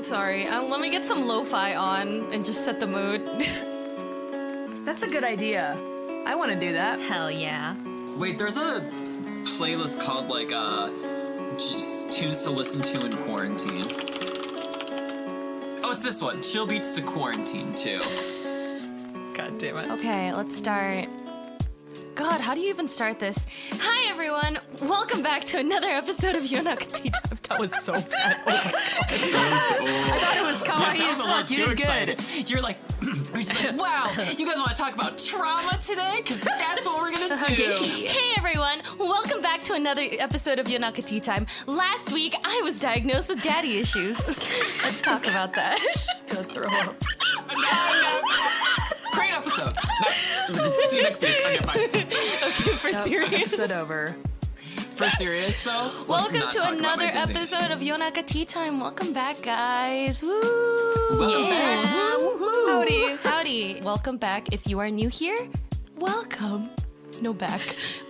Sorry, let me get some lo-fi on and just set the mood. That's a good idea. I want to do that. Hell yeah. Wait, there's a playlist called like just tunes to listen to in quarantine. Oh, it's this one. Chill beats to quarantine too. God damn it. Okay, let's start. God, how do you even start this? Hi, everyone. Welcome back to another episode of Yonaka Tea Time. That was so bad. Oh my god. I thought it was kawaii That as was a little fuck. You too did good. excited. You're like, wow, you guys want to talk about trauma today? Because that's what we're going to do. Hey, everyone. Welcome back to another episode of Yonaka Tea Time. Last week, I was diagnosed with daddy issues. Let's talk about that. Gonna throw up. Great episode. See you next week. Okay, bye. Okay, for serious. Episode over. For serious, though, let's Welcome not to talk about another my dignity. episode of Yonaka Tea Time. Welcome back, guys. Woo! Welcome back. Woo-hoo. Howdy. Howdy. Welcome back. If you are new here, welcome. No back.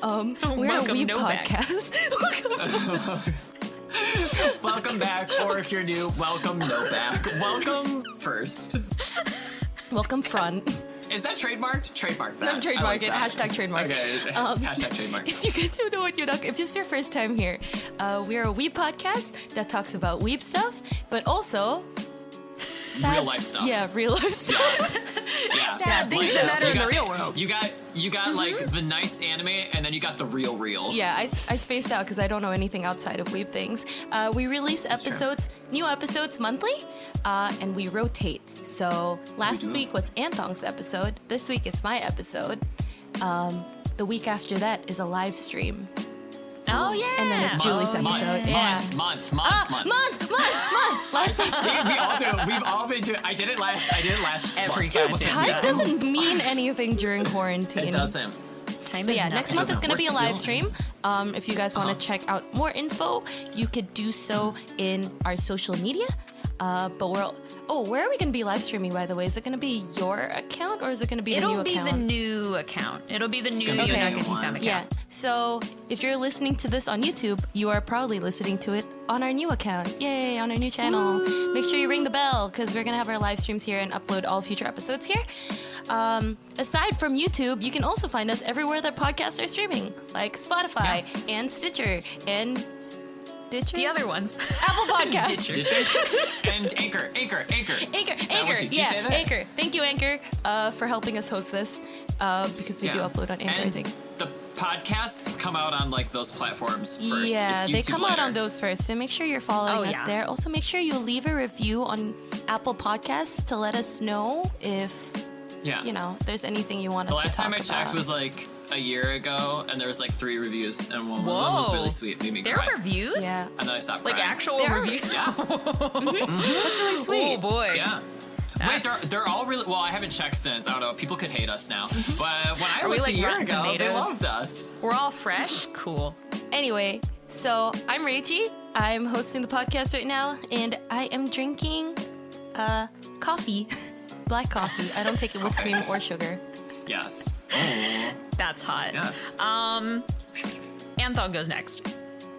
We're Welcome, a Weeb no back. podcast. Welcome back, or if you're new, welcome no back. Welcome first. Welcome front. Is that trademarked? Trademark that. I'm trademark I like it. that. Hashtag trademark. Okay. Hashtag trademark. If you guys don't know what Yonaka, if this is your first time here, we're a Weeb podcast that talks about Weeb stuff, but also Real life stuff. Yeah, real life stuff. Yeah. Yeah, things that matter in the real world. You got like the nice anime, and then you got the real. Yeah, I spaced out because I don't know anything outside of Weeb things. We release episodes, new episodes monthly, and we rotate. So last week was Anthong's episode. This week is my episode. The week after that is a live stream. Oh, yeah. And then it's Julie's episode. Month. Month. Last week. See, we all do. We've all been doing. I did it last every Dude, month. time doesn't mean anything during quarantine. It doesn't. Time But is yeah, nothing. next month is going to be a We're live still- stream. If you guys want to check out more info, you could do so in our social media. But where are we going to be live streaming, by the way? Is it going to be your account or is it going to be the new It'll be account? the new account. It'll be the new gonna be the Yonaka new Tea one. Time account. Yeah. So if you're listening to this on YouTube, you are probably listening to it on our new account. Yay, on our new channel. Make sure you ring the bell because we're going to have our live streams here and upload all future episodes here. Aside from YouTube, you can also find us everywhere that podcasts are streaming, like Spotify and Stitcher and Ditcher? The other ones. Apple Podcasts. And Anchor. Anchor. Did you say that? Anchor. Thank you, Anchor, for helping us host this because we do upload on Anchor, I And think. the podcasts come out on like those platforms first. Yeah, It's they YouTube come out later. on those first, so make sure you're following us yeah. there. Also, make sure you leave a review on Apple Podcasts to let us know if, Yeah. there's anything you want The us to last talk time I about. checked was like a year ago, and there was like 3 reviews, and one was Whoa. really sweet, made me There cry. are reviews? Yeah. And then I stopped Like crying. actual There are- reviews? Yeah. That's really sweet. Oh, boy. Yeah. Wait, That's- they're all really. Well, I haven't checked since. I don't know. People could hate us now, but when I Are we looked like a year Rotten ago, they Tomatoes? loved us. We're all fresh? Cool. Anyway, so I'm Reichi. I'm hosting the podcast right now, and I am drinking coffee. Black coffee. I don't take it with cream or sugar. Yes. Oh, That's hot. yes. Anthon goes next.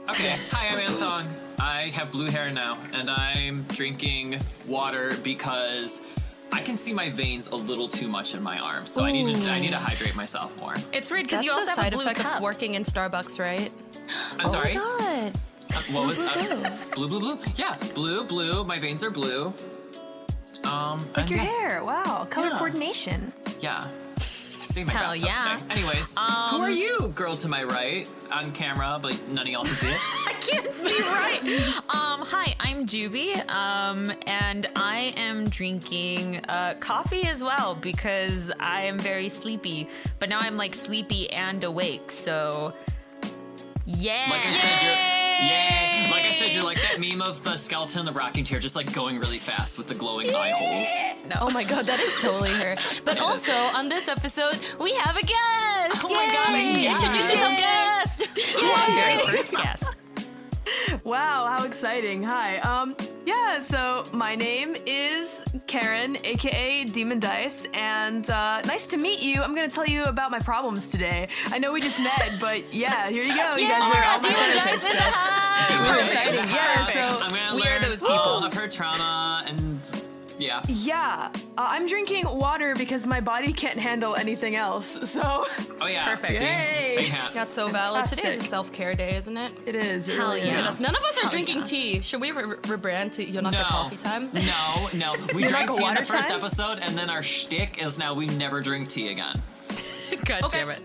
Okay. Hi, I'm Anthong. I have blue hair now, and I'm drinking water because I can see my veins a little too much in my arms, so I need to hydrate myself more. It's weird because That's you also a have side a blue effect cup. of working in Starbucks, right? I'm sorry. Oh my god. What was blue? Yeah, blue. My veins are blue. Like your hair. Wow. Color Yeah. coordination. Yeah. Stay in my Hell bathtub yeah. today. Anyways, who are you, girl to my right, on camera, but none of y'all can see it? I can't see right. Hi, I'm Juby, and I am drinking coffee as well because I am very sleepy. But now I'm like sleepy and awake, so yeah. Like I said, you're like that meme of the skeleton in the rocking chair, just like going really fast with the glowing eye holes. Oh my god, that is totally her. But also, on this episode, we have a guest! Oh my god, a Yay! guest! Introduce yourself, guest! Our very first guest. Wow, how exciting. Hi. Yeah, so my name is Karen, aka DemonDice, and nice to meet you. I'm gonna tell you about my problems today. I know we just met, but yeah, here you go. You guys are all my therapists. Super exciting. Yeah, so we are those people. of her trauma and yeah. Yeah, I'm drinking water because my body can't handle anything else. So Oh yeah. perfect. Same hat. That's so valid. Today is a Fantastic. self-care day, isn't it? it is. It Hell really yeah. is. None of us are drinking tea. Should we rebrand to Yonaka No. coffee time? No. We drank like a tea in the water first time? episode, and then our shtick is now we never drink tea again. God Okay. damn it.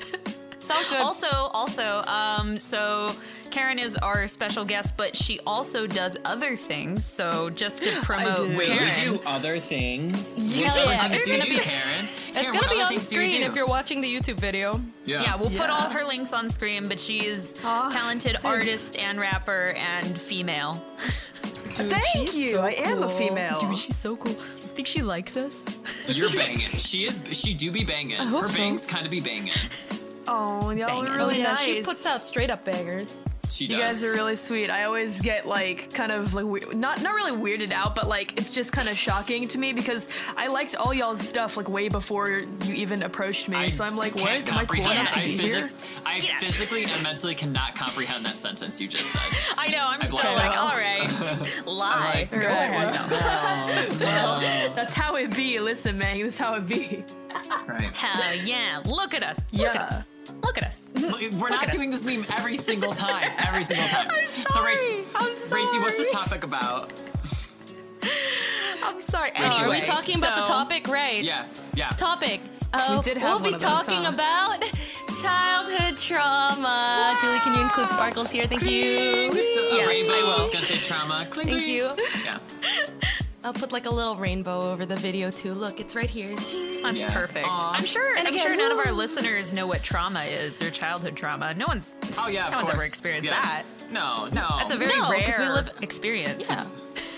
Sounds good. So Karen is our special guest, but she also does other things. So just to promote do. Wait, Karen. we do other things? Hell Which yeah. other things It's do you gonna do, be- Karen? It's Karen, gonna what be other on things do you screen do? if you're watching the YouTube video. Yeah, we'll put Yeah. all her links on screen, but she is talented artist and rapper and female. Thank you. I am a female. she's so cool. You think she likes us? You're banging. She do be banging. hope Her so. bangs kind of be banging. Oh, y'all Banging. are really yeah, nice. she puts out straight up bangers. She does. You guys are really sweet. I always get like kind of like not really weirded out, but like it's just kind of shocking to me because I liked all y'all's stuff like way before you even approached me. So I'm like, what? can't Am I cool comprehend enough to that. be here? I physically and mentally cannot comprehend that sentence you just said. I know, I'm still blocked like, it. all right, lie. like, Go Right. ahead. Well, that's how it be. Listen, man, that's how it be. Right. Hell yeah, look at us. Look at Yeah. us. Look at us. We're not at doing this meme every single time. Every single time. So, Rachie, what's this topic about? I'm sorry. Are we Are we Anyway, talking about the so- topic? Right. Yeah. Topic. We did have we'll one be of those, talking huh? about childhood trauma. Julie, can you include sparkles here? Thank you. Yes, Rainbow. I will. I was gonna say trauma. Cling, Thank cling. you. Yeah. I'll put like a little rainbow over the video too. Look, it's right here. That's Yeah. perfect. Aw. I'm sure. And I'm again, sure none of our woo. listeners know what trauma is or childhood trauma. No one's. Oh yeah. Of no course. one's ever experienced Yeah. that. No. That's a very No, 'cause rare we live- experience. Yeah.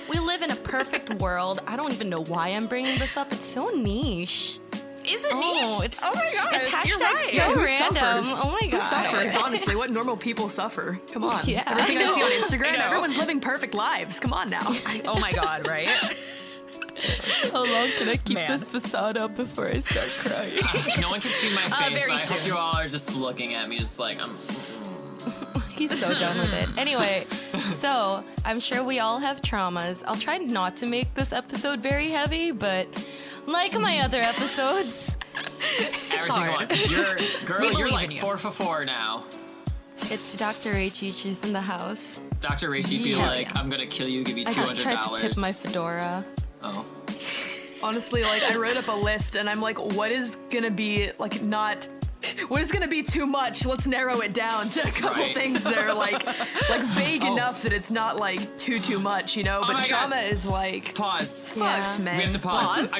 We live in a perfect world. I don't even know why I'm bringing this up. It's so niche. Is it Oh, niche? it's- oh my gosh, it's you're hashtag right. so Who random. suffers? Oh my Who god. suffers? Honestly, what normal people suffer? Come on. Yeah, Everything I, I see on know. Instagram, I know. everyone's living perfect lives. Come on now. Oh my god, right? How long can I keep Man. this facade up before I start crying? No one can see my face, very but I hope soon. you all are just looking at me, just like He's so done with it. Anyway, so I'm sure we all have traumas. I'll try not to make this episode very heavy, but like my other episodes, every single one. You're girl. We You're believe like in you. 4 for 4 now. it's Dr. H.H.'s in the house. Dr. Rachie be Yeah. like, I'm gonna kill you, give you I $200. just tried to tip my fedora. Oh. Honestly, like I wrote up a list and I'm like, what is gonna be like not what is gonna be too much? Let's narrow it down to a couple Right. things that are like vague enough that it's not like too much, you know? Oh But my trauma God. is like Pause. fucked, Yeah. man. We have to pause. Pause?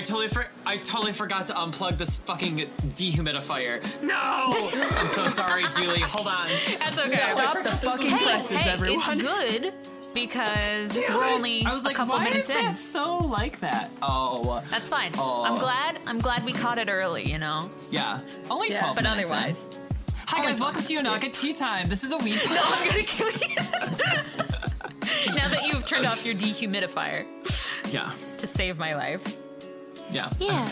I totally forgot to unplug this fucking dehumidifier. No! I'm so sorry, Julie. Hold on. That's okay. Stop the fucking presses, everyone. It's good because we're only I was like, a couple why minutes is that in. so like that? Oh, That's fine. Oh. I'm glad we caught it early, you know. yeah. Only 12 But minutes in. otherwise, Hi guys, welcome to Yonaka Tea Time. This is a weed pod. I'm gonna kill you. Now that you've turned off your dehumidifier Yeah. to save my life. Yeah. Yeah.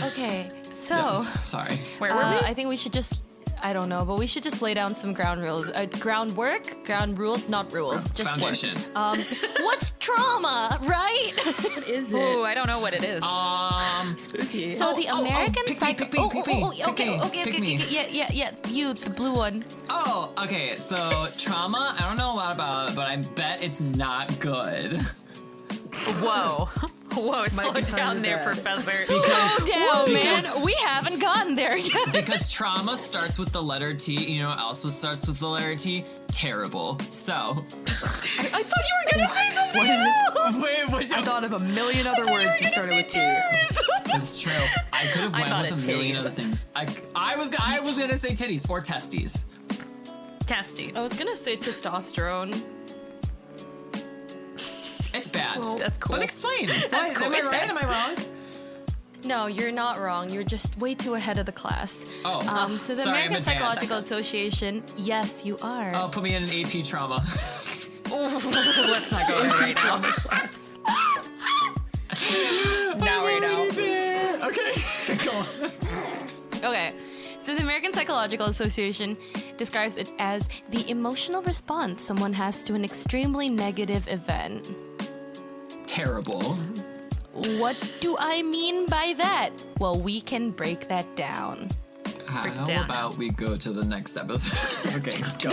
Okay, so Yes, sorry. Where were we? I think we should just. I don't know, but we should just lay down some ground rules. Groundwork, ground rules, not rules, just Foundation. work. What's trauma, right? What is it? Ooh, I don't know what it is. Spooky. So the American pick me, psycho. pick me, pick me, pick okay, me, okay, pick okay, me. yeah. You, the blue one. Oh, okay. So trauma, I don't know a lot about it, but I bet it's not good. Whoa. Whoa, slow be down kinda there, bad. Professor. Slow down, because- man. We haven't gotten there yet. Because trauma starts with the letter T. You know what else starts with the letter T? Terrible. So. I thought you were gonna say something else. Wait, what's I thought of a million other words that started with T. That's true. I could have I went thought with it a million titties. other things. I was gonna say titties or testes. Testes. I was gonna say testosterone. It's bad. That's cool. But explain. That's cool. Am I It's right? bad. Am I wrong? No, you're not wrong. You're just way too ahead of the class. Oh. So the Sorry, I'm American advanced. Psychological Association, yes, you are. Oh, put me in an AP trauma. Let's not go there right now. Class. Now we know. Okay, go on. Okay. So the American Psychological Association describes it as the emotional response someone has to an extremely negative event. Terrible. What do I mean by that? Well, we can break that down. How down. about we go to the next episode? Okay, go.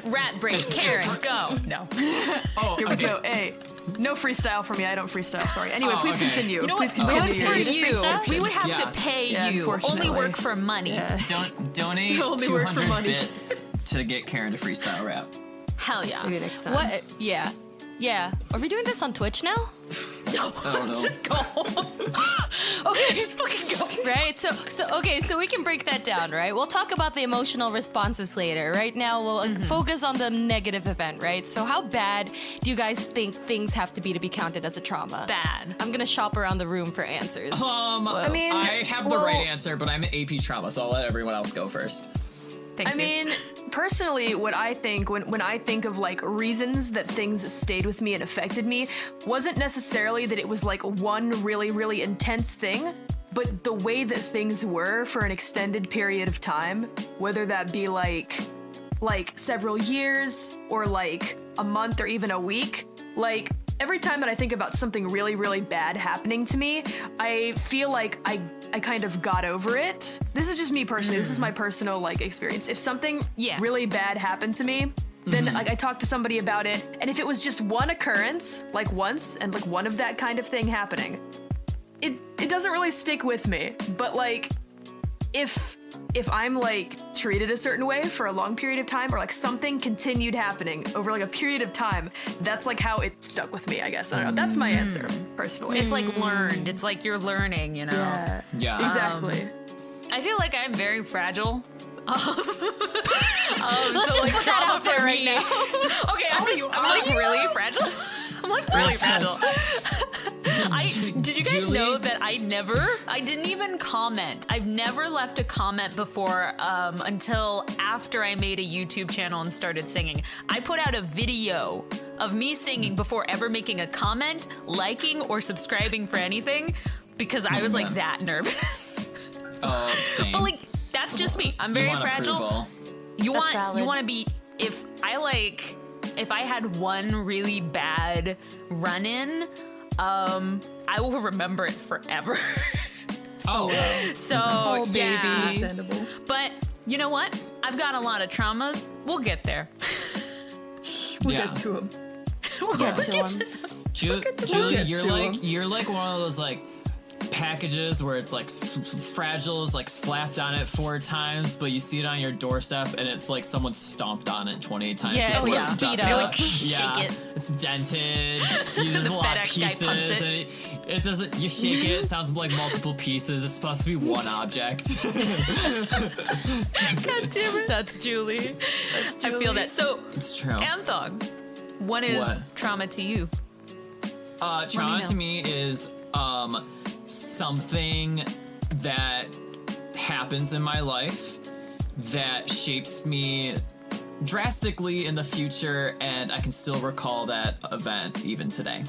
Rat break. Karen, go. No. Oh, Here we okay. go. Hey, no freestyle for me. I don't freestyle. Sorry. Anyway, please okay. continue. You know Please what? continue. Good for Your you. freestyle? We would have Yeah. to pay Yeah, you. Only unfortunately. work for money. Don't donate Only work for 200 money. bits to get Karen to freestyle rap. Hell yeah. Maybe next time. What? Yeah. Yeah. Are we doing this on Twitch now? No, I don't know. let's just go. Okay, just fucking go. Right? So we can break that down, right? We'll talk about the emotional responses later. Right now, we'll focus on the negative event, right? So how bad do you guys think things have to be counted as a trauma? Bad. I'm gonna shop around the room for answers. I mean, I have the well, right answer, but I'm AP trauma, so I'll let everyone else go first. Thank I you. mean, personally, what I think when I think of like reasons that things stayed with me and affected me wasn't necessarily that it was like one really, really intense thing, but the way that things were for an extended period of time, whether that be like several years or like a month or even a week, like every time that I think about something really, really bad happening to me, I feel like I kind of got over it. This is just me personally. This is my personal like experience. If something really bad happened to me, then like I talked to somebody about it, and if it was just one occurrence, like once, and like one of that kind of thing happening, it doesn't really stick with me. But like if I'm like treated a certain way for a long period of time, or like something continued happening over like a period of time, that's like how it stuck with me, I guess. I don't know. That's my answer, personally. it's like learned. It's like you're learning, you know? yeah, Yeah. exactly. I feel like I'm very fragile. Let's so just like put that trauma out there for right me. now. Okay, I'm like really fragile. I'm like really fragile. Did you guys Julie? know that I didn't even comment. I've never left a comment before until after I made a YouTube channel and started singing. I put out a video of me singing before ever making a comment, liking, or subscribing for anything because I was like that nervous. Same. But like that's just me. I'm very You want fragile. approval. You That's want valid. to be if I had one really bad run-in, I will remember it forever. Oh, So yeah. Understandable. But you know what? I've got a lot of traumas. We'll get there. We'll yeah. get to him. We'll get to them. Julie, get you're to like 'em. you're like one of those like packages where it's like fragile is like slapped on it 4 times, but you see it on your doorstep and it's like someone stomped on it 28 times. Yeah, before it's it's beat dropped up. it. Like, shake it. It's dented. There's a lot of FedEx guy pieces, punts it. and it doesn't. You shake it. It sounds like multiple pieces. It's supposed to be one object. God damn it. That's Julie. I feel that. So, It's true. Anthog, what is What? trauma to you? Trauma know. to me is something that happens in my life that shapes me drastically in the future, and I can still recall that event even today.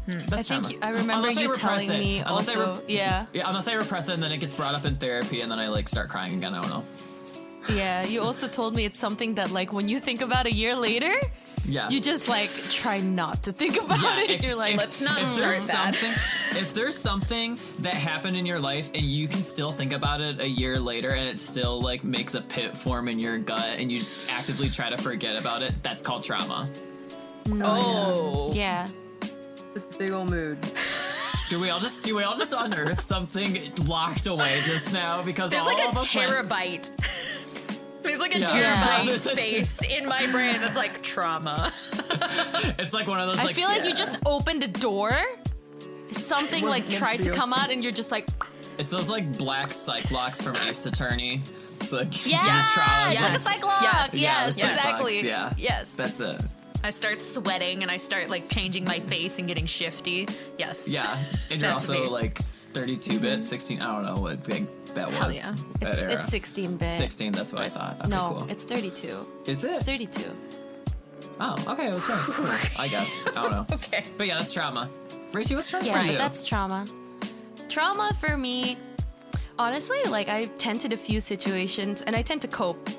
That's I trauma. think I remember Unless I you repress telling it. me Unless I also. Yeah. Yeah, unless I repress it and then it gets brought up in therapy and then I like start crying again. I don't know. Yeah. You also told me it's something that like when you think about a year later, Yeah. you just like try not to think about it. You're like, let's not if start there's that. if there's something that happened in your life and you can still think about it a year later and it still like makes a pit form in your gut and you actively try to forget about it, that's called trauma. Oh. yeah. It's a big old mood. Do we all just unearth something locked away just now because There's all like a of us went- terabyte. There's like a Yeah. terabyte Yeah. space in my brain that's like trauma. It's like one of those I like feel like you just opened a door. Something like meant tried to to be come out, and you're just like, it's those like black Cyclops from Ace Attorney. It's like yeah, trauma. it's like a Yes. cyclops. Yes. Yes, Yeah, the exactly. Cyclops, yeah. Yes. That's it. I start sweating and I start like changing my face and getting shifty. Yes. Yeah, and you're That's also me. like 32-bit, 16. I don't know what. Like, that Hell was yeah. that era. It's 16-bit. 16, that's what I thought. Okay, No, cool. it's 32. Is it? It's 32. Oh, okay, it was right. Cool. I guess. I don't know. Okay. But yeah, that's trauma. Racy, what's trauma Yeah, for you? that's trauma. Trauma for me, honestly, like I tend to diffuse situations and I tend to cope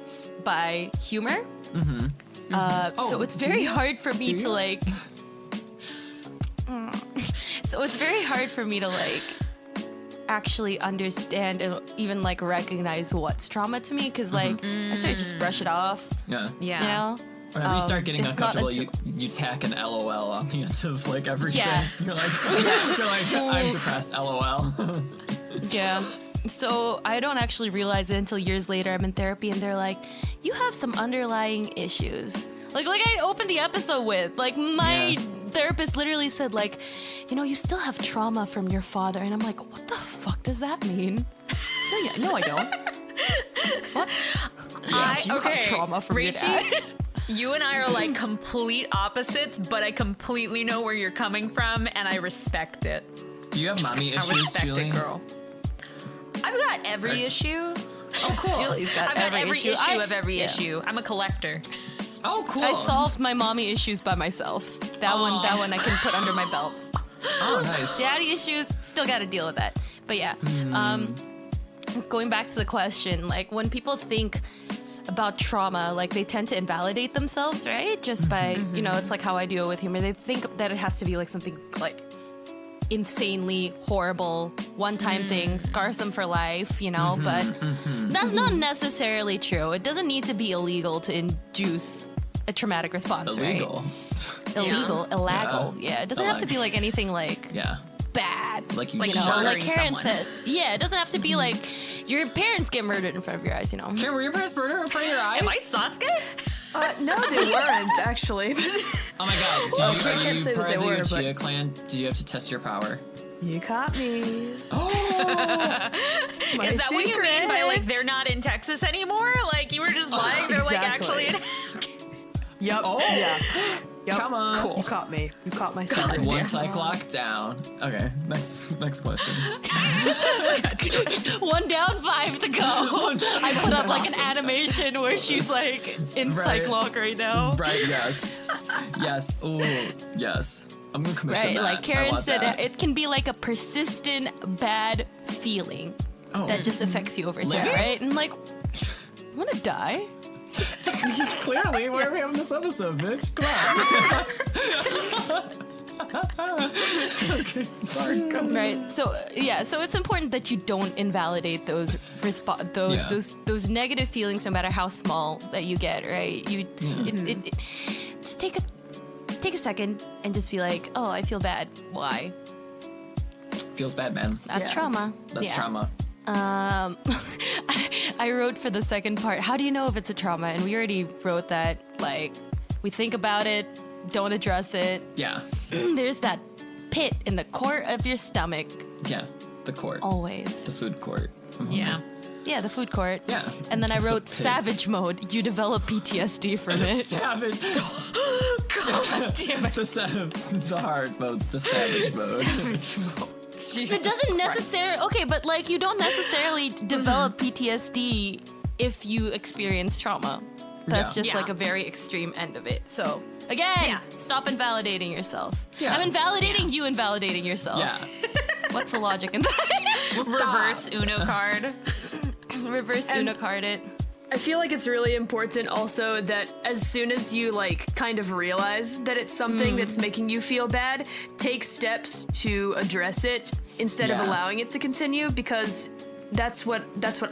by humor. So it's very hard for me to like. So it's very hard for me to like actually understand and even like recognize what's trauma to me because like I sort of just brush it off. Yeah. Yeah. You know. Whenever you start getting it's not uncomfortable, until- you tack an LOL on the end of like everything. Yeah. You're like, I'm depressed. LOL. Yeah. So I don't actually realize it until years later. I'm in therapy and they're like, you have some underlying issues. Like I opened the episode with, like my therapist literally said like, you know, you still have trauma from your father. And I'm like, what the fuck does that mean? No, I don't. What? You have trauma from your dad. You and I are like complete opposites, but I completely know where you're coming from, and I respect it. Do you have mommy I issues, respect Julie? it, girl. I've got every issue. Oh, cool. Julie's got I've got every issue of every yeah. issue. I'm a collector. Oh, cool. I solved my mommy issues by myself. That one I can put under my belt. Oh, nice. Daddy issues, still got to deal with that. But yeah, going back to the question, like when people think about trauma, like they tend to invalidate themselves, right? Just by, you know, it's like how I deal with humor. They think that it has to be like something like insanely horrible, one-time thing, scars them for life, you know, but that's not necessarily true. It doesn't need to be illegal to induce a traumatic response, Illegal. right? Illegal, illegal. Yeah, it doesn't have to be like anything like Yeah. bad. Like you Like, You know, murdering like Karen someone. says. Yeah, it doesn't have to be like your parents get murdered in front of your eyes, you know. Karen, were your parents murdered in front of your eyes? Am I Sasuke? No, they weren't actually. Oh my god. Well, Did I you, can't are you say that part they of the were, but- Uchiha clan? Did you have to test your power? You caught me. Oh! My Is that what you mean by like secret. they're not in Texas anymore? Like you were just lying. They're like exactly. actually in. Yep. Oh. Yeah. Yep. Trauma. Cool. You caught me. You caught my That's secret. one dear. cyclock down. Okay, next question. One down, 5 to go. I put up like an animation where she's like in Right. Cyclock right now. Right, yes. Yes. Ooh, yes. I'm gonna commission Right, that. like I Karen want said, that. it can be like a persistent bad feeling Oh. that just affects you over time, Living? right? And like, I want to die. Clearly, why are we having this episode, bitch? Come on. Okay, sorry. Go. Right. So yeah. So it's important that you don't invalidate those Yeah. those negative feelings, no matter how small that you get. Right. You just take a second and just be like, oh, I feel bad. Why? Feels bad, man. That's Yeah. trauma. That's Yeah. trauma. I wrote for the second part, how do you know if it's a trauma? And we already wrote that, like, we think about it, don't address it. Yeah. There's that pit in the court of your stomach, Yeah. The court. always. The food court. Yeah. Yeah, the food court. Yeah. And then I It's a wrote pit. savage mode. You develop PTSD from it. Savage. God damn it. The hard mode. The savage mode. It doesn't necessarily, okay, but like you don't necessarily develop PTSD if you experience trauma. That's Yeah. just Yeah. like a very extreme end of it. So again, Yeah. stop invalidating yourself. Yeah. I'm invalidating you invalidating yourself. Yeah. What's the logic in that? Reverse Uno card. Reverse And- Uno card it. I feel like it's really important also that as soon as you like kind of realize that it's something that's making you feel bad, take steps to address it instead of Yeah. allowing it to continue, because that's what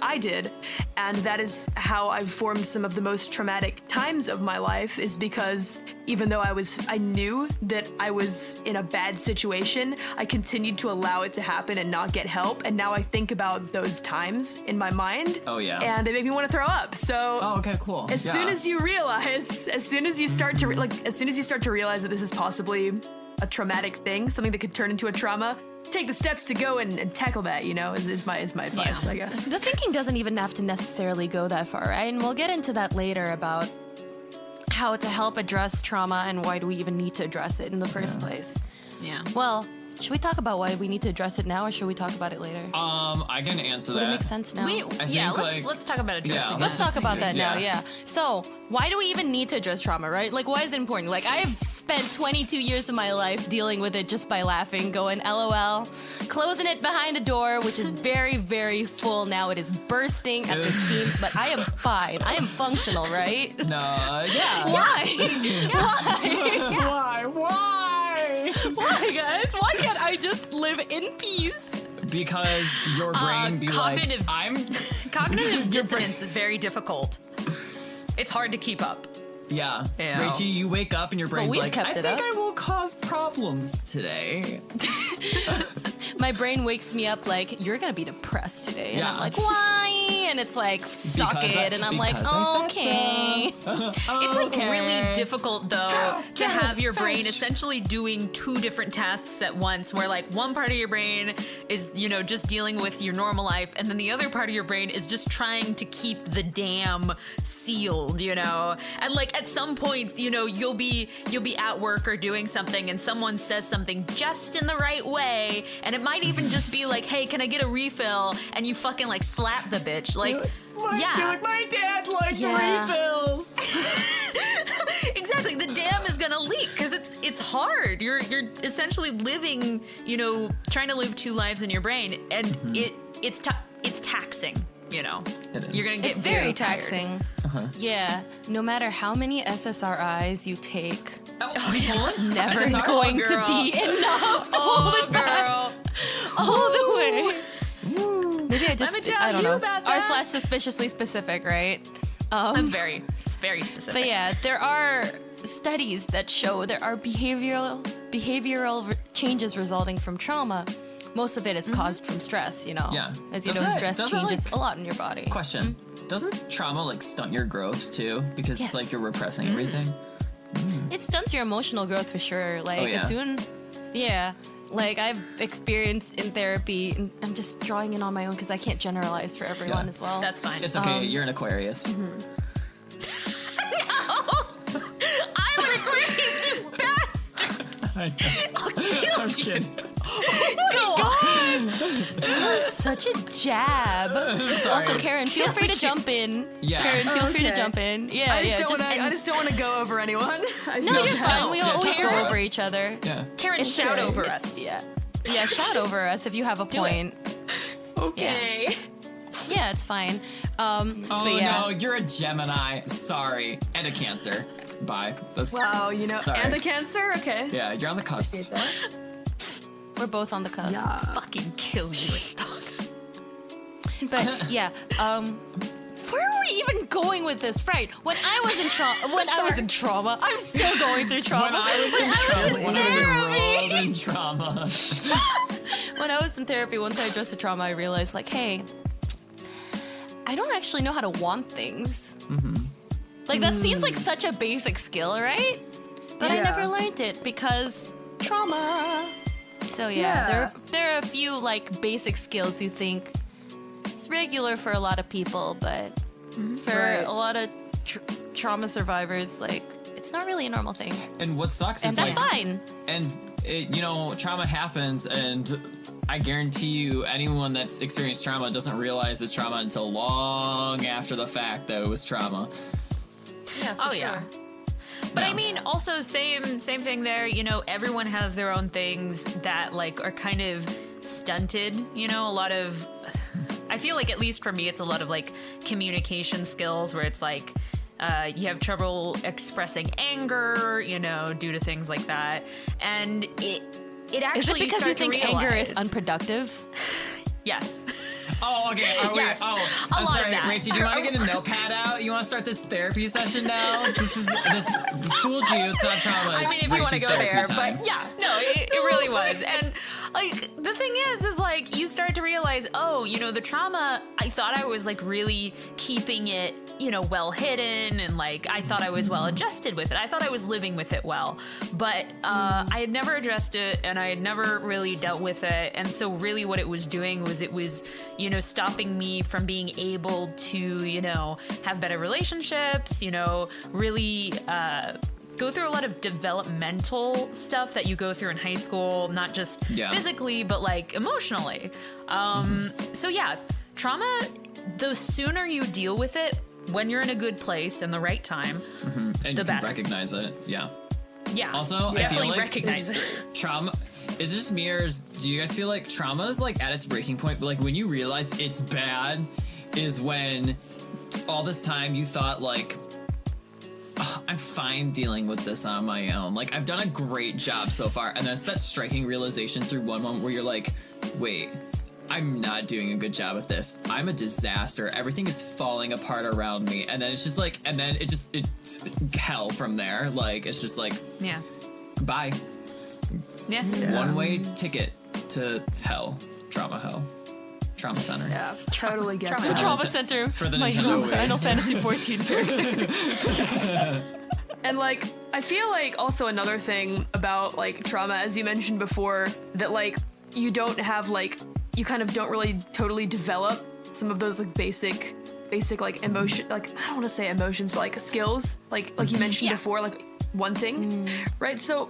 I did, and that is how I've formed some of the most traumatic times of my life, is because even though I knew that I was in a bad situation, I continued to allow it to happen and not get help, and now I think about those times in my mind. Oh, yeah. And they make me want to throw up. So Oh, okay, cool. as Yeah. soon as you realize, as soon as you start to realize that this is possibly a traumatic thing, something that could turn into a trauma, take the steps to go and tackle that, you know, is my advice, Yeah. I guess. The thinking doesn't even have to necessarily go that far, right? And we'll get into that later about how to help address trauma and why do we even need to address it in the first place. Yeah. Well, Should we talk about why we need to address it now, or should we talk about it later? I can answer Would it that. make sense now? Let's talk about addressing it. Let's talk about that now, yeah. yeah. So, why do we even need to address trauma, right? Like, why is it important? Like, I have spent 22 years of my life dealing with it just by laughing, going LOL, closing it behind a door, which is very, very full now. It is bursting at the seams, but I am fine. I am functional, right? No, yeah. Why? Why? Why, guys? Why can't I just live in peace? Because your brain be cognitive- like, I'm. Cognitive dissonance is very difficult. It's hard to keep up. Yeah. Yeah. Rachel, you wake up and your brain's we've like, kept I it think up. I will cause problems today. My brain wakes me up like, you're gonna be depressed today. And Yeah. I'm like, why? And it's like, suck Because it. And I'm like, because I said okay. It's like really difficult though to have your brain French. essentially doing two different tasks at once, where like one part of your brain is, you know, just dealing with your normal life, and then the other part of your brain is just trying to keep the dam sealed, you know. And like at some points, you know, you'll be at work or doing something and someone says something just in the right way, and it might even just be like, hey, can I get a refill? And you fucking like slap the bitch. Like, yeah. You're like, my dad liked Yeah. refills. Exactly. The dam is gonna leak because it's hard. You're essentially living, you know, trying to live two lives in your brain, and it's taxing. You know, It is. you're gonna get It's very tired. taxing. Yeah. No matter how many SSRIs you take, Oh, never SSRI? going Oh, to girl. be enough to hold oh it back girl. all the way. Maybe I just, me tell I don't you know, about r that. slash suspiciously specific, right? It's very specific. But yeah, there are studies that show there are behavioral changes resulting from trauma. Most of it is caused from stress, you know. Yeah. As you Doesn't know, it- stress doesn't it, changes like- a lot in your body. Question. Doesn't trauma like stunt your growth too? Because Yes. it's like you're repressing everything. It stunts your emotional growth for sure. Like, yeah? as soon, yeah. Like, I've experienced in therapy, and I'm just drawing in on my own because I can't generalize for everyone Yeah. as well. That's fine. It's okay. You're an Aquarius. I'm an Aquarius, you bastard. I'm kidding. Go on. Such a jab. Sorry. Also, Karen, feel free to jump in. Yeah. Karen, feel free to Okay. jump in. Yeah, I just yeah. don't want to go over anyone. No, you're fine. We Yeah, always talk go over over us. each other. Yeah. Karen, It's shout true. over It's- us. Yeah. Yeah, shout over us if you have a point. Okay. Yeah, it's fine. Oh but yeah. no, you're a Gemini. Sorry, and a Cancer. Bye. That's, Wow, you know, Sorry. and a Cancer? Okay. Yeah, you're on the cusp. We're both on the cusp. Fucking kill you. But yeah, where are we even going with this? Right. When I was in trauma, I'm still going through trauma. When I was enrolled in trauma. When I was in therapy, once I addressed the trauma, I realized, like, hey, I don't actually know how to want things. Like, that seems like such a basic skill, right? But I Yeah. never learned it because trauma. So yeah, there are a few like basic skills you think it's regular for a lot of people, but for Right. a lot of trauma survivors, like, it's not really a normal thing, And what sucks and is that's like, fine. and it, you know, trauma happens, and I guarantee you, anyone that's experienced trauma doesn't realize it's trauma until long after the fact that it was trauma. Yeah, for Oh sure. yeah. But Yeah. I mean, also same thing there. You know, everyone has their own things that like are kind of stunted. You know, a lot of. I feel like, at least for me, it's a lot of like communication skills where it's like you have trouble expressing anger, you know, due to things like that, and it actually Is it because you start to think anger is realize- unproductive? Yes. Oh, okay. Wait, Yes. oh, A I'm lot of sorry, that. Racy. Do you want to get a notepad out? You want to start this therapy session now? This fooled you. It's not trauma. I mean, It's if you want to Racy's go therapy there, time. but yeah, no, it really was. And like the thing is like you start to realize, oh, you know, the trauma. I thought I was like really keeping it, you know, well hidden, and like I thought I was well adjusted with it. I thought I was living with it well, but I had never addressed it, and I had never really dealt with it. And so really, what it was doing was you know, stopping me from being able to, you know, have better relationships, you know, really go through a lot of developmental stuff that you go through in high school, not just physically, but like emotionally. So yeah, trauma, the sooner you deal with it when you're in a good place and the right time, and the you better. Recognize it. Yeah. Yeah. Also, definitely I feel like recognize it. trauma. Is it just me, or do you guys feel like trauma is like at its breaking point? But like when you realize it's bad, is when all this time you thought like, oh, I'm fine dealing with this on my own. Like I've done a great job so far, and then it's that striking realization through one moment where you're like, wait, I'm not doing a good job at this. I'm a disaster. Everything is falling apart around me. And then it's just like, and then it's hell from there. Like, it's just like, bye. Yeah. One-way ticket to hell. Trauma center. Yeah, totally get The that. trauma center For the my Nintendo new Wii. Final Fantasy 14 character. And like, I feel like also another thing about like trauma, as you mentioned before, that like you don't have like, you kind of don't really totally develop some of those like basic like emotion, like I don't want to say emotions, but like skills, like you mentioned before, like wanting, right? So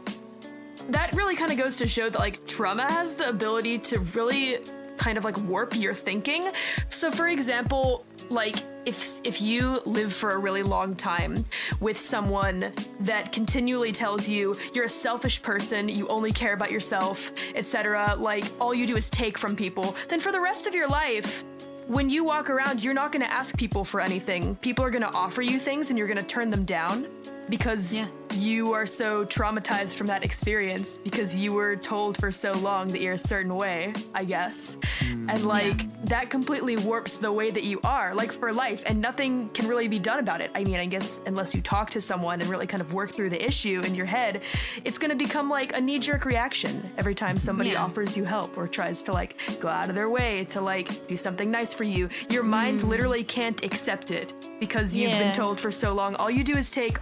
that really kind of goes to show that like trauma has the ability to really kind of like warp your thinking. So for example, like if you live for a really long time with someone that continually tells you you're a selfish person, you only care about yourself, etc., like all you do is take from people, then for the rest of your life, when you walk around, you're not going to ask people for anything. People are going to offer you things and you're going to turn them down because you are so traumatized from that experience, because you were told for so long that you're a certain way, I guess. And like that completely warps the way that you are, like for life, and nothing can really be done about it. I mean, I guess unless you talk to someone and really kind of work through the issue in your head, it's going to become like a knee-jerk reaction every time somebody offers you help or tries to like go out of their way to like do something nice for you. Your mind literally can't accept it because you've been told for so long, all you do is take,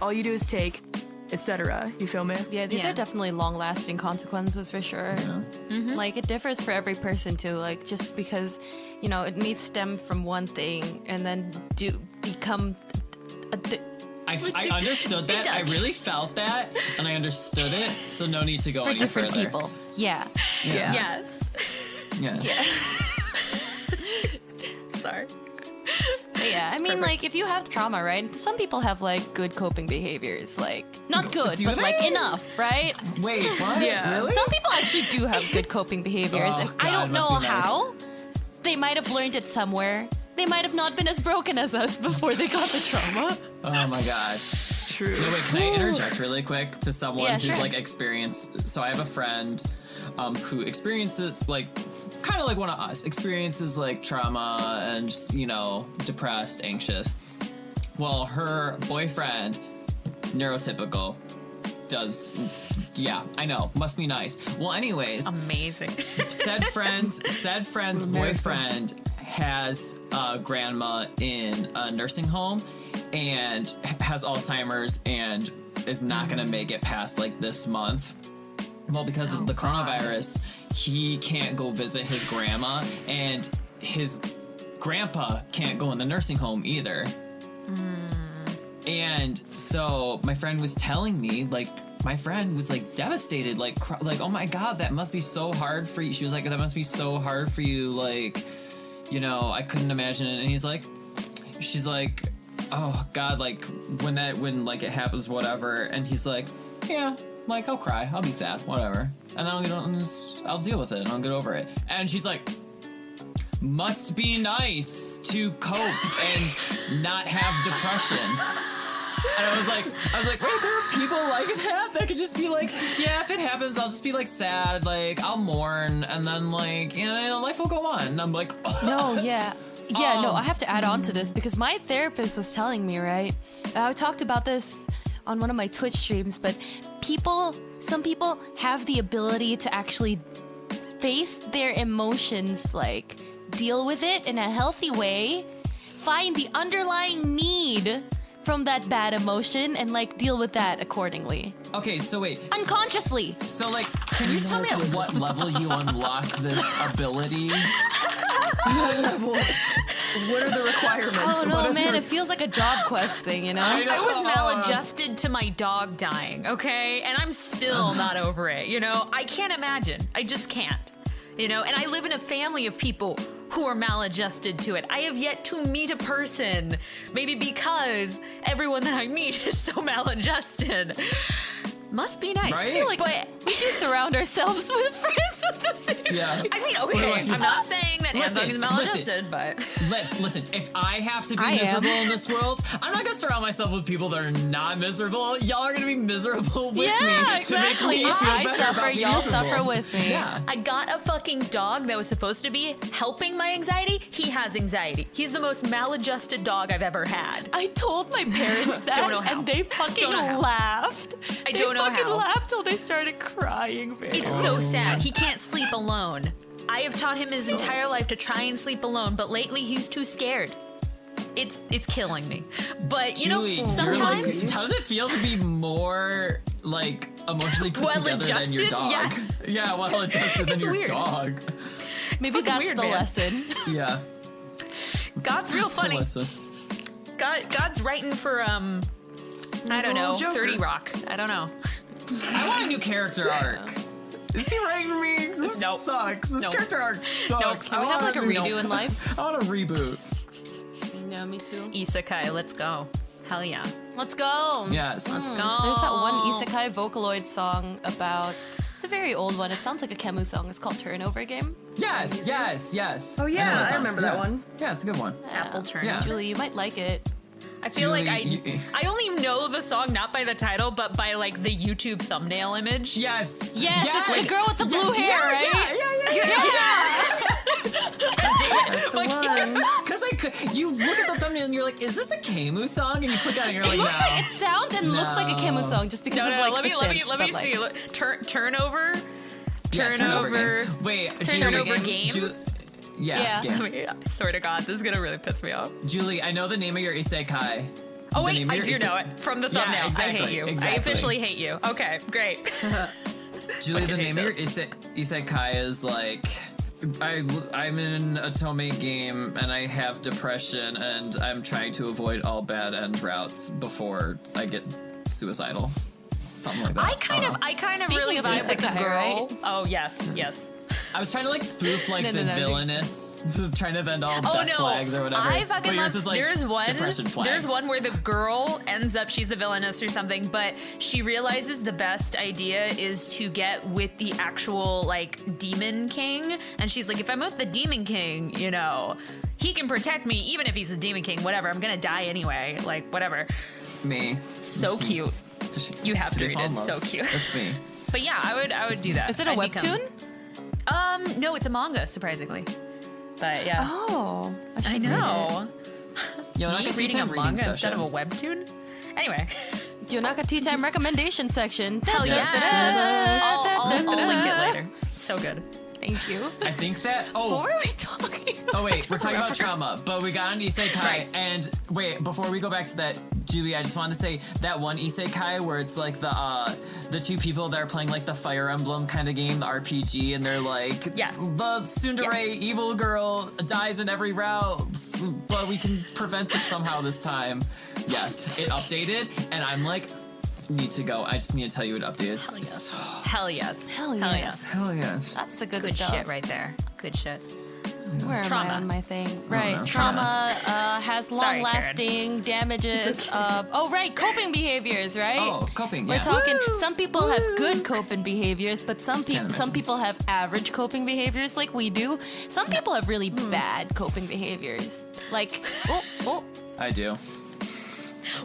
etc. You feel me? Yeah, these are definitely long-lasting consequences for sure. Like it differs for every person too. Like just because, you know, it may stem from one thing and then become I understood that. I really felt that, and I understood it. So no need to go for any different further. people. Yeah. Yes. Sorry. But yeah, I mean, like, if you have trauma, right? Some people have, like, good coping behaviors. Like, not good, Do but, they? like, enough, right? Wait, what? Really? Some people actually do have good coping behaviors, Oh, and I God, don't must know be nice. how. They might have learned it somewhere. They might have not been as broken as us before they got the trauma. Oh my god. True. No, wait, can I interject really quick to someone Yeah, who's sure. like experienced? So I have a friend who experiences like kind of like one of us, experiences like trauma and just, you know, depressed, anxious. Well, her boyfriend, neurotypical, does, yeah, I know, must be nice. Well, anyways, Amazing. said friend's boyfriend has a grandma in a nursing home and has Alzheimer's and is not going to make it past like this month. Well, because of the coronavirus, he can't go visit his grandma, and his grandpa can't go in the nursing home either. And so my friend was telling me, like, my friend was like devastated, like, oh my god, that must be so hard for you. She was like, that must be so hard for you, like, you know, I couldn't imagine it. And she's like, oh god, like when like it happens, whatever. And he's like, yeah, like I'll cry, I'll be sad, whatever, and then I'll deal with it and I'll get over it. And she's like, must be nice to cope and not have depression. And I was like, wait, there are people like that could just be like, yeah, if it happens, I'll just be like sad, like I'll mourn, and then like, you know, life will go on. And I'm like, No, yeah. Yeah, no, I have to add on to this because my therapist was telling me, right? I talked about this on one of my Twitch streams, but some people have the ability to actually face their emotions, like deal with it in a healthy way, find the underlying need from that bad emotion and like deal with that accordingly. okay, so wait, Unconsciously. so like, can you tell me at what level you unlock this ability? What are the requirements? Oh What no, are man! the- It feels like a job quest thing, you know. I was maladjusted to my dog dying, okay? And I'm still not over it, you know? I can't imagine. I just can't, you know? And I live in a family of people who are maladjusted to it. I have yet to meet a person, maybe because everyone that I meet is so maladjusted. Must be nice. Right? I feel like But we do surround ourselves with friends with the same. Yeah. I mean, okay, I'm not saying that Listen, Handsong is maladjusted, but Listen, if I have to be I am. miserable in this world, I'm not gonna surround myself with people that are not miserable. Y'all are gonna be miserable with Yeah, me exactly. to make me feel I better suffer, about being y'all miserable. suffer with me. Yeah. I got a fucking dog that was supposed to be helping my anxiety. He has anxiety. He's the most maladjusted dog I've ever had. I told my parents that, Don't know how. and they fucking Don't know how. laughed. I don't know They fucking how. laughed till they started crying. Man. It's so sad. He can't sleep alone. I have taught him his entire life to try and sleep alone, but lately he's too scared. It's killing me. But you Julie, know, you're sometimes like, how does it feel to be more like emotionally put together than your Well-adjusted? dog? Yeah, well adjusted than It's your weird. dog. Maybe fucking that's weird, the man. lesson. Yeah. God's real That's the funny. lesson. God's writing for I don't know, little Joker. 30 Rock. I don't know. I want a new character arc. Is he writing me? This Nope. sucks. This Nope. character arc sucks. Can we have like a redo in life? life? I want a reboot. Yeah, me too. Isekai, let's go. Hell yeah. Let's go. Yes. Let's go. There's that one Isekai Vocaloid song about. It's a very old one. It sounds like a Kemu song. It's called Turnover Game. Yes. Oh know yeah, that I song. remember that Yeah. one. Yeah, it's a good one. Apple turn. Yeah. Julie, you might like it. I feel like Julie, I only know the song not by the title, but by like the YouTube thumbnail image. Yes. Yes, it's the girl with the blue hair, right? That's the one. Because you look at the thumbnail and you're like, is this a Kemu song? And you click on it and you're like, It looks no. like it sounds and looks like a Kemu song just because No, of no, like let the me synths, let me but, like- see. Look, turnover. Yeah, Turnover. game. Wait, Turnover Julie, game? Yeah. game. I swear to God, this is gonna really piss me off. Julie, I know the name of your isekai. Oh The wait, name of I your do know it from the Yeah, thumbnail. I exactly, hate you. I exactly. officially hate you. Okay, great. Julie, the fucking name of your hate isekai is like, I'm in a Tomei game and I have depression and I'm trying to avoid all bad end routes before I get suicidal. Something like that. I kind of Speaking really of vibe with the isekai, girl. right? Oh yes. I was trying to like spoof like No, the no, no. villainous, trying to vend all Oh death no! flags or whatever. I fucking but yours love. is like there's one. depression flags. There's one where the girl ends up. She's the villainess or something, but she realizes the best idea is to get with the actual like demon king, and she's like, if I'm with the demon king, you know, he can protect me even if he's the demon king. Whatever. I'm gonna die anyway. Like whatever. Me. So That's me. cute. You have to Did read they it. fall in It's so love? cute. That's me. But yeah, I would do that. Is it a I'd become- webtoon? No, it's a manga, surprisingly. But yeah. Oh, I know. Yonaka Me tea reading a time manga session. instead of a webtoon? Anyway. Yonaka Tea Time recommendation section. Hell Yes, yes. I'll link it later. It's so good. Thank you. I think that. What Oh, were we talking about? oh wait, we're talking about trauma, but we got an isekai. Right. And wait, before we go back to that, Julie, I just wanted to say that one isekai where it's like the two people that are playing like the Fire Emblem kind of game, the RPG, and they're like, Yes. the tsundere evil girl dies in every route, but we can prevent it somehow this time. Yes, it updated, and I'm like, need to go. I just need to tell you it updated. Hell yes. Hell yes. Hell yes. That's the good, Good stuff. shit right there. Good shit. Where am Trauma. I on my thing? Right. no. Trauma has Sorry, long-lasting damages. Right. Coping behaviors. Right. Oh, coping. We're Yeah. talking. Some people have good coping behaviors, but some imagine. people have average coping behaviors, like we do. Some people have really bad coping behaviors, like I do.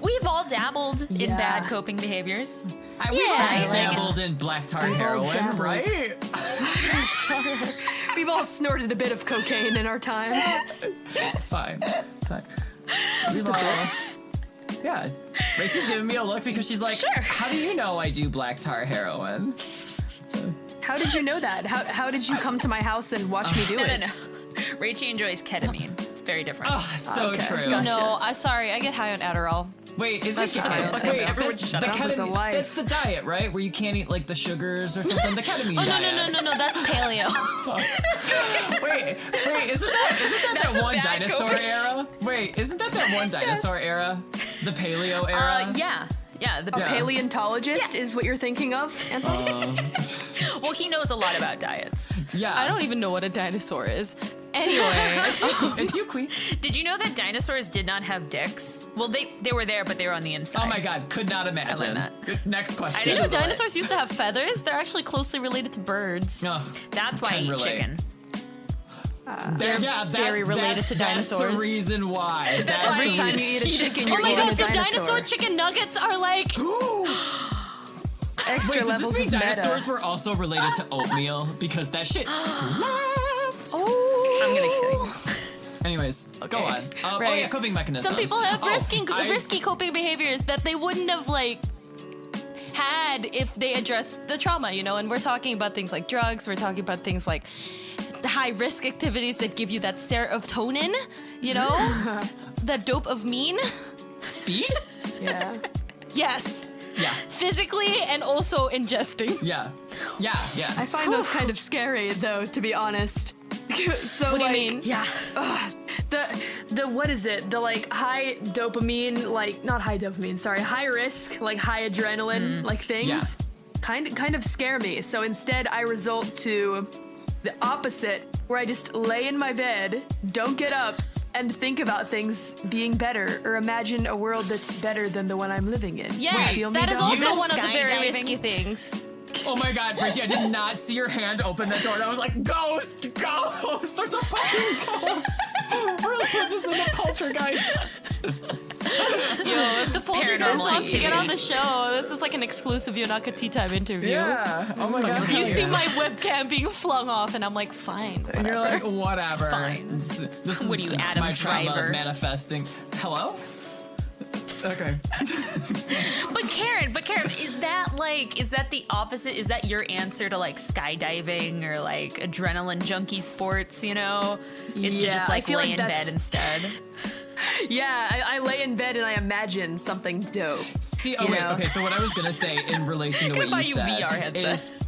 We've all dabbled in Yeah. bad coping behaviors. We've Yeah, all like- dabbled in black tar heroin, dabbled. right? We've all snorted a bit of cocaine in our time. It's fine. It's fine. We've all, yeah. Rachel's giving me a look because she's like, Sure. how do you know I do black tar heroin? How did you know that? How did you come to my house and watch me do No, it? no, no. Rachie enjoys ketamine. It's very different. Oh, so Okay. true. Gotcha. no. Sorry, I get high on Adderall. Wait, is this Wait, everyone shut up. With the life. that's the diet, right? Where you can't eat like the sugars or something. The ketamine Oh diet. no, that's paleo. Wait, isn't that That's a one bad dinosaur coping. era? Wait, isn't that one dinosaur era? The paleo era? Yeah, the Yeah. Paleontologist is what you're thinking of, Anthony? well, he knows a lot about diets. Yeah. I don't even know what a dinosaur is. Anyway, It's you, Queen. Did you know that dinosaurs did not have dicks? Well, they were there, but they were on the inside. Oh my god, could not imagine. that. Next you question. know Google it. dinosaurs used to have feathers. They're actually closely related to birds. No. That's why I Can eat relate. chicken. They're very related to dinosaurs. That's the reason why. That's Every the time reason. you eat a chicken, Oh you're my eating god, a the dinosaur dinosaur. chicken nuggets are like Extra Wait, does levels this mean of dinosaurs meta. were also related to oatmeal? Because that shit slapped. I'm gonna kill you. Anyways, go on. Oh Right. yeah, coping mechanisms. some people have I- risky coping behaviors that they wouldn't have like had if they addressed the trauma, you know. And we're talking about things like drugs. We're talking about things like the high risk activities that give you that serotonin, you know, that dopamine. Speed? Yeah. Yes, Yeah. physically and also ingesting. Yeah. Yeah. Yeah. I find those kind of scary, though, to be honest. So, What do you like, mean? Yeah. the what is it? The like high dopamine, like not high dopamine, sorry, high risk, like high adrenaline, like things, kind of scare me. So instead, I resort to the opposite, where I just lay in my bed, don't get up, and think about things being better, or imagine a world that's better than the one I'm living in. Yes, Feel me, that is dog? also said one of the very skydiving? risky things. Oh my god, Bridgie, I did not see your hand open the door and I was like, ghost! There's a fucking ghost! We're putting this in the poltergeist. Yo, if the poltergeist Paranormal wants to get activity. on the show, this is like an exclusive Yonaka Tea Time interview. Yeah. Oh my god. You hell see yeah. my webcam being flung off, and I'm like, fine. And you're whatever. like, whatever. Fine. This is What are you, Adam my trauma Driver? manifesting. Hello? Okay. But Karen, is that the opposite? Is that your answer to like skydiving or like adrenaline junkie sports, you know? Is to Yeah, just I like feel lay like in that's- bed instead. Yeah, I lay in bed and I imagine something dope. See, oh You wait, know? okay, so what I was gonna say in relation to Gonna what buy you you said VR headset. is...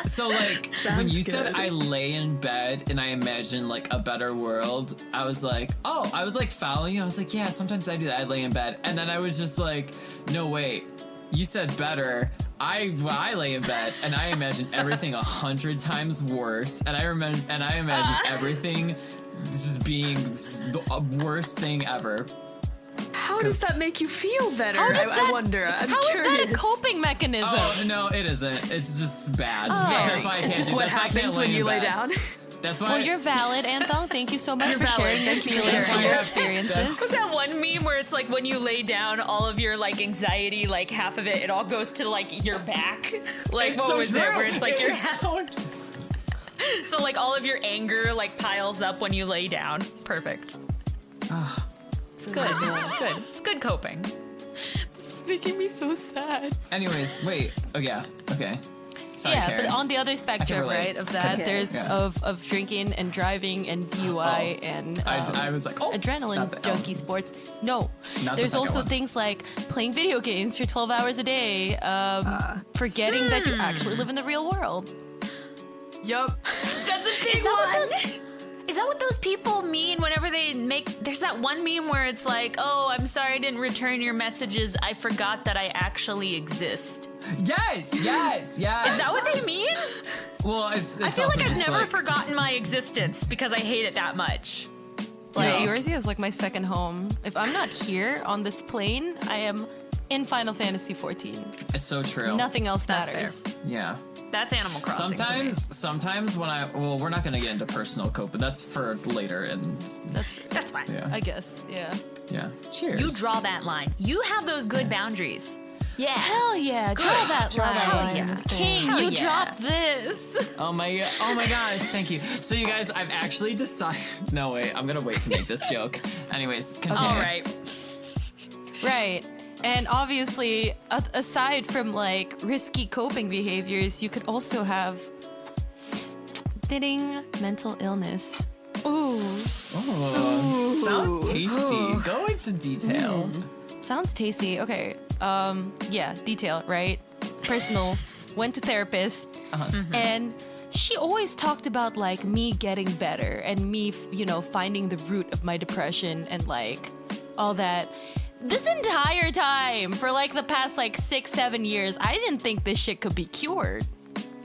So like, when you said good. I lay in bed and I imagine like a better world, I was like, oh, I was like following you. I was like, yeah, sometimes I do that. I lay in bed. And then I was just like, no, wait, you said better. I lay in bed and I imagine everything 100 times worse. And I imagine everything just being the worst thing ever. How does that make you feel better? How does I that- wonder. I'm How is curious. that a coping mechanism? Oh, no, it isn't. It's just bad. That's why I can't It's just do- what that's why I can't happens when in you lay bed. down. That's why. Well, you're valid, Anthong. Thank you so much You're for valid. sharing your Thank you for feelings sharing. and your That's- experiences. What's that one meme where it's like when you lay down, all of your like anxiety, like half of it all goes to like your back? Like It's what so was true. it? Where it's like your It's so- so like all of your anger like piles up when you lay down. Perfect. It's good. It's good. It's good coping. It's making me so sad. Anyways, wait. Oh yeah. Okay. Sorry, Yeah, Karen. but on the other spectrum, relate. right, of that, Okay. there's Yeah. of drinking and driving and DUI and I was like, oh, adrenaline not the- junkie sports. No, Not the there's second also one. things like playing video games for 12 hours a day, forgetting that you actually live in the real world. Yup. That's a big Is that what those people mean whenever they make? There's that one meme where it's like, "Oh, I'm sorry I didn't return your messages. I forgot that I actually exist." Yes. Is that what they mean? Well, it's I feel also like I've just never like, forgotten my existence because I hate it that much. Like Yeah. Eorzea is like my second home. If I'm not here on this plane, I am in Final Fantasy 14. It's so true. Nothing else That's matters. Yeah. That's Animal Crossing. for me. Sometimes when we're not gonna get into personal cope, but that's for later. And That's fine. yeah, I guess, yeah. yeah. Cheers. You draw that line. You have those good boundaries. Yeah. Hell yeah, draw that line. Hell yeah. King, Hell you yeah. dropped this. Oh my gosh, thank you. So you guys, I've actually decided. No wait, I'm gonna wait to make this joke. Anyways, continue. All right. Right. And obviously, aside from like risky coping behaviors, you could also have mental illness. Ooh, Sounds tasty. Go into detail. sounds tasty. Okay. Yeah, detail, right? Personal. Went to therapist, and she always talked about like me getting better and me, finding the root of my depression and like all that. This entire time for like the past like 6-7 years, I didn't think this shit could be cured.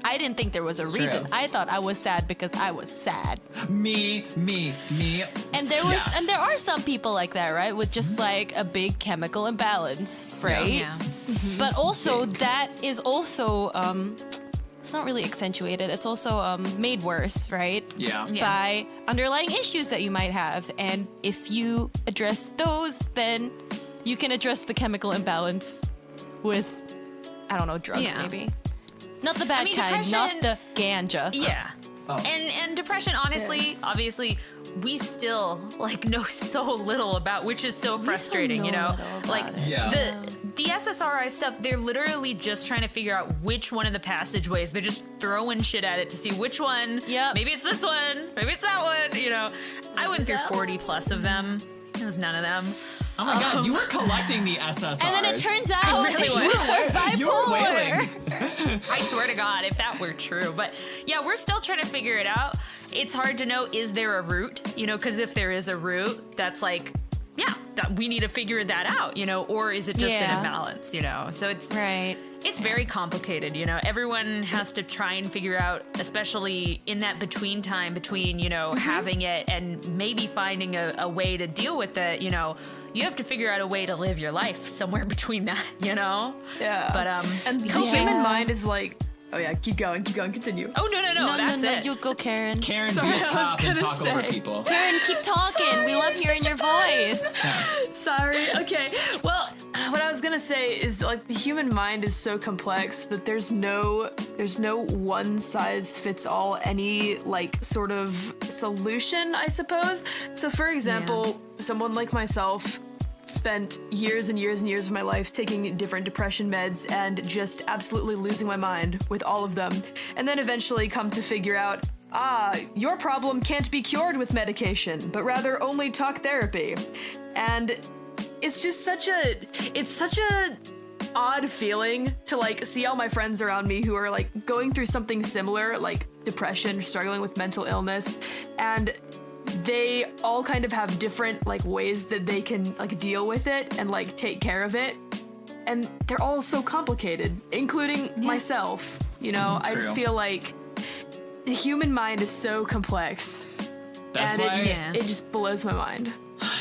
I didn't think there was a It's reason. true. I thought I was sad because I was sad. Me. And there are some people like that, right? With just like a big chemical imbalance, right? Yeah. But also that is also it's not really accentuated. It's also made worse, right? Yeah. By underlying issues that you might have. And if you address those, then you can address the chemical imbalance with, I don't know, drugs Yeah. maybe. Not the bad kind, depression- not the ganja. Yeah. Oh. And depression, honestly, obviously, we still like know so little about, which is so frustrating, know you know? little about Like it. Yeah. the SSRI stuff, they're literally just trying to figure out which one of the passageways. They're just throwing shit at it to see which one. Yep. Maybe it's this one, maybe it's that one, you know. I went through 40 plus of them. It was none of them. Oh my god, you were collecting the SSRs. And then it turns out really that you were bipolar. You were wailing. I swear to God, if that were true. But yeah, we're still trying to figure it out. It's hard to know, is there a root? You know, because if there is a root, that's like, yeah, that we need to figure that out, you know, or is it just an Yeah. imbalance, you know? So it's Right. it's very complicated, you know. Everyone has to try and figure out, especially in that between time between, you know, having it and maybe finding a way to deal with it, you know. You have to figure out a way to live your life somewhere between that, you know? Yeah. But and the Yeah. human mind is like, oh yeah, keep going, continue. oh no, that's it. You go, Karen. Karen, Sorry, be I a was top and gonna talk over say. people. Karen, keep talking. We love hearing your voice. Sorry. Okay. Well, what I was gonna say is like the human mind is so complex that there's no one size fits all any like sort of solution, I suppose. So for example, someone like myself spent years and years and years of my life taking different depression meds and just absolutely losing my mind with all of them. And then eventually come to figure out, your problem can't be cured with medication, but rather only talk therapy. And it's just such a odd feeling to like see all my friends around me who are like going through something similar, like depression, struggling with mental illness, and they all kind of have different like ways that they can like deal with it and like take care of it. And they're all so complicated, including myself. You know, I just True. feel like the human mind is so complex. That's and why it just blows my mind.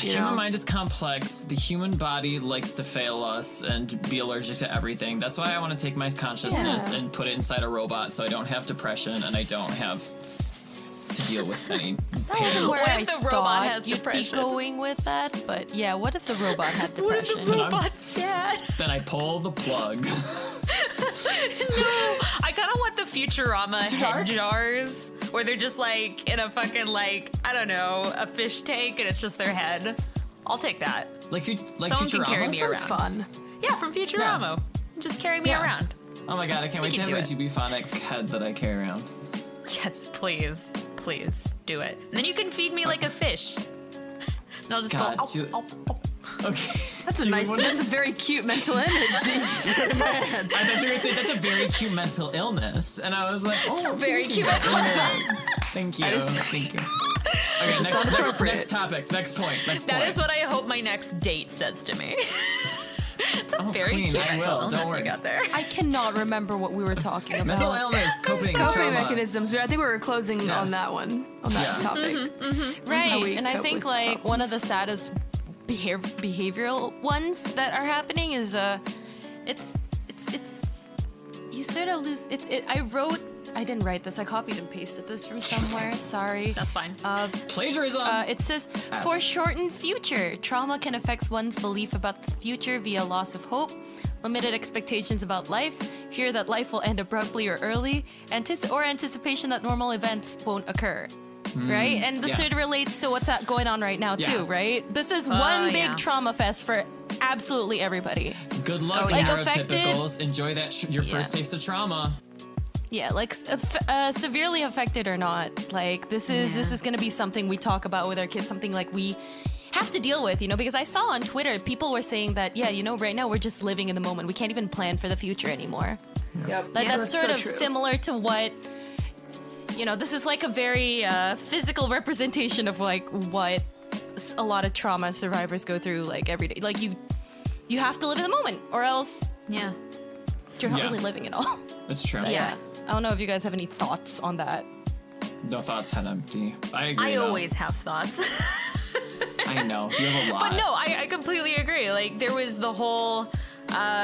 You human know? mind is complex. The human body likes to fail us and be allergic to everything. That's why I want to take my consciousness Yeah. and put it inside a robot so I don't have depression and I don't have to deal with any pain. Where What if I the robot thought has you'd depression? be going with that, but yeah, what if the robot had What if depression? the I'm- robot's sad? Then I pull the plug. I kind of want the Futurama Too head dark? jars where they're just like in a fucking like, I don't know, a fish tank and it's just their head. I'll take that. like Someone can carry Futurama? me Sounds around. fun. Yeah, from Futurama. Just carry me Yeah. around. Oh my god, I can't wait to can have do my it. GB-phonic head that I carry around. Yes, please. Please do it. And then you can feed me like a fish. And I'll just God, go, Ju- ow, ow, ow. Okay. That's a that's a very cute mental image that you just put in my head. I thought you were gonna say that's a very cute mental illness, and I was like, oh, a very thank cute you. mental Thank you, is- thank you. Okay, sounds next appropriate. topic, next point. That is what I hope my next date says to me. It's a very queen, cute I mental will, don't illness worry. we got there. I cannot remember what we were talking about. mental illness, coping, Coping trauma. mechanisms. I think we were closing Yeah. on that one, on that Yeah. topic. How Right, we and I cope think with like one of the problems. saddest behavioral ones that are happening is it's you sort of lose it. I didn't write this. I copied and pasted this from somewhere. Sorry. That's fine. Plagiarism. It says, foreshortened future. Trauma can affect one's belief about the future via loss of hope, limited expectations about life, fear that life will end abruptly or early, anticipation that normal events won't occur. Right? And this yeah. sort of relates to what's going on right now, Yeah. too, right? This is one big yeah. trauma fest for absolutely everybody. Good luck, yeah. Like, affected- neurotypicals. Enjoy that your first Yeah. taste of trauma. Yeah, like severely affected or not, like this is gonna be something we talk about with our kids, something like we have to deal with, because I saw on Twitter people were saying that right now we're just living in the moment. We can't even plan for the future anymore. Yep. Like that's sort so of true. similar to what this is like a very physical representation of like what a lot of trauma survivors go through like every day. Like you have to live in the moment or else Yeah. you're not Yeah. really living at all. That's true. Yeah. I don't know if you guys have any thoughts on that. No thoughts, head empty. I agree. I though. always have thoughts. I know. You have a lot. But no, I completely agree. Like, there was the whole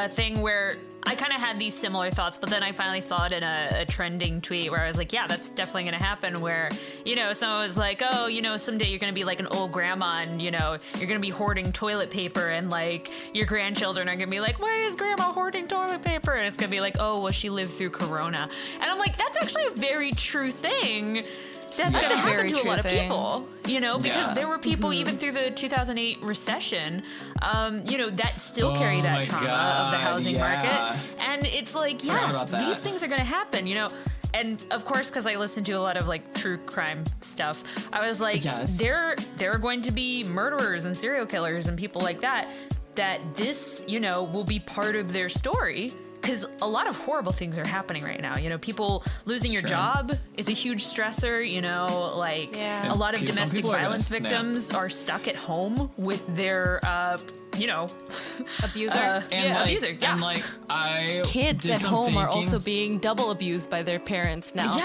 thing where I kind of had these similar thoughts, but then I finally saw it in a trending tweet where I was like, yeah, that's definitely going to happen, where, someone was like, oh, someday you're going to be like an old grandma and, you're going to be hoarding toilet paper and, like, your grandchildren are going to be like, why is grandma hoarding toilet paper? And it's going to be like, oh, well, she lived through Corona. And I'm like, that's actually a very true thing. That's That's going a to very happen to a true lot of thing. people, because Yeah. there were people even through the 2008 recession, that still carry Oh that my trauma of God, the housing yeah. market. And it's like, Forgot about that. these things are going to happen, And of course, because I listen to a lot of like true crime stuff, I was like, Yes. there are going to be murderers and serial killers and people like that this, will be part of their story. Because a lot of horrible things are happening right now. People losing your Sure. job is a huge stressor. Like Yeah. a lot of Some domestic people are gonna violence snap. victims are stuck at home with their, Abuser. abuser. Yeah. And like I Kids did at some home are thinking, also being double abused by their parents now.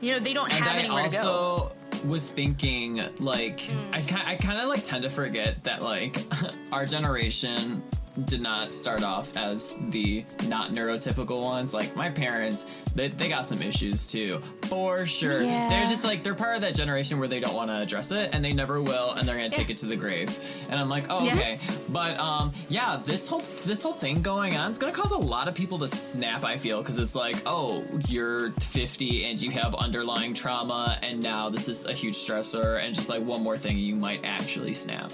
Yeah. They don't and have I anywhere to go. also was thinking like I kind of like tend to forget that like our generation did not start off as the not neurotypical ones. Like my parents, they got some issues too, for sure. Yeah. They're just like they're part of that generation where they don't want to address it and they never will, and they're gonna take it to the grave. And I'm like, oh, Yeah. okay. But yeah, this whole thing going on is gonna cause a lot of people to snap. I feel because it's like, oh, you're 50 and you have underlying trauma, and now this is a huge stressor, and just like one more thing, you might actually snap.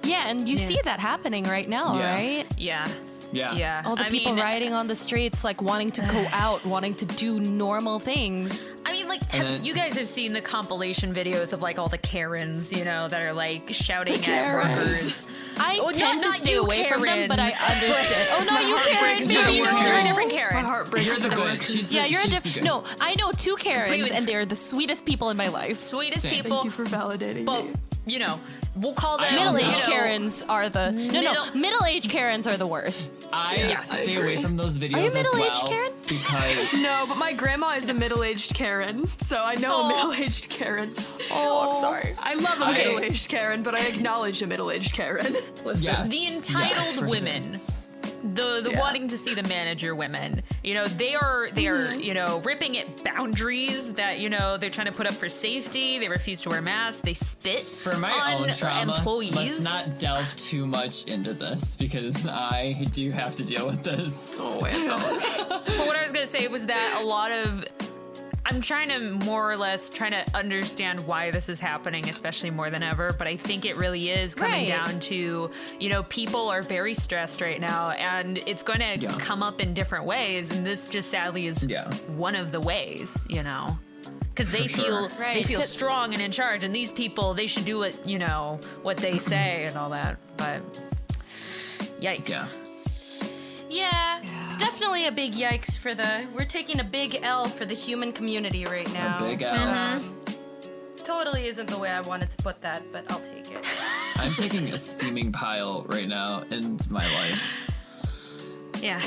Yeah, and you see that happening right now, Yeah. right? Yeah. Yeah. Yeah. All the people riding on the streets, like wanting to go out, wanting to do normal things. I mean, like, then- you guys have seen the compilation videos of like all the Karens, that are like shouting at workers. I Oh, tend to not stay you, away from them, Karen. but I understand. Oh no, you Karen, breaks baby, down. you You're know, a Karens. different My Karen. heart breaks. You're the for good. workers. She's Yeah, you're a she's the different. good. No, I know two Karens, Completely and they're the sweetest people in my life. Sweetest Same. people. Thank you for validating But, me. we'll call them Middle-aged you know, Karens are the middle-aged Karens are the worst. I stay away from those videos Are you as middle-aged, well Karen? because No, but my grandma is a middle-aged Karen, so I know a middle-aged Karen. Oh, I'm sorry. I love a I- middle-aged Karen, but I acknowledge a middle-aged Karen. Listen. Yes. the entitled Yes, for sure. women. The Yeah. wanting to see the manager women, they are ripping at boundaries that they're trying to put up for safety. They refuse to wear masks. They spit for my on own trauma, employees. let's not delve too much into this because I do have to deal with this. Oh, wait, no. But what I was gonna say was that a lot of I'm trying to more or less understand why this is happening, especially more than ever. But I think it really is coming Right. down to, people are very stressed right now, and it's going to Yeah. come up in different ways. And this just sadly is Yeah. one of the ways, because they For sure. feel Right. they feel strong and in charge, and these people they should do what they say and all that. But yikes. Yeah. Yeah, it's definitely a big yikes for we're taking a big L for the human community right now. A big L. Totally isn't the way I wanted to put that, but I'll take it. I'm taking a steaming pile right now in my life. Yeah.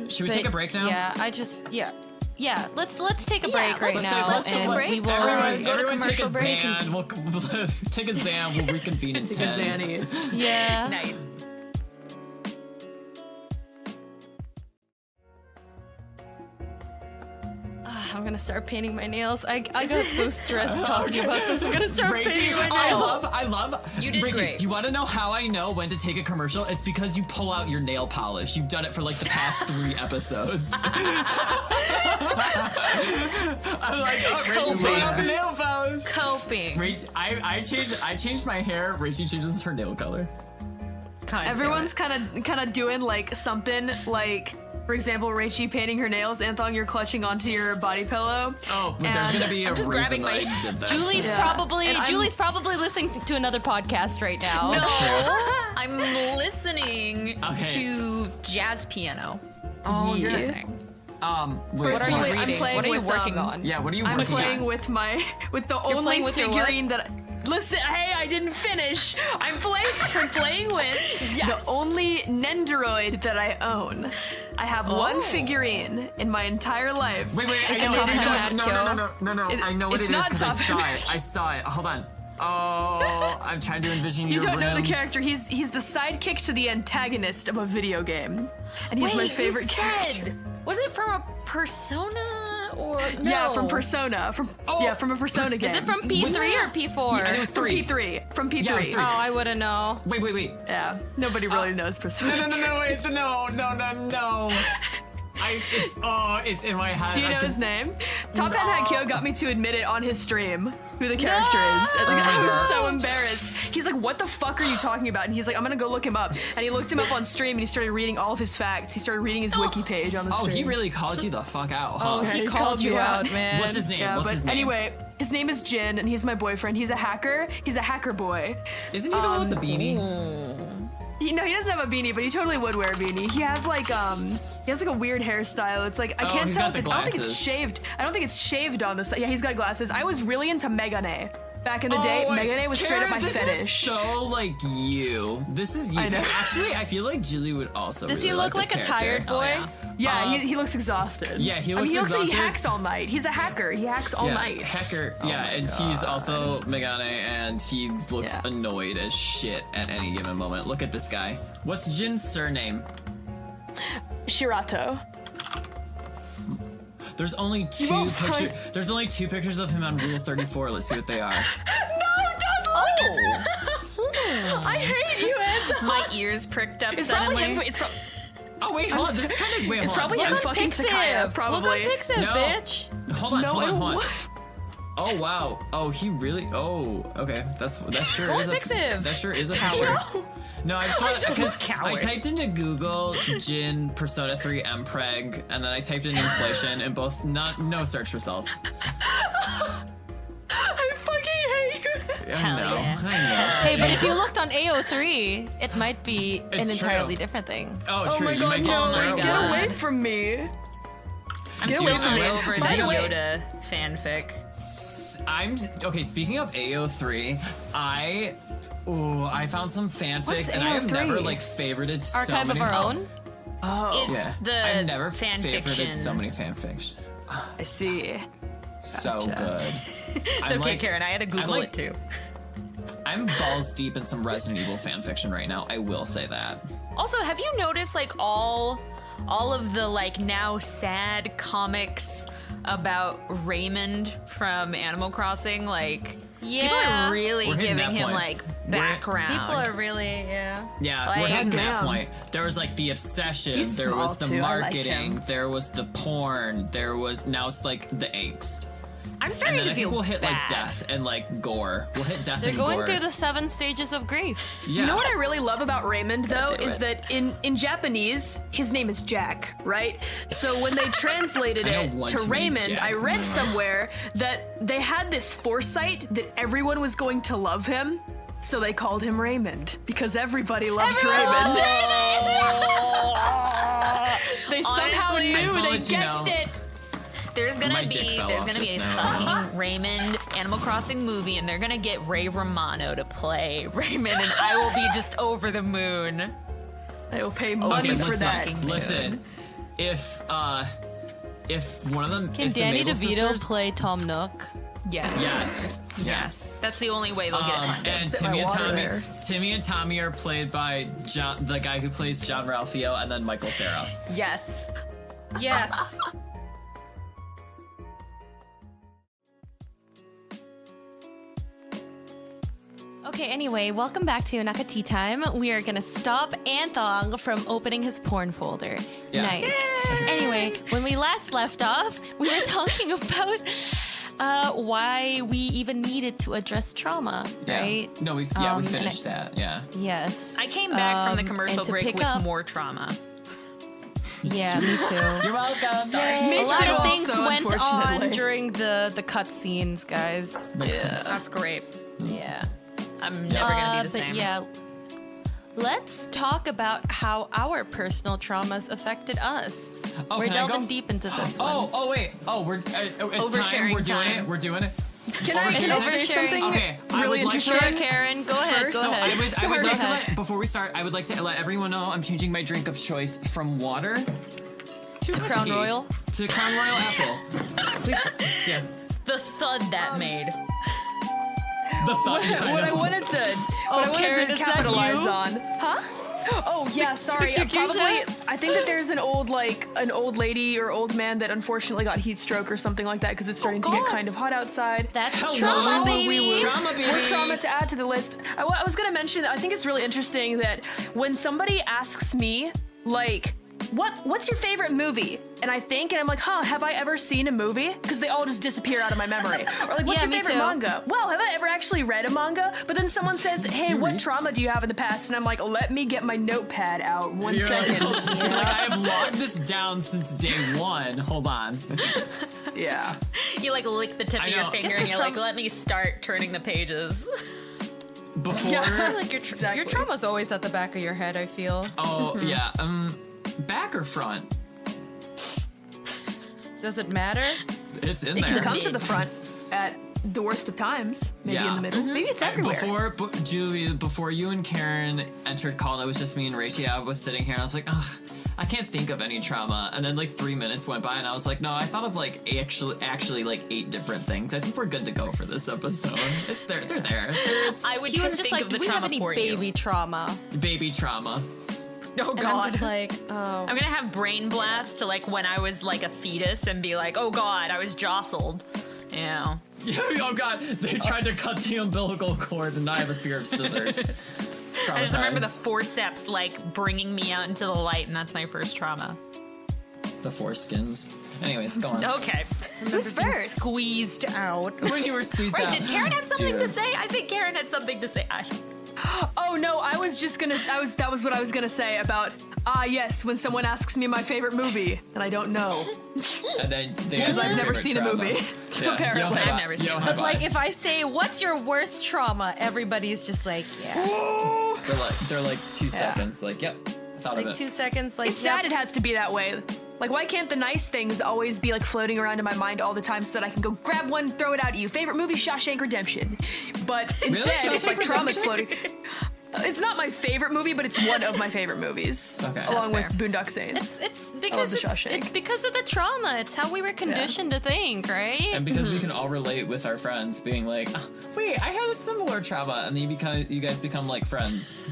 Should we take a break now? Yeah, yeah. Let's take a break right let's now, take and a break. we will. Everyone take a commercial break Zan. We'll take a Zan. We'll reconvene in Take a 10. Zanny. Yeah. Nice. I'm gonna start painting my nails. I got so stressed talking about this. I'm gonna start painting my nails. I love. You did Rachie, great. do you want to know how I know when to take a commercial? It's because you pull out your nail polish. You've done it for like the past 3 episodes. I'm like, oh, Rachel's pulling out the nail polish. Coping. Rachie, I changed my hair. Rachie changes her nail color. God damn Everyone's it. kind of doing like something like For example, Raichi painting her nails, Anthong, you're clutching onto your body pillow. Oh, but there's And gonna be a just reason grabbing that my- I did that. Julie's Yeah. probably And I'm- Julie's probably listening to another podcast right now. I'm listening Okay. to jazz piano. Oh, Just good. saying. Wait, What are you Personally, I'm reading? playing What are you with, working um, on? Yeah, what are you I'm working playing on? with the only playing with your figurine that. Listen, hey, I didn't finish. I'm playing with the only Nendoroid that I own. I have one figurine in my entire life. Wait, I Is know it what Top it is. Hat No, Kyo? I know what It's it is not because I Top saw Hat it. I saw it. Hold on. Oh, I'm trying to envision You your don't know the room. character. He's the sidekick to the antagonist of a video game, and he's my favorite character. Was it from a Persona or no? Yeah, from Persona. From a Persona game. Is it from P3 or P4? I think it was From 3. P3? From P3. Yeah, it was 3. Oh, I wouldn't know. Wait. Yeah, nobody really knows Persona. No, wait, no. It's in my head. Do you I know can- his name? Top Hat Kyo got me to admit it on his stream who the character is. And, like, I was so embarrassed. He's like, "What the fuck are you talking about?" And he's like, "I'm gonna go look him up." And he looked him up on stream and he started reading all of his facts. He started reading his wiki page on the Oh, stream. he really called you the fuck out, huh? Oh, he he called called you me out, out. man. What's his name? Yeah, What's but his name? anyway, his name is Jin and he's my boyfriend. He's a hacker. He's a hacker boy. Isn't he the one with the beanie? He doesn't have a beanie, but he totally would wear a beanie. He has like a weird hairstyle. It's like I can't he's tell got if the I don't think it's glasses. shaved. I don't think it's shaved on the side. Yeah, he's got glasses. I was really into Megane. Back in the day, Megane was straight up my this fetish. Is so like you. This is you. I know. Actually, I feel like Julie would also. Does really he look like like a this character. tired boy? Yeah, he looks exhausted. yeah, he I mean, looks he looks like he exhausted. hacks all night. He's a hacker. He hacks all Yeah, night. hacker. Oh Yeah, and he's also Megane, and he looks Yeah. annoyed as shit at any given moment. Look at this guy. What's Jin's surname? Shirato. There's only two won't find- pictures. There's only 2 pictures of him on Rule 34. Let's see what they are. I hate you, Anthony. My ears pricked up It's probably suddenly. him. It's, Oh wait, hold on. This is kind of wait. it's hold probably on. him What? fucking Takaya. Probably. Look on Pixiv, No. bitch. Hold on. No, hold I on. won't. Oh wow. Oh, he really. Oh, okay. That sure Go is on a Pixiv. that sure is a picture. No, I just want because I coward. typed into Google Jin Persona 3 Mpreg, and then I typed in inflation, and both no search results. I fucking hate you. I Hell know. yeah. I know. Hey, but if you looked on AO3, it might be an It's entirely true. different thing. Oh, Oh true. my You god, might no! get Get God. away from me! I'm Get still away from me. over the By the way- Yoda fanfic. I'm okay. Speaking of AO3, I found some fanfic, What's and I have AO3? never like favorited so Archive many. of our own? Oh, It's Yeah, the I've never fan favorited fiction. so many fanfics. I see. So good. It's okay, Karen. I had to Google like- it too. I'm balls deep in some Resident Evil fanfiction right now. I will say that. Also, have you noticed like all of the like now sad comics about Raymond from Animal Crossing? Like people Yeah. are really We're hitting giving that him point. like background. People are really, yeah. Yeah, Like, we're hitting that damn. point. There was like the obsession. He's there was small, the too. I like marketing. him. There was the porn. There was now it's like the angst. I'm And starting then to I feel think we'll hit bad. like death and like gore. We'll hit death They're and going gore. through the 7 stages of grief. Yeah. You know what I really love about Raymond though do is it. that in Japanese his name is Jack, right? So when they translated I know it one to too many Raymond, I Jacks in read my life. somewhere that they had this foresight that everyone was going to love him. So they called him Raymond because everybody loves Raymond. They somehow Honestly, I just knew wanna they let you guessed know. it. There's gonna My dick be fell off a just now. fucking Raymond Animal Crossing movie, and they're gonna get Ray Romano to play Raymond, and I will be just over the moon. They will pay money Okay, for listen, that. Listen, if one of them, Can if the Danny Mabel DeVito sisters, play Tom Nook? Yes. yes. That's the only way they'll get funded. And Spit my Timmy and water Tommy, there. Timmy and Tommy are played by John, the guy who plays John Ralphio, and then Michael Cera. Yes. Yes. Okay, anyway, welcome back to Yonaka Tea Time. We are gonna stop Anthong from opening his porn folder. Yeah. Nice. Anyway, when we last left off, we were talking about why we even needed to address trauma, Yeah. right? No, we and finished that. Yeah. Yes. I came back from the and commercial to break pick with up- more trauma. Yeah, me too. You're welcome. Me A lot too, of things also, went on unfortunately. during the cut scenes, guys. That's great. Yeah. I'm never gonna be the But same. yeah, let's talk about how our personal traumas affected us. Oh, We're can I go delving deep into this one. Oh, wait. Oh, we're it's time. Oversharing We're doing time. it. We're doing it. Can I say oversharing. something Okay, I really would like to- interesting? Sure, Karen, go ahead. First, Go So ahead. I would Sorry. like to Go ahead. before we start, I would like to let everyone know I'm changing my drink of choice from water to Crown whiskey. Royal? To Crown Royal Apple. Please. Yeah. The thud that made. The thought. What I wanted Karen, to is that capitalize you? on. Huh? Oh yeah, sorry. Probably. I think that there's an old lady or old man that unfortunately got heat stroke or something like that because it's starting to get God. kind of hot outside. That's Hello. trauma, baby. Trauma, baby. More trauma to add to the list. I was gonna mention that I think it's really interesting that when somebody asks me like, what's your favorite movie? And I'm like, have I ever seen a movie? Because they all just disappear out of my memory. Or like, what's Yeah, your me favorite too. manga? Well, have I ever actually read a manga? But then someone says, hey, you what read? trauma do you have in the past? And I'm like, let me get my notepad out. One second. You're like, I have logged this down since day one. Hold on. Yeah. You like lick the tip I of your know. finger Guess and your you're like, trauma- let me start turning the pages. Before. Like your Exactly. trauma's always at the back of your head, I feel. Oh yeah. Back or front? Does it matter? It's in It there. can come to the front at the worst of times. Maybe Yeah. in the middle. Maybe it's everywhere. Julie, before you and Karen entered call, it was just me and Rachie. I was sitting here and I was like, ugh, I can't think of any trauma. And then like 3 minutes went by and I was like, no, I thought of like actually like 8 different things. I think we're good to go for this episode. It's there. They're there. I would He was just just think like, of do the we have trauma any for baby you. trauma? Baby trauma. Oh And god. I'm just like, oh. I'm gonna have brain blast to like when I was like a fetus and be like, oh god, I was jostled. Yeah. Yeah, oh god, they tried to cut the umbilical cord and I have a fear of scissors. I just remember the Traumatized. forceps like bringing me out into the light, and that's my first trauma. The foreskins. Anyways, go on. Okay. Who's first? Squeezed out. When you were squeezed Right, out. did Karen have something to Dude. say? I think Karen had something to say. Oh no, that was what I was gonna say about yes, when someone asks me my favorite movie and I don't know. And then they Because asked I've your never favorite seen a trauma. movie. Yeah, Apparently. you don't have I've eyes. never You seen don't one. have But like, eyes. if I say, what's your worst trauma? Everybody's just like, yeah. They're like 2 seconds. Like, yep, thought of Like it. 2 seconds, like, It's sad yep. it has to be that way. Like, why can't the nice things always be like floating around in my mind all the time so that I can go grab one, throw it out at you? Favorite movie, Shawshank Redemption. But instead, it's like Shawshank trauma's Redemption? floating. It's not my favorite movie, but it's one of my favorite movies. Okay. Along with That's fair. Boondock Saints. It's love because the Shawshank. it's because of the trauma. It's how we were conditioned to think, right? And because we can all relate with our friends, being like, "Oh, wait, I had a similar trauma," and then you guys become like friends.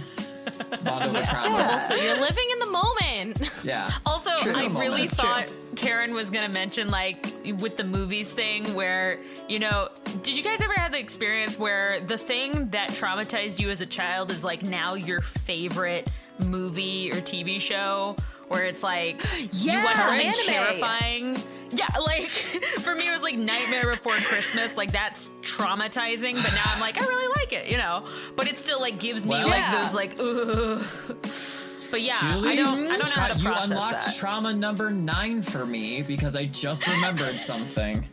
Bond over traumas. So you're living in the moment. Yeah. Also, True. I really Moments. thought Karen was gonna mention like with the movies thing where, you know, did you guys ever have the experience where the thing that traumatized you as a child is like now your favorite movie or TV show? Where it's like you watch something anime. terrifying. Yeah, like for me it was like Nightmare Before Christmas. Like that's traumatizing, but now I'm like I really like it, you know. But it still like gives me Well- like Yeah. those like ugh. But yeah, Julie, I don't know how to you process unlocked that. trauma number 9 for me because I just remembered something.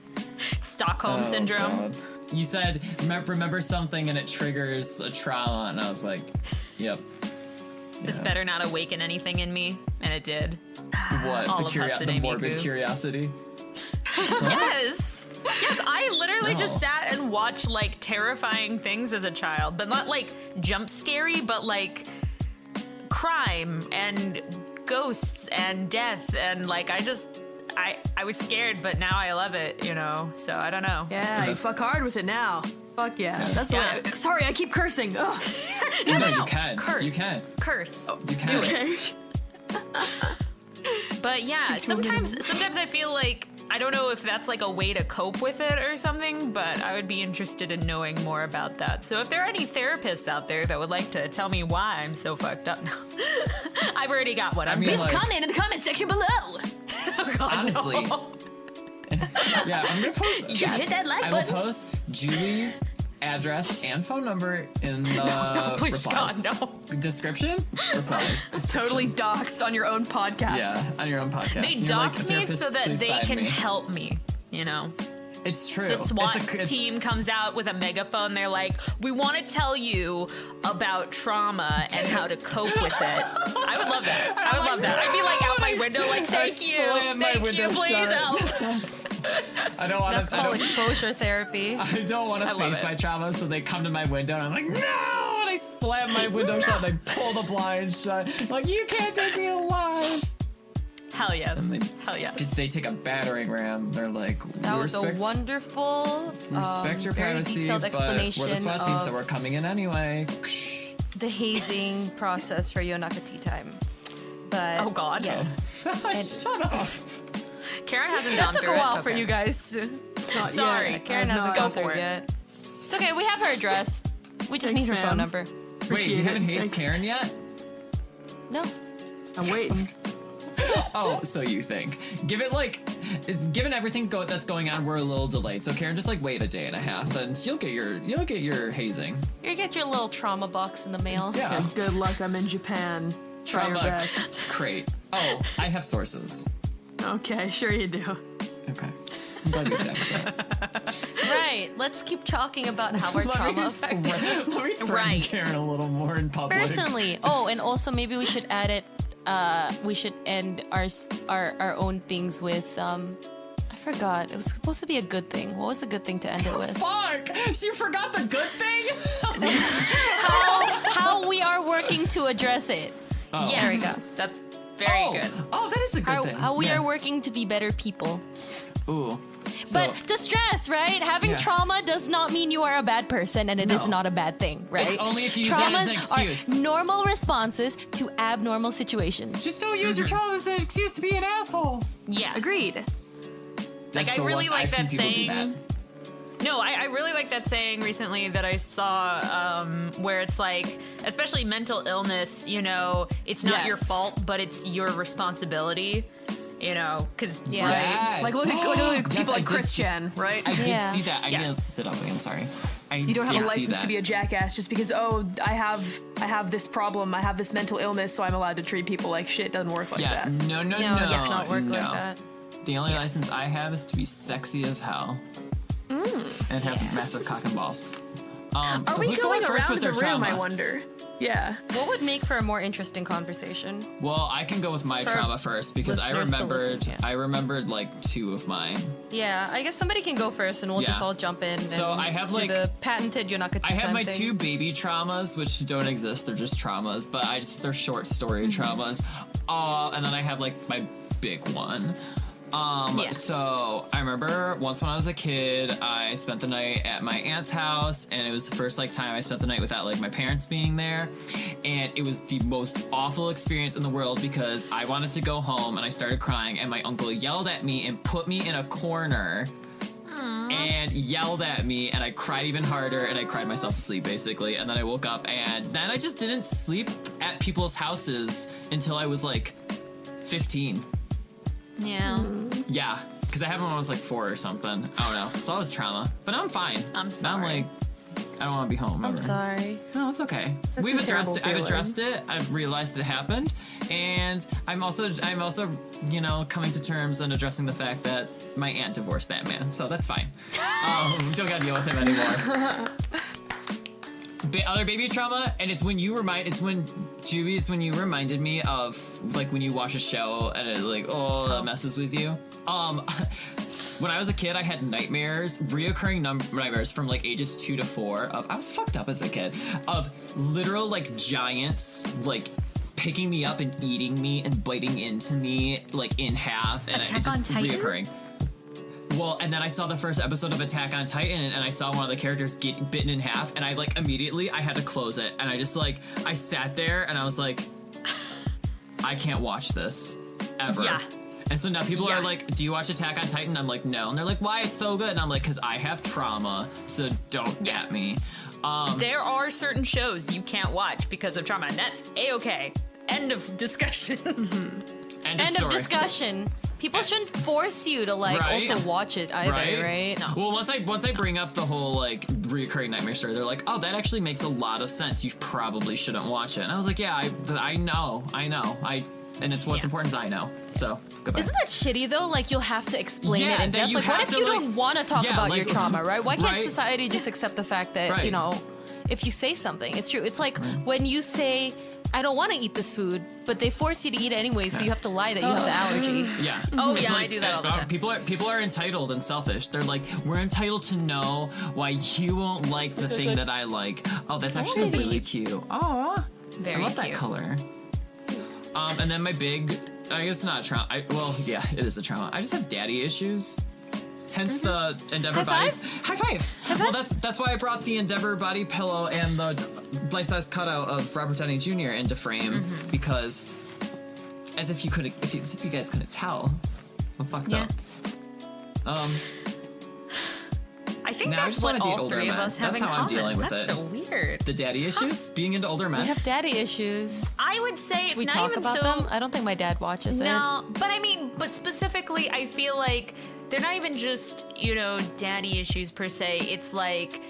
Stockholm Oh, syndrome. God. You said remember something and it triggers a trauma, and I was like, yep. This Yeah. better not awaken anything in me, and it did. What? All The, of Hudson the Amy morbid Goo. curiosity? Yes, yes. I literally just No. sat and watched like terrifying things as a child, but not like jump scary, but like crime and ghosts and death, and like I was scared, but now I love it, you know. So I don't know. Yeah, you Yes. fuck hard with it now. Fuck yeah. That's Yeah. the way. Sorry, I keep cursing. Ugh. No, you can. Curse. You can. Curse. You can. Okay. But yeah, sometimes I feel like I don't know if that's like a way to cope with it or something, but I would be interested in knowing more about that. So if there are any therapists out there that would like to tell me why I'm so fucked up now, I've already got one. I'm mean, good. like- Comment in the comment section below. Oh, God, Honestly. no. Yeah, I'm gonna post. Yes. Hit that like I will button. post Julie's address and phone number in the Please, replies. God, no. Description? Replies. Totally doxed on your own podcast. Yeah, on your own podcast. They You're dox like, me "Therapist, so that please they find can me." help me, you know? It's true. The SWAT It's team comes out with a megaphone. They're like, we want to tell you about trauma and how to cope with it. I would love that. I would love that. I'd be like out my window like, thank you. slam my Thank you, window please shut. help. I don't want That's to. called exposure therapy. I don't want to love face it. my trauma, so they come to my window, and I'm like, no! And I slam my window shut, and I pull the blind shut. I'm like, you can't take me alive. Hell yes. And Hell yes. They take a battering ram. They're like, That "We was a respect, wonderful, respect your very privacy, detailed but explanation we're the SWAT team, of so we're coming in anyway." the hazing process for Yonaka tea time. But Oh, God. yes, Shut up. Karen hasn't that gone took through a while it. for Okay. you guys. Not Sorry, yet. Karen I have hasn't not. gone for through it. yet. It's okay. We have her address. We just Thanks, need her ma'am. phone number. Wait, you Appreciate haven't it. hazed Thanks. Karen yet? No. I'm waiting. Oh, so you think? Given everything that's going on, we're a little delayed. So Karen, just like wait a day and a half, and you'll get your hazing. You get your little trauma box in the mail. Yeah. Good luck. I'm in Japan. Try your Trauma best. crate. Oh, I have sources. Okay, sure you do. Okay. I'm glad we established that. Right. Let's keep talking about how our trauma affected. Let me threaten Right. Karen a little more in public. Personally. Oh, and also maybe we should add it. We should end our own things with. I forgot. It was supposed to be a good thing. What was a good thing to end it with? Fuck! You forgot the good thing? How we are working to address it. Oh. Yes. There we go. That's very oh. good. Oh, that is a good thing. How we Yeah. are working to be better people. Ooh. So, But distress, right? Having Yeah. trauma does not mean you are a bad person, and it is No. not a bad thing, right? It's only if you use that as an Traumas excuse. are normal responses to abnormal situations. just don't use your trauma as an excuse to be an asshole. Yes. Agreed. That's I the really one. like I've seen that people do saying. No, I really like that saying recently that I saw where it's like, especially mental illness, you know, it's not your Yes. fault, but it's your responsibility, you know, because, Yeah. right? Yes. Like look at Yes, people I like did Chris see- Chen, right? I did Yeah. see that. I need to Yes. sit up again. Sorry. You don't have a did see license that. to be a jackass just because I have this problem, I have this mental illness, so I'm allowed to treat people like shit. Doesn't work like Yeah. that. No. No, it does not work no. like that. The only license I have is to be sexy as hell. And have massive cock and balls. Are so we who's going first around with the their room? trauma? I wonder. Yeah. What would make for a more interesting conversation? Well, I can go with my For trauma first because listeners to listen, yeah. I remembered like 2 of mine. Yeah, I guess somebody can go first, and we'll just Yeah. all jump in. So and I have, do like- the patented Yonaka tea I have time my thing. 2 baby traumas, which don't exist. They're just traumas, but they're short story traumas. And then I have like my big one. Yeah. So I remember once when I was a kid, I spent the night at my aunt's house, and it was the first like time I spent the night without like my parents being there, and it was the most awful experience in the world because I wanted to go home and I started crying, and my uncle yelled at me and put me in a corner. And yelled at me, and I cried even harder, and I cried myself to sleep basically, and then I woke up, and then I just didn't sleep at people's houses until I was like 15. Yeah. Yeah, because I had one when I was like 4 or something. I don't know. So I was trauma, but now I'm fine. I'm Now I'm sorry. like, I don't want to be home. I'm ever. sorry. No, it's okay. We've a addressed terrible it. I've feeling. addressed it. I've realized it happened, and I'm also, you know, coming to terms and addressing the fact that my aunt divorced that man. So that's fine. Don't gotta deal with him anymore. Other baby trauma, and it's when you reminded me of like when you watch a show and it like that messes with you. When I was a kid, I had reoccurring nightmares from like ages 2 to 4 of I was fucked up as a kid of literal like giants like picking me up and eating me and biting into me like in half, and Attack it just on Titan? reoccurring. Well, and then I saw the first episode of Attack on Titan, and I saw one of the characters get bitten in half, and I like immediately I had to close it, and I just like I sat there and I was like, I can't watch this ever. Yeah. And so now people Yeah. are like, do you watch Attack on Titan? I'm like, no. And they're like, why? It's so good. And I'm like, because I have trauma, so don't Yes. at me. There are certain shows you can't watch because of trauma, and that's A-okay. End of discussion. End of End story. of discussion. People shouldn't force you to like Right? also watch it either, right? No. Well, once I bring up the whole like recurring nightmare story, they're like, oh, that actually makes a lot of sense. You probably shouldn't watch it. And I was like, yeah, I know. And it's what's important is I know. So goodbye. Isn't that shitty though? Like you'll have to explain Yeah, it in that depth. you Like what have if to, you like- don't want to talk Yeah, about like- your trauma, right? Why can't right. society just accept the fact that, Right. you know, if you say something, it's true. It's like when you say, I don't want to eat this food, but they force you to eat it anyway, so you have to lie that you have the allergy. Yeah. Oh, It's yeah, I do that all the time. People are entitled and selfish. They're like, we're entitled to know why you won't like the thing that I like. Oh, that's actually baby. really cute. Oh, Very I love that cute. color. And then my big, I guess not trauma. Well, yeah, it is a trauma. I just have daddy issues. Hence the Endeavor High body. High five. Well, that's why I brought the Endeavor body pillow and the life-size cutout of Robert Downey Jr. into frame because, as if you guys couldn't tell, I'm fucked Yeah. up. I think Now I that's just what wanna date all older three of men. us have That's in how I'm common. dealing with That's it. so weird. The daddy issues, being into older men. We have daddy issues. I would say Should it's we not talk even about so. them? I don't think my dad watches it. No, but I mean, but specifically, I feel like they're not even just, you know, daddy issues per se. It's like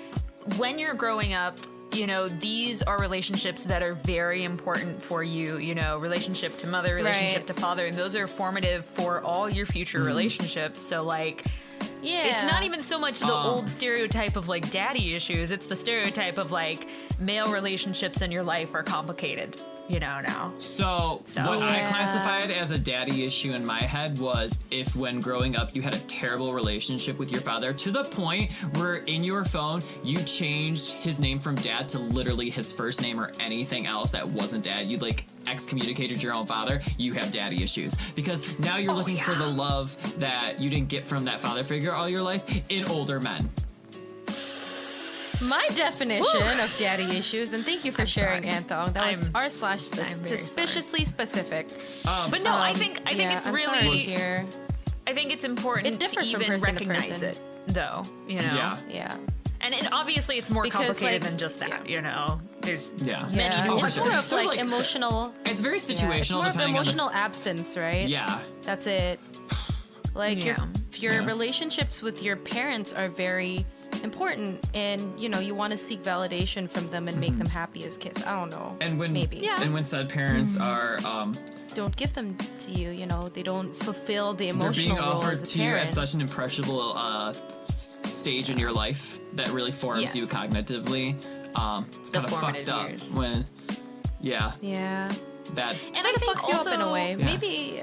when you're growing up, you know, these are relationships that are very important for you, you know, relationship to mother, relationship Right. to father, and those are formative for all your future relationships. So, like, Yeah. it's not even so much the old stereotype of like daddy issues, it's the stereotype of like male relationships in your life are complicated, you know, now. So what I Yeah. classified as a daddy issue in my head was if when growing up you had a terrible relationship with your father to the point where in your phone you changed his name from dad to literally his first name or anything else that wasn't dad. You like excommunicated your own father, you have daddy issues. Because now you're looking for the love that you didn't get from that father figure all your life in older men. My definition of daddy issues, and thank you for sharing, sorry. Anthong. That was I'm very suspiciously specific. But no, I think it's I'm sorry to really hear. I think it's important It differs to from even person to recognize person. it, though. You know, Yeah. Yeah. and obviously it's more Because, complicated like, than just that. yeah. You know, there's Yeah. many Yeah. Oh, for It's sure. more of There's, like like- emotional. It's very Yeah, it's situational more of depending on emotional absence, right? the... Yeah. That's it. Like Yeah. your Yeah. relationships with your parents are very important, and you know you want to seek validation from them and make them happy as kids. I don't know. And when maybe and when said parents Mm-hmm. are don't give them to you. You know they don't fulfill the they're emotional being role offered as a to you at parent. such an impressionable stage in your life that really forms Yes. you cognitively. It's The kind of fucked formative up years. when, yeah, Yeah, that. and kind I of think fucks you also up in a way. Yeah. Maybe.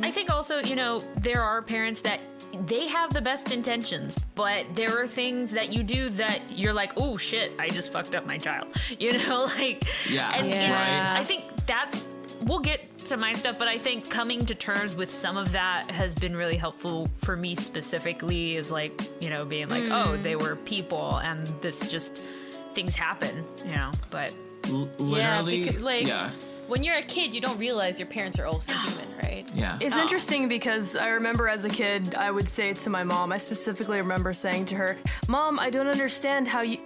I think also, you know, there are parents that they have the best intentions, but there are things that you do that you're like, oh shit, I just fucked up my child. You know, like, Yeah. and Yeah. I think that's, we'll get to my stuff, but I think coming to terms with some of that has been really helpful for me specifically, is like, you know, being like, oh, they were people and this just, things happen, you know, but Literally, because, like, yeah, when you're a kid, you don't realize your parents are also human, right? yeah. It's interesting because I remember as a kid, I would say to my mom, I specifically remember saying to her, Mom, I don't understand how you,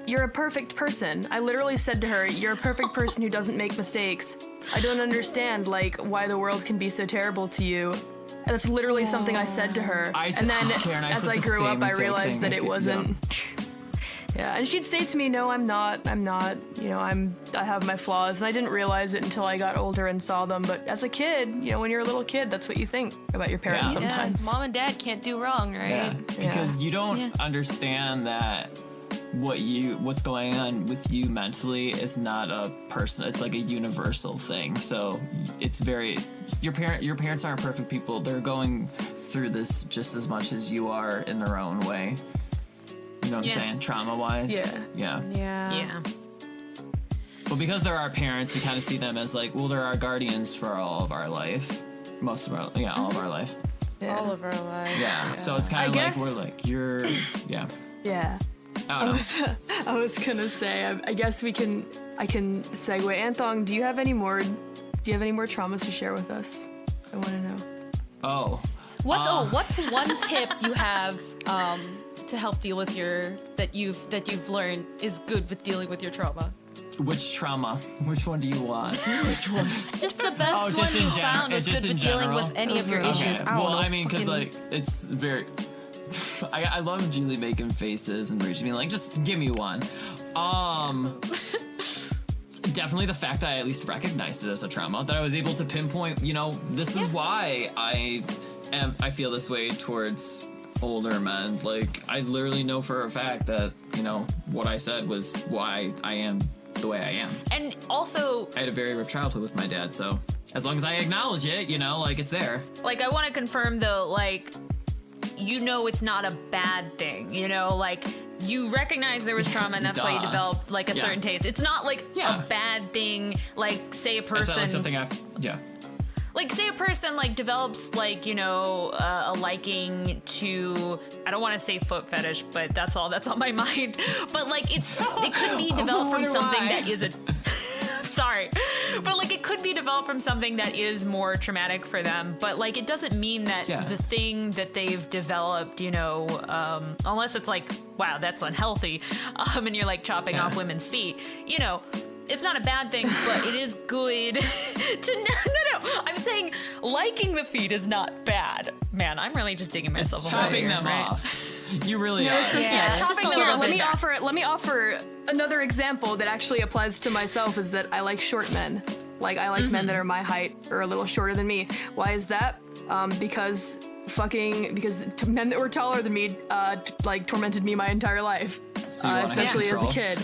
you're a perfect person. I literally said to her, you're a perfect person who doesn't make mistakes. I don't understand, why the world can be so terrible to you. And that's literally something I said to her. And then Karen, I as said I the grew up, same I exact realized thing. that it wasn't... Yeah, and she'd say to me, no, I'm not, you know, I have my flaws, and I didn't realize it until I got older and saw them, but as a kid, you know, when you're a little kid, that's what you think about your parents Yeah. sometimes. Yeah, mom and dad can't do wrong, right? Yeah, because you don't Yeah. understand that what's going on with you mentally is not a person. It's like a universal thing. So it's very your parents aren't perfect people. They're going through this just as much as you are in their own way. You know what I'm Yeah. saying? Trauma wise. Yeah. Yeah. yeah. But because they're our parents, we kind of see them as like, well, they're our guardians for all of our life. Most of our, all of our life. Yeah. All of our lives. Yeah. So it's kind of I like, guess- we're like, you're, yeah. Yeah. I don't know. I was gonna say, I guess I can segue. Anthong, do you have any more traumas to share with us? I want to know. Oh. What's one tip you have to help deal with that you've learned is good with dealing with your trauma? Which trauma? Which one do you want? Just the best Oh, just one in you general- found was just good in with dealing general? with any of your Okay. issues. I don't Well, know, I mean, because fucking- like it's very. I love Julie making faces and Rachel being like, just give me one. Definitely the fact that I at least recognized it as a trauma, that I was able to pinpoint, you know, this is why I feel this way towards older men. Like, I literally know for a fact that, you know, what I said was why I am the way I am. And also, I had a very rough childhood with my dad, so as long as I acknowledge it, you know, like, it's there. like, I want to confirm though, like, you know, it's not a bad thing, you know, like, you recognize there was trauma and that's why you Duh. developed like a Yeah. certain taste. It's not like Yeah. a bad thing, like, say a It's not person like something yeah. like, say a person like develops like, you know, a liking to, I don't want to say foot fetish, but that's all that's on my mind. But like, it could be developed from wonder something why. that is a sorry, but like, it could be developed from something that is more traumatic for them. But like, it doesn't mean that Yeah. the thing that they've developed, you know, unless it's like, wow, that's unhealthy, and you're like chopping Yeah. off women's feet, you know. It's not a bad thing, but it is good to no. I'm saying liking the feet is not bad. Man, I'm really just digging myself a hole Chopping here, them right? off. You really are. Yeah, just chopping a them little off bit. is bad. Let me offer another example that actually applies to myself is that I like short men. Like, I like men that are my height or a little shorter than me. Why is that? Because men that were taller than me like tormented me my entire life, So you wanna have especially as a control. kid.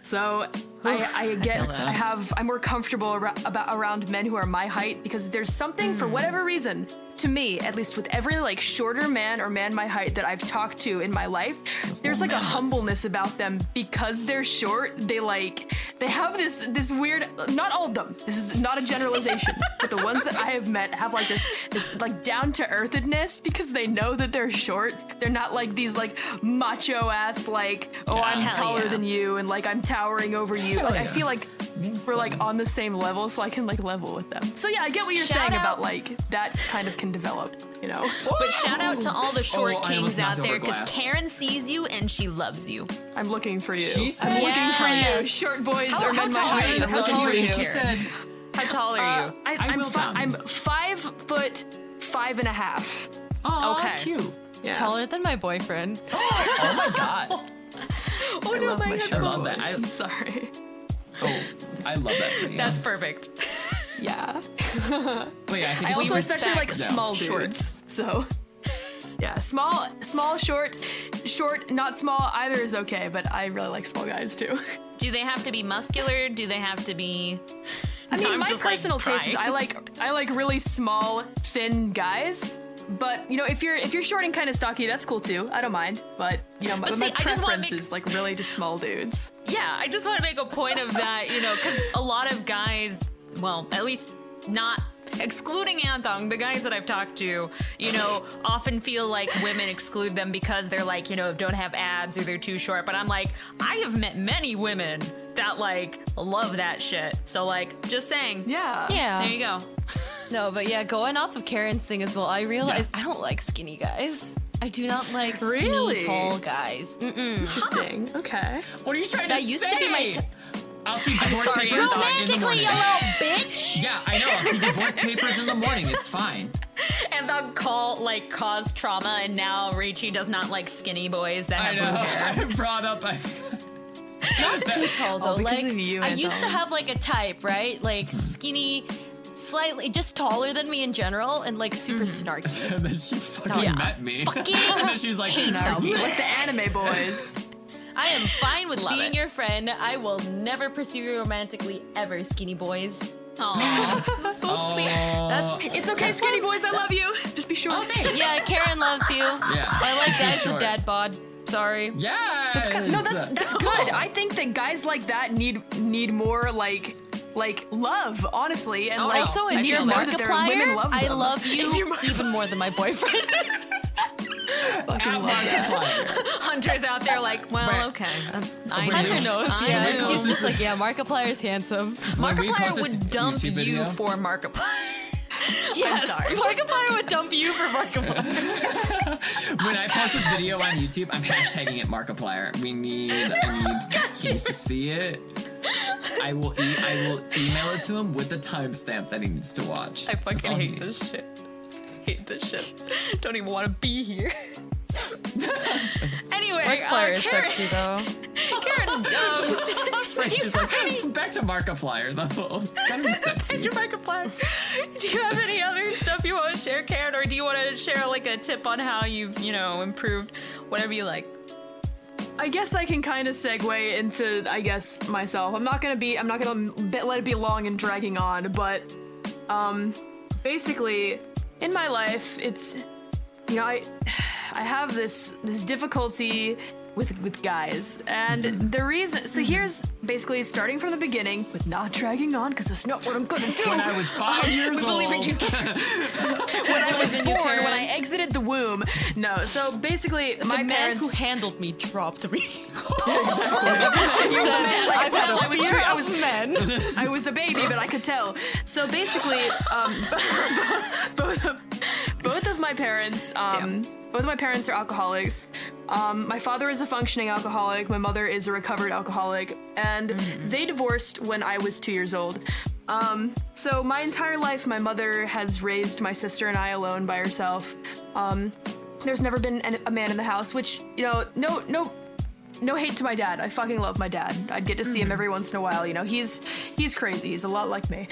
So I'm more comfortable around men who are my height because there's something for whatever reason, to me at least, with every like shorter man or man my height that I've talked to in my life, there's like a manlets. humbleness about them because they're short. They have this weird, not all of them, this is not a generalization, but the ones that I have met have like this like down to earthedness because they know that they're short. They're not like these like macho ass like, oh, I'm hell taller yeah. than you and like I'm towering over you. Like I yeah. feel like we're like on the same level, so I can like level with them. So yeah, I get what you're Shout saying out- about like that kind of can develop, you know. But shout out to all the short Oh, I kings almost out knocked over there, because glass. Karen sees you and she loves you. I'm looking for you. She said- I'm looking for you. Yes. Short boys How or men my tall are height. you? I'm How looking tall for are you, you. She Karen? said, How tall are you? I'm 5'5". oh, Okay. cute. Yeah. Taller than my boyfriend. Oh my god. Oh I love my short love that. boys. I'm sorry. Oh, I love that for you. That's perfect. Yeah. But yeah, I think I it's also just- especially like Yeah. small dudes. So yeah, small, short, not small. Either is okay, but I really like small guys too. Do they have to be muscular? Do they have to be? I mean, I'm my just, like, personal taste is trying. I like really small, thin guys. But you know, if you're short and kind of stocky, that's cool too. I don't mind. But you know, my see, I just wanna preference make- is like really just small dudes. Yeah, I just want to make a point of that, you know, because a lot of guys, well, at least not excluding Anthong, the guys that I've talked to, you know, often feel like women exclude them because they're like, you know, don't have abs or they're too short. But I'm like, I have met many women that like love that shit. So like, just saying. Yeah. Yeah. There you go. No, but yeah, going off of Karen's thing as well, I realized I don't like skinny guys. I do not like skinny, Really? tall guys. Interesting. Okay. What are you trying That to used say? to be my I'll see divorce sorry, papers in the romantically, morning. you little bitch. Yeah, I know. I'll see divorce papers in the morning. It's fine. And they'll cause trauma, and now Rachie does not like skinny boys that I have know. blue hair. I brought up. Not too tall though. because Like of you, I used to Anthony. have like a type, right? Like skinny, slightly just taller than me in general, and like super snarky. And then she fucking Yeah. met me. and then she was like, Like the anime boys. I am fine with Love being it. your friend. I will never pursue you romantically ever, skinny boys. Aw, that's so sweet. That's It's okay, skinny boys. I love you. Just be short. yeah. Karen loves you. Yeah. I like Just be guys with short. dad bod. Sorry. Yes. No, that's good. I think that guys like that need more like love, honestly, and like Also, I if need you're to know that there are women Markiplier, love I them. love you even more than my boyfriend. Fucking love that. Hunter's out there like, well, Right. okay, that's I Wait, know. Hunter knows. I Yeah, know. he's just like, yeah, Markiplier's handsome. When we Markiplier post this would dump YouTube you video- for Markiplier. Yes, sorry. Markiplier would dump you for Markiplier. When I post this video on YouTube, I'm hashtagging it Markiplier. I need he needs to see it. I will email it to him with the timestamp that he needs to watch. I That's fucking all he hate needs. this shit. Hate this shit. Don't even want to be here. Anyway, Markiplier is Karen, sexy though. Karen, Frank's just like, back to Markiplier though. Gotta be sexy. do you have any other stuff you want to share, Karen, or do you want to share like a tip on how you've, improved, whatever you like? I guess I can kind of segue into, I guess, myself. I'm not gonna let it be long and dragging on, but, basically, in my life, it's, I have this difficulty with guys, and the reason, so here's basically starting from the beginning, but not dragging on, because that's not what I'm gonna do. When I was 5 years old. When I was born, when I exited the womb. No, so basically, my The man parents... who handled me dropped me. He was a man, I could tell. I was a baby, but I could tell. So basically, both of my parents, both of my parents are alcoholics. My father is a functioning alcoholic. My mother is a recovered alcoholic, and they divorced when I was 2 years old. So my entire life, my mother has raised my sister and I alone by herself. There's never been a man in the house, which, no hate to my dad. I fucking love my dad. I'd get to see him every once in a while. He's crazy. He's a lot like me.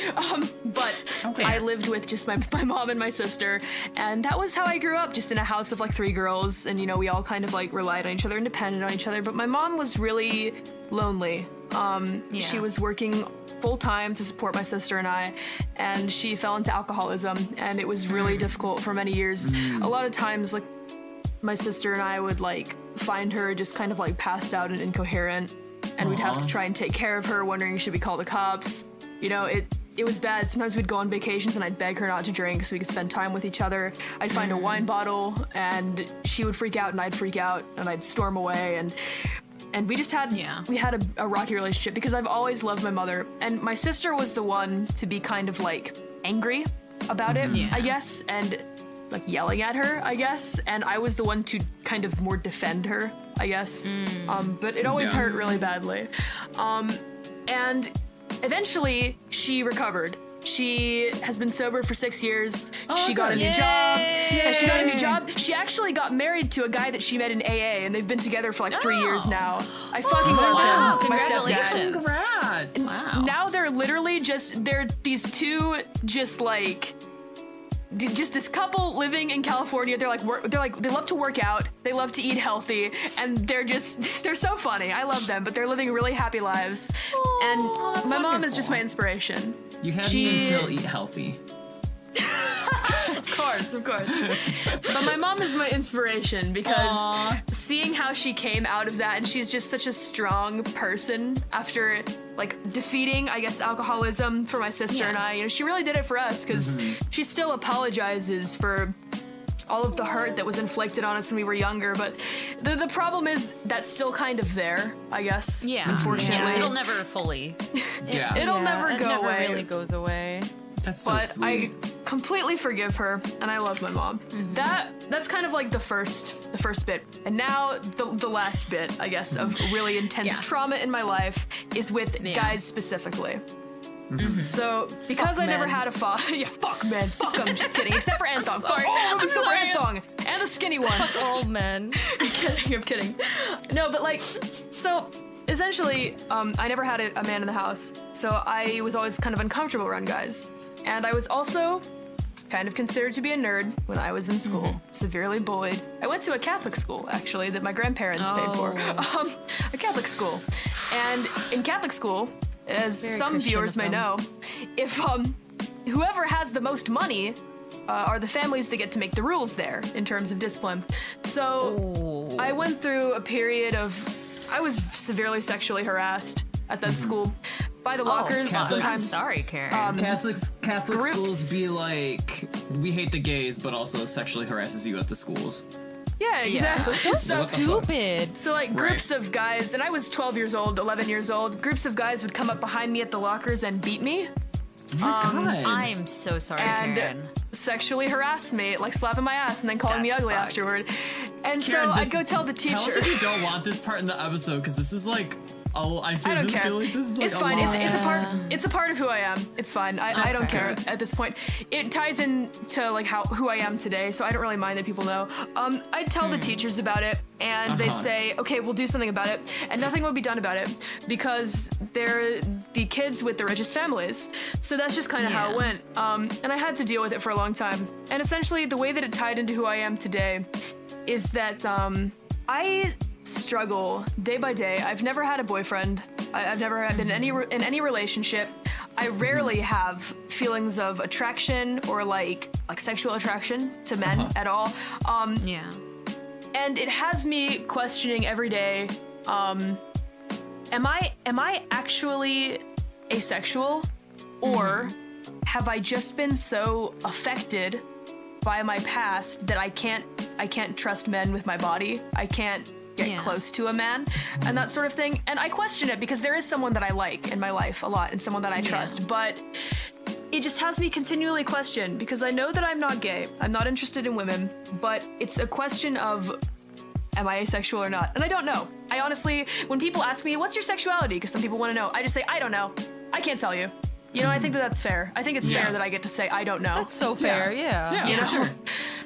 But I lived with just my mom and my sister, and that was how I grew up, just in a house of like 3 girls, and we all kind of like relied on each other and depended on each other. But my mom was really lonely. She was working full-time to support my sister and I, and she fell into alcoholism, and it was really difficult for many years. A lot of times, like, my sister and I would like find her just kind of like passed out and incoherent, and we'd have to try and take care of her, wondering should we call the cops. It was bad. Sometimes we'd go on vacations and I'd beg her not to drink so we could spend time with each other. I'd find a wine bottle and she would freak out and I'd freak out and I'd storm away, and we just had a rocky relationship because I've always loved my mother, and my sister was the one to be kind of like angry about it, I guess, and like yelling at her, I guess, and I was the one to kind of more defend her, I guess. But it always hurt really badly. And eventually she recovered. She has been sober for 6 years. She got a new job. Yeah, she got a new job. She actually got married to a guy that she met in AA, and they've been together for like 3 years now. I fucking love him. My stepdad. Congratulations. And now they're literally they're these two just like... just this couple living in California. They're like they love to work out, they love to eat healthy, and they're so funny. I love them, but they're living really happy lives. And my mom is just my inspiration. You had me until eat healthy. Of course. But my mom is my inspiration because seeing how she came out of that, and she's just such a strong person after like defeating, I guess, alcoholism for my sister and I. She really did it for us because she still apologizes for all of the hurt that was inflicted on us when we were younger, but the problem is that's still kind of there, I guess. Yeah. Unfortunately. Yeah, it'll never fully. It'll never it go never away. really goes away. That's so But sweet. I completely forgive her, and I love my mom. That's kind of like the first bit, and now the last bit, I guess, of really intense trauma in my life is with guys specifically. So because I never had a father, fuck men, fuck them, just kidding. Except for Anthong, fuck all of them except for Anthong and the skinny ones. Old men. I'm kidding. No, but like, so essentially, I never had a man in the house, so I was always kind of uncomfortable around guys. And I was also kind of considered to be a nerd when I was in school, severely bullied. I went to a Catholic school, actually, that my grandparents paid for. A Catholic school. And in Catholic school, as some Christian viewers of may them. know, if whoever has the most money are the families that get to make the rules there in terms of discipline. So I went through a period of, I was severely sexually harassed at that school by the lockers. Catholic- I'm Sometimes sorry, Karen. Catholic groups. schools be like, we hate the gays, but also sexually harasses you at the schools. Yeah, exactly. So What the fuck? stupid. So like groups of guys, and I was 12 years old, 11 years old, groups of guys would come up behind me at the lockers and beat me Oh my God. I'm so sorry, and Karen. sexually harass me, like slapping my ass and then calling me That's ugly fucked. afterward. And Karen, so I'd this- go tell the teacher. Tell us if you don't want this part in the episode, because this is like I I don't care. feel like this is like It's fine. lot. It's a part of who I am. It's fine. I don't care at this point. It ties into like who I am today, so I don't really mind that people know. I'd tell the teachers about it, and they'd say, okay, we'll do something about it, and nothing will be done about it because they're the kids with the richest families. So that's just kind of how it went. And I had to deal with it for a long time. And essentially, the way that it tied into who I am today is that I struggle day by day. I've never had a boyfriend. I've never been in any relationship. I rarely have feelings of attraction or like sexual attraction to men at all. Yeah. And it has me questioning every day, am I actually asexual, or have I just been so affected by my past that I can't trust men with my body? I can't get close to a man and that sort of thing. And I question it because there is someone that I like in my life a lot and someone that I trust, but it just has me continually question because I know that I'm not gay. I'm not interested in women, but it's a question of, am I asexual or not? And I don't know. I honestly, when people ask me, what's your sexuality? Because some people want to know, I just say, I don't know. I can't tell you. You know, I think that that's fair. I think it's fair that I get to say, I don't know. That's so fair, yeah. You know? For sure.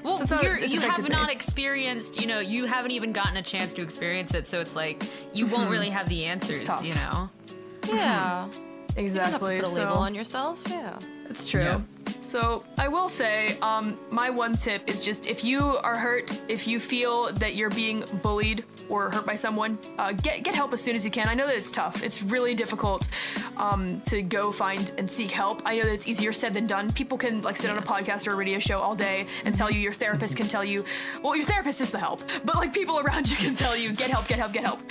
Well, So it's you affected have me. not experienced, you haven't even gotten a chance to experience it, so it's like you won't really have the answers, tough. Yeah. Exactly. You don't have to put a So label on yourself, yeah. it's true. Yeah. So I will say, my one tip is just if you are hurt, if you feel that you're being bullied or hurt by someone, get help as soon as you can. I know that it's tough. It's really difficult to go find and seek help. I know that it's easier said than done. People can sit on a podcast or a radio show all day and tell you, your therapist can tell you, well, your therapist is the help, but people around you can tell you, get help, get help, get help.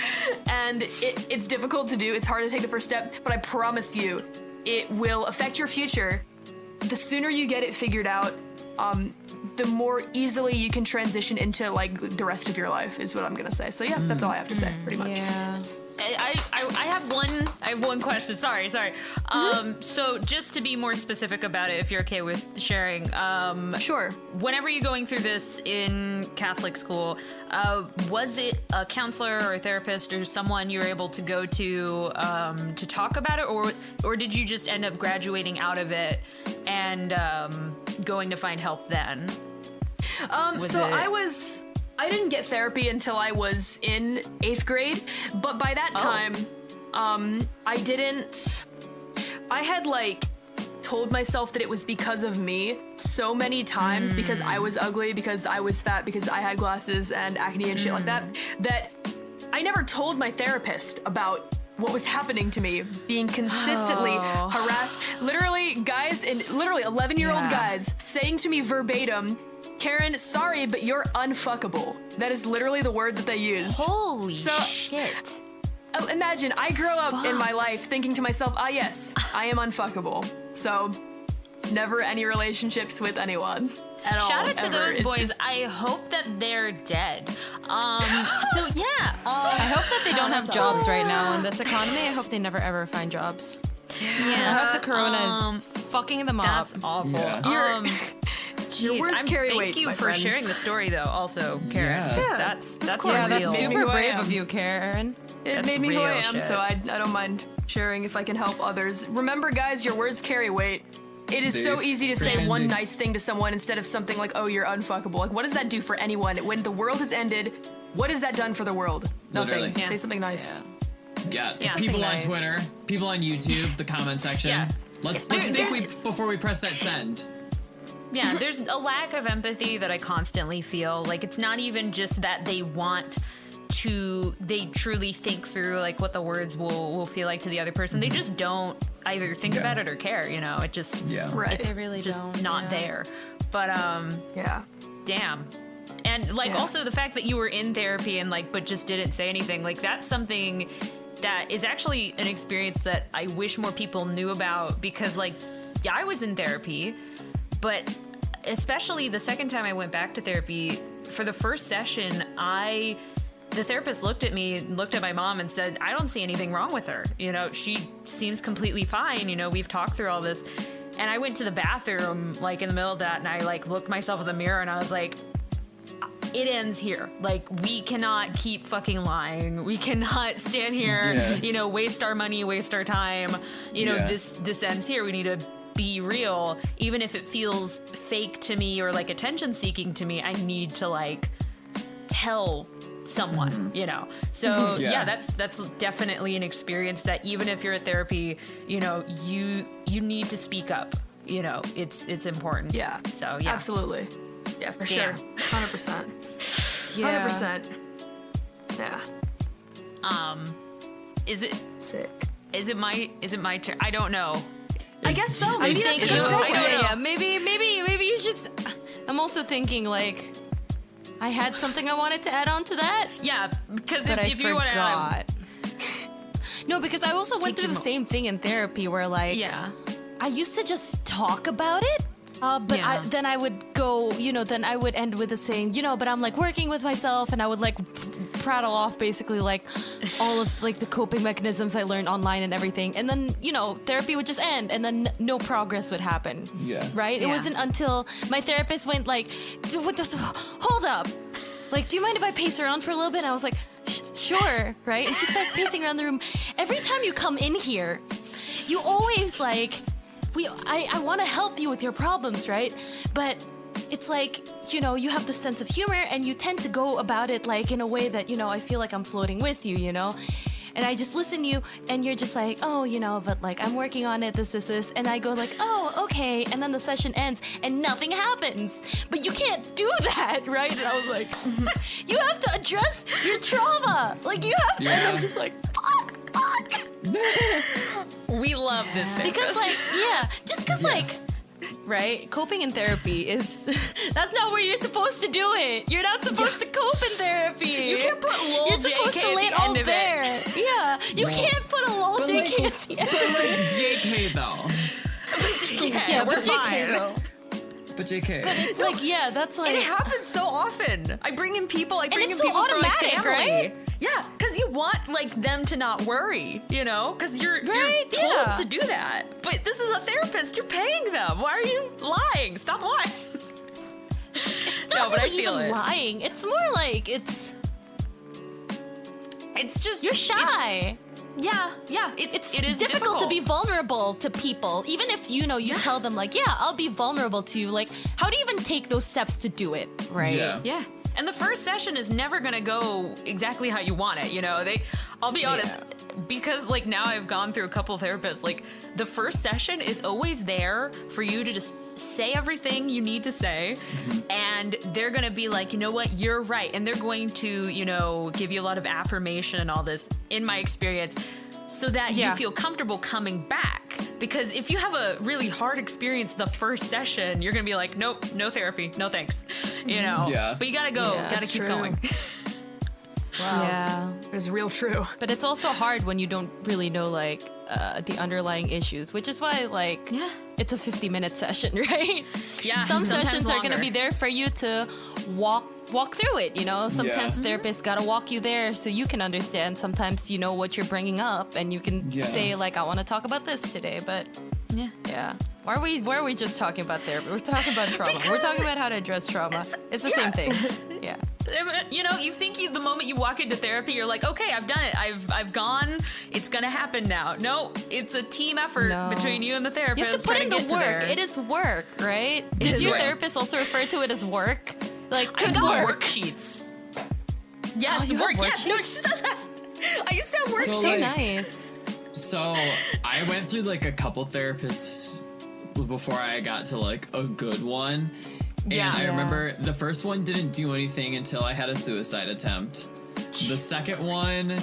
And it's difficult to do. It's hard to take the first step, but I promise you, it will affect your future. The sooner you get it figured out, the more easily you can transition into the rest of your life is what I'm gonna say. So yeah, that's all I have to say, pretty much. Yeah. I have one question. Sorry. So just to be more specific about it, if you're okay with sharing, Sure. whenever you're going through this in Catholic school, was it a counselor or a therapist or someone you were able to go to talk about it, or did you just end up graduating out of it and going to find help then? I didn't get therapy until I was in 8th grade, but by that time, I had told myself that it was because of me so many times, because I was ugly, because I was fat, because I had glasses and acne and shit like that, that I never told my therapist about what was happening to me, being consistently harassed. Literally, guys, 11-year-old guys saying to me verbatim, Karen, sorry, but you're unfuckable. That is literally the word that they use. Holy shit. Imagine, I grew up in my life thinking to myself, yes, I am unfuckable. So, never any relationships with anyone at all. Shout out to ever. those It's boys. just- I hope that they're dead. I hope that they don't have jobs right now in this economy. I hope they never ever find jobs. I hope the corona is fucking them up. That's awful. Yeah. Your words carry weight, Thank you my for friends. sharing the story, though. Also, Karen, 'cause Yeah. that's cool. Yeah, real. that's made me super who I brave am. of you, Karen. It That's made me who I real am, shit. so I don't mind sharing if I can help others. Remember, guys, your words carry weight. It is so They easy to say freaking one do. nice thing to someone instead of something like, oh, you're unfuckable. What does that do for anyone? When the world has ended, what has that done for the world? Nothing. Literally. Yeah. Say something nice. Yeah, Yeah. people on Nice. Twitter, people on YouTube, the comment section. Yeah. Let's There- think there's- before we press that send. Yeah, there's a lack of empathy that I constantly feel. It's not even just that they truly think through what the words will feel like to the other person. They just don't either think Yeah. about it or care, It just Yeah. Right. They really just don't. not yeah. there. But Yeah. damn. And also the fact that you were in therapy and but just didn't say anything, that's something that is actually an experience that I wish more people knew about, because I was in therapy, but especially the second time I went back to therapy, for the first session, the therapist looked at me, looked at my mom and said, I don't see anything wrong with her. She seems completely fine. We've talked through all this. And I went to the bathroom in the middle of that, and I looked myself in the mirror and I was like, it ends here. Like, we cannot keep fucking lying. We cannot stand here, waste our money, waste our time. This ends here. We need to be real. Even if it feels fake to me or like attention seeking to me, I need to like tell someone, So that's definitely an experience that even if you're at therapy, you need to speak up. It's important. Yeah. So yeah. Absolutely. Yeah, for sure. 100%. Yeah. 100%. Yeah. Is it Sick. is it my turn? I don't know. I guess so. I'm Maybe that's a thinking, good segue. yeah, maybe you should. I'm also thinking like, I had something I wanted to add on to that, Yeah, because but if I you want to, forgot. No, because I also went Take through the your same thing in therapy where like, yeah, I used to just talk about it. But Yeah. then I would go, then I would end with a saying, but I'm like working with myself, and I would like prattle off basically like all of like the coping mechanisms I learned online and everything. And then, therapy would just end, and then no progress would happen. Yeah. Right? It Yeah. wasn't until my therapist went like, hold up. Like, do you mind if I pace around for a little bit? And I was like, sure, right? And she starts pacing around the room. Every time you come in here, you always like, I want to help you with your problems, right? But it's like, you have the sense of humor, and you tend to go about it like in a way that, I feel like I'm floating with you, And I just listen to you, and you're just like, oh, but like I'm working on it, this. And I go like, oh, okay. And then the session ends and nothing happens. But you can't do that, right? And I was like, you have to address your trauma. Like, you have to. Yeah. And I'm just like, fuck. we love this therapist. Because like, just because like, right, coping in therapy is, that's not where you're supposed to do it. You're not supposed to cope in therapy. You can't put lol You're supposed JK to lay at it the all end of bare. it. Yeah, you can't put a lol But JK like, at the end. but like JK though. Yeah, but we're JK fine. though. But JK. It's like, that's like, It happens so often. I bring in people. I bring in it's so people from my automatic, family. right? Yeah, because you want like them to not worry, Because you're Right, told yeah. to do that. But this is a therapist. You're paying them. Why are you lying? Stop lying. it's No, not but I really feel even it. lying. It's more like it's It's you're shy. Yeah. It's it is difficult to be vulnerable to people, even if you tell them like, I'll be vulnerable to you. Like, how do you even take those steps to do it, right? Yeah. Yeah. And the first session is never gonna go exactly how you want it, I'll be honest, because like now I've gone through a couple of therapists, like the first session is always there for you to just say everything you need to say, and they're gonna be like, you know what, you're right, and they're going to, give you a lot of affirmation and all this, in my experience, so that you feel comfortable coming back. Because if you have a really hard experience the first session, you're gonna be like, nope, no therapy, no thanks, Yeah. But you gotta go, Yeah, gotta that's keep true. going. Wow. Yeah. It's real true. But it's also hard when you don't really know like the underlying issues, which is why like it's a 50-minute session, right? Yeah, Some sometimes sessions are going to longer. be there for you to walk through it, Sometimes Yeah. the therapist got to walk you there so you can understand. Sometimes you know what you're bringing up, and you can Yeah. say like, I want to talk about this today, but yeah. Why are we just talking about therapy? We're talking about trauma. We're talking about how to address trauma. It's the same thing. Yeah. You think the moment you walk into therapy, you're like, okay, I've done it. I've gone. It's gonna happen now. No, it's a team effort No. between you and the therapist. You have to put trying in the get to work. there. It is work, right? Does is your work. therapist also refer to it as work? Like, I good got work. worksheets. Yes, you have work. Yes, no, worksheets? she says that. I used to have So, worksheets. So like- nice. So I went through like a couple therapists before I got to like a good one. And Yeah. I Yeah. remember the first one didn't do anything until I had a suicide attempt. The second one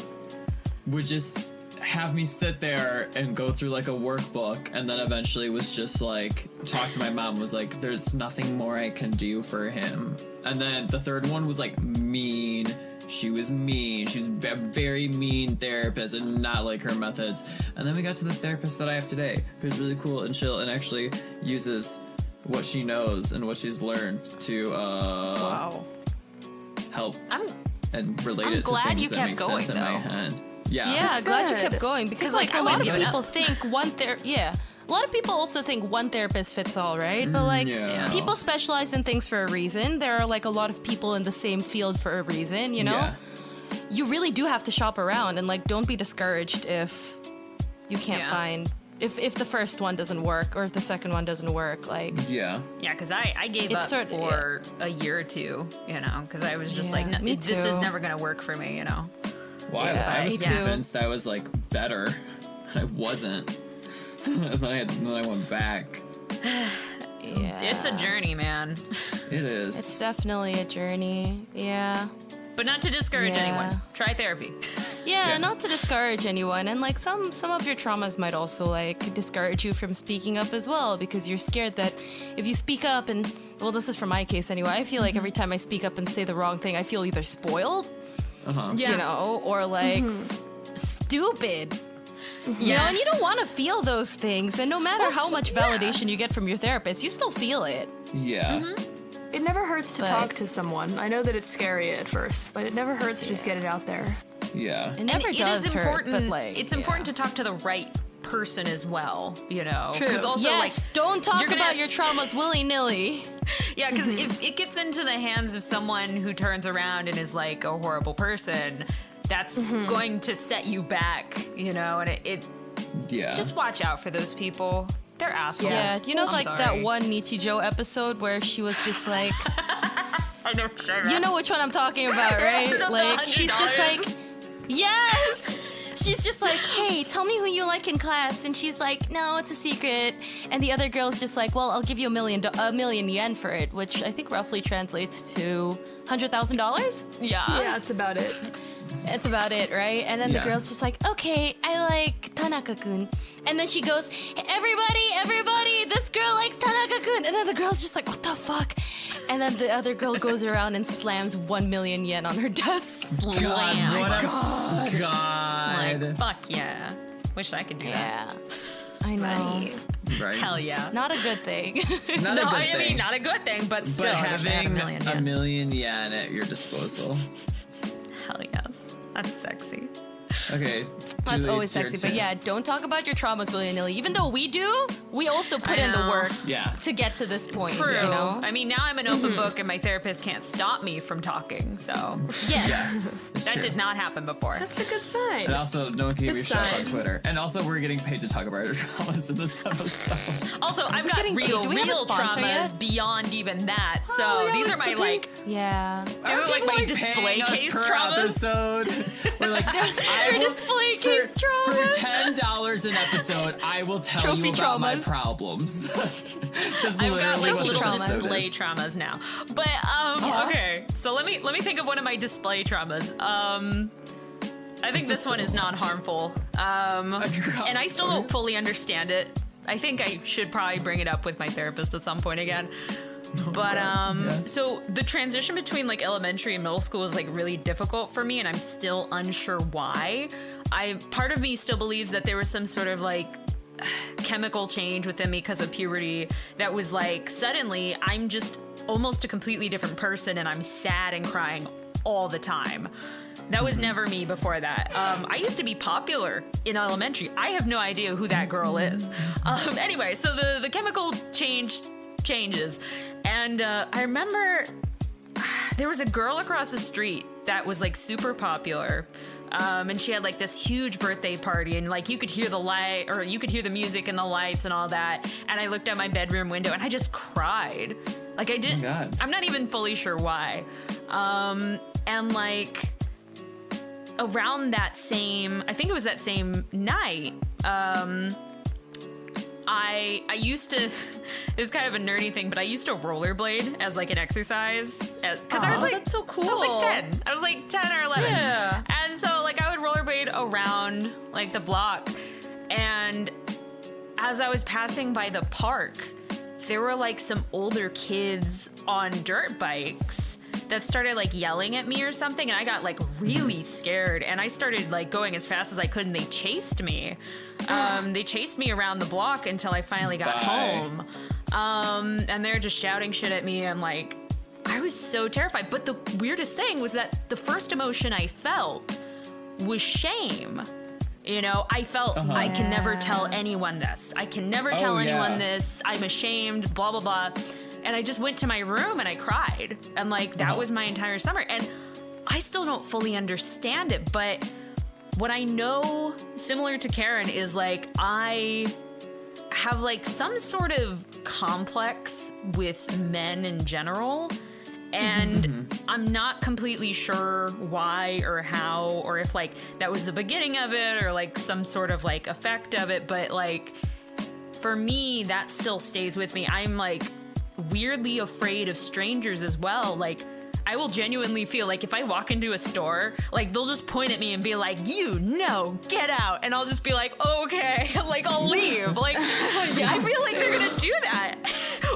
would just have me sit there and go through like a workbook, and then eventually was just like, talk to my mom, was like, there's nothing more I can do for him. And then the third one was like mean. She was mean. She was a very mean therapist and not like her methods. And then we got to the therapist that I have today, who's really cool and chill and actually uses what she knows and what she's learned to Wow. help I'm and relate I'm it to glad things you that kept make going, sense in my though. head. Yeah. Yeah, glad you good. kept going because 'Cause, like like, a I lot wouldn't of give it people up. think a lot of people also think one therapist fits all, right? But like, yeah. people specialize in things for a reason. There are like a lot of people in the same field for a reason, you know? Yeah. You really do have to shop around, and like, don't be discouraged if you can't find, if the first one doesn't work or if the second one doesn't work, like. Yeah. Yeah, because I gave It's up sort of- for a year or two, you know, because I was just like, Yeah, me this is too. never going to work for me, you know. Well, Yeah, I was me too. convinced I was like better. I wasn't. And then I went back. Yeah. It's a journey, man. It is. It's definitely a journey. Yeah. But not to discourage Yeah. anyone. Try therapy. Yeah, Yeah. not to discourage anyone. And like some of your traumas might also like discourage you from speaking up as well, because you're scared that if you speak up, and well, this is for my case anyway, I feel like every time I speak up and say the wrong thing, I feel either spoiled, Uh-huh. you know, or like stupid. You know, and you don't want to feel those things. And no matter how much validation you get from your therapist, you still feel it. Yeah. It never hurts to But- talk to someone. I know that it's scary at first, but it never hurts to just get it out there. Yeah. It never and does it is hurt, important. but like it's important to talk to the right person as well, you know. True. Because also, yes, like, don't talk you're gonna- about your traumas willy-nilly. yeah, because if it gets into the hands of someone who turns around and is like a horrible person, that's going to set you back, you know. And it Yeah. just watch out for those people. They're assholes. Yeah, you know, I'm like sorry. that one Nichijou episode where she was just like, I know. you know which one I'm talking about, right? The Like, she's just $100. like, yes! She's just like, hey, tell me who you like in class. And she's like, no, it's a secret. And the other girl's just like, well, I'll give you a million yen for it, which I think roughly translates to $100,000. Yeah. Yeah, that's about it. That's about it, right? And then Yeah. the girl's just like, okay, I like Tanaka-kun. And then she goes, everybody, this girl likes Tanaka-kun. And then the girl's just like, what the fuck? And then the other girl goes around and slams 1 million yen on her desk. God, Slam. what a God. Like, fuck yeah. Wish I could do Yeah, I know. that. Right. Hell yeah. Not a good thing. Not No, a good I thing. mean, not a good thing, but still, but I wish I had having a million. $1 million yen at your disposal. Hell yes. That's sexy. Okay. That's Julie, always it's your sexy. But turn. yeah, don't talk about your traumas willy-nilly. Even though we do, we also put I in the know. work Yeah. to get to this point. True. You know? I mean, now I'm an open book and my therapist can't stop me from talking, so Yes. Yeah. It's that true. did not happen before. That's a good sign. And also, no one can give you Good shout sign. on Twitter. And also, we're getting paid to talk about our traumas in this episode. Also, I've got getting paid? real Do we have a sponsor traumas yet? beyond even that. So these are my like Yeah. these are like my display case traumas. episode. We're like, I Your will, display for, case traumas. for $10 an episode, I will tell Trophy you about my traumas. problems. That's I've got literally like what little this episode display is. traumas now. But okay. So let me think of one of my display traumas. I think is this one so is non-harmful. And I still don't fully understand it. I think I should probably bring it up with my therapist at some point again. But Yeah. so the transition between like elementary and middle school is like really difficult for me, and I'm still unsure why. Part of me still believes that there was some sort of like chemical change within me because of puberty that was like suddenly I'm just almost a completely different person, and I'm sad and crying all the time. That was never me before that. I used to be popular in elementary. I have no idea who that girl is. Anyway, so the chemical changes. And I remember there was a girl across the street that was like super popular. And she had like this huge birthday party, and like you could hear the light, or you could hear the music and the lights and all that. And I looked out my bedroom window and I just cried. Like I didn't, God. I'm not even fully sure why. And like around that same, I think it was that same night, I used to, it's kind of a nerdy thing, but I used to rollerblade as like an exercise. Because I was like, that's so cool. I was like 10. I was like 10 or 11. Yeah. And so like I would rollerblade around like the block. And as I was passing by the park, there were like some older kids on dirt bikes that started like yelling at me or something, and I got like really scared, and I started like going as fast as I could, and they chased me. They chased me around the block until I finally got Bye. home. And they're just shouting shit at me, and like I was so terrified. But the weirdest thing was that the first emotion I felt was shame. You know, I felt I can never tell anyone this. I can never tell anyone this. I'm ashamed, blah, blah, blah. And I just went to my room and I cried. And like, that was my entire summer. And I still don't fully understand it. But what I know, similar to Karen, is like, I have like some sort of complex with men in general. And I'm not completely sure why or how, or if like that was the beginning of it or like some sort of like effect of it. But like for me, that still stays with me. I'm like weirdly afraid of strangers as well. Like I will genuinely feel like if I walk into a store, like they'll just point at me and be like, get out. And I'll just be like, okay, like I'll leave. Like, I feel like they're gonna do that.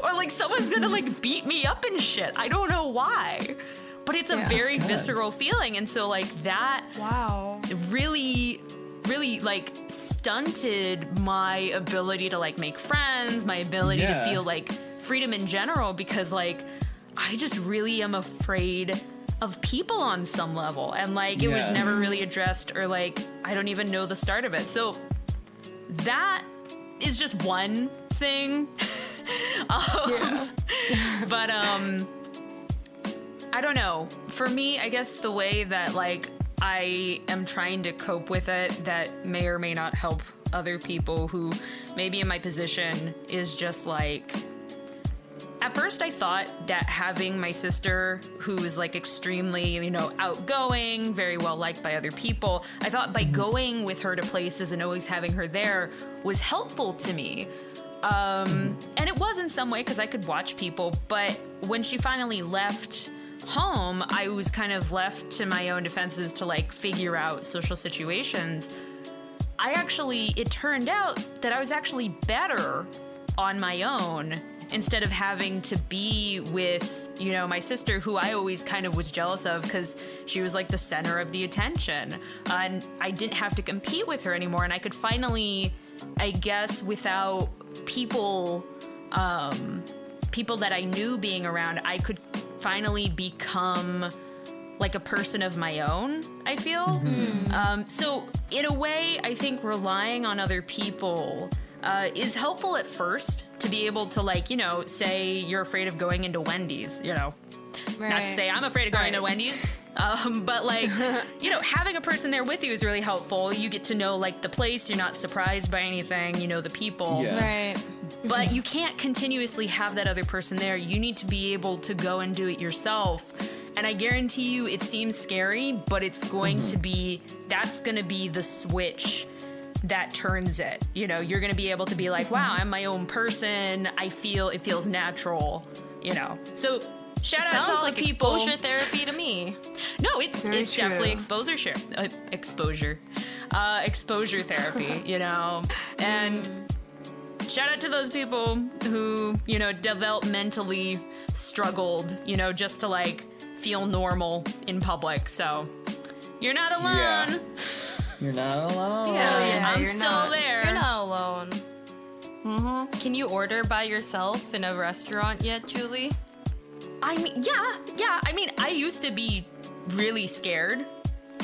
Or like someone's gonna like beat me up and shit. I don't know why. But it's a very visceral feeling. And so like that really like stunted my ability to like make friends, my ability to feel like freedom in general, because like I just really am afraid of people on some level. And like, it was never really addressed, or like, I don't even know the start of it. So that is just one thing. But I don't know. For me, I guess the way that like I am trying to cope with it that may or may not help other people who may be in my position is just like, at first I thought that having my sister, who is like extremely, you know, outgoing, very well liked by other people, I thought by going with her to places and always having her there was helpful to me. And it was in some way because I could watch people, but when she finally left home, I was kind of left to my own defenses to like figure out social situations. It turned out that I was actually better on my own instead of having to be with, you know, my sister, who I always kind of was jealous of because she was like the center of the attention. And I didn't have to compete with her anymore. And I could finally, I guess, without people that I knew being around, I could finally become like a person of my own, I feel. So in a way, I think relying on other people is helpful at first to be able to, like, you know, say you're afraid of going into Wendy's, you know. Not to say I'm afraid of going into Wendy's, but like, you know, having a person there with you is really helpful. You get to know like the place, you're not surprised by anything, you know the people. But you can't continuously have that other person there. You need to be able to go and do it yourself. And I guarantee you it seems scary, but it's going to be, that's going to be the switch that turns it. You know, you're going to be able to be like, wow, I'm my own person. It feels natural, you know. So shout out to all like the people. Exposure therapy to me. No, it's definitely exposure therapy, you know. And shout out to those people who, you know, developmentally struggled, you know, just to like feel normal in public. So you're not alone. You're not alone. I'm still there. You're not alone. Can you order by yourself in a restaurant yet, Julie? I mean, yeah. I mean, I used to be really scared.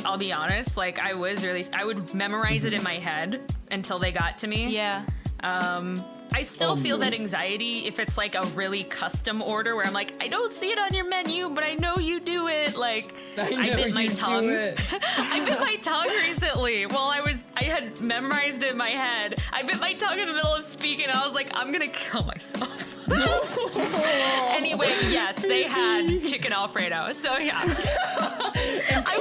I'll be honest. Like, I would memorize it in my head until they got to me. Yeah. I still feel that anxiety if it's like a really custom order where I'm like, I don't see it on your menu, but I know you do it. Like, I bit my tongue. I bit my tongue recently while I had memorized it in my head. I bit my tongue in the middle of speaking. I was like, I'm gonna kill myself. Anyway, yes, they had chicken Alfredo. So yeah. I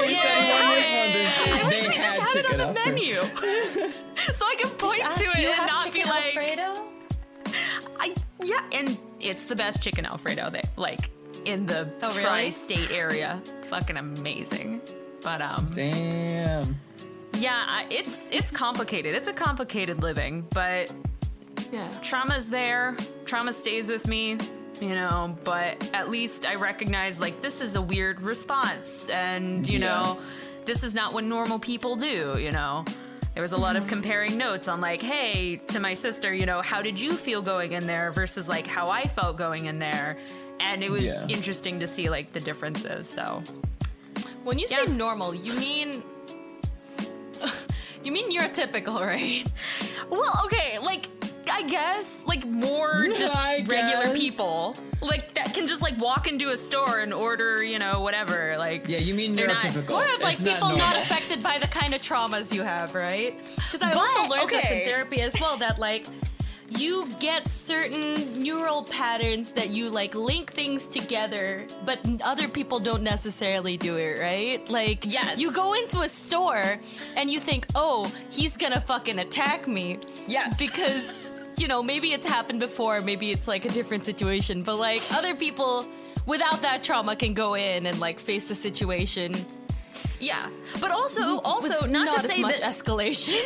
wish they just had it on the menu. So I can point to it and not be like, Alfredo? and it's the best chicken Alfredo like in the tri-state area. Fucking amazing. But damn. Yeah, it's complicated. It's a complicated living, but trauma's there. Trauma stays with me, you know, but at least I recognize like this is a weird response and you know, this is not what normal people do, you know. There was a lot of comparing notes on like, hey, to my sister, you know, how did you feel going in there versus like how I felt going in there? And it was interesting to see like the differences. So when you say normal, you mean You mean neurotypical, right? Well, okay, like I guess like more just I regular guess. people like that can just like walk into a store and order, you know, whatever. Like Yeah, you mean They're not- neurotypical. Or if like It's people not not normal. affected by the kind of traumas you have, right? Because I But, also learned this in okay. therapy as well, that like you get certain neural patterns that you like link things together, but other people don't necessarily do it, right? Like, Yes. you go into a store and you think, oh, he's gonna fucking attack me. Yes. Because, you know, maybe it's happened before, maybe it's like a different situation, but like other people without that trauma can go in and like face the situation. yeah, but also with not to as say much that escalation.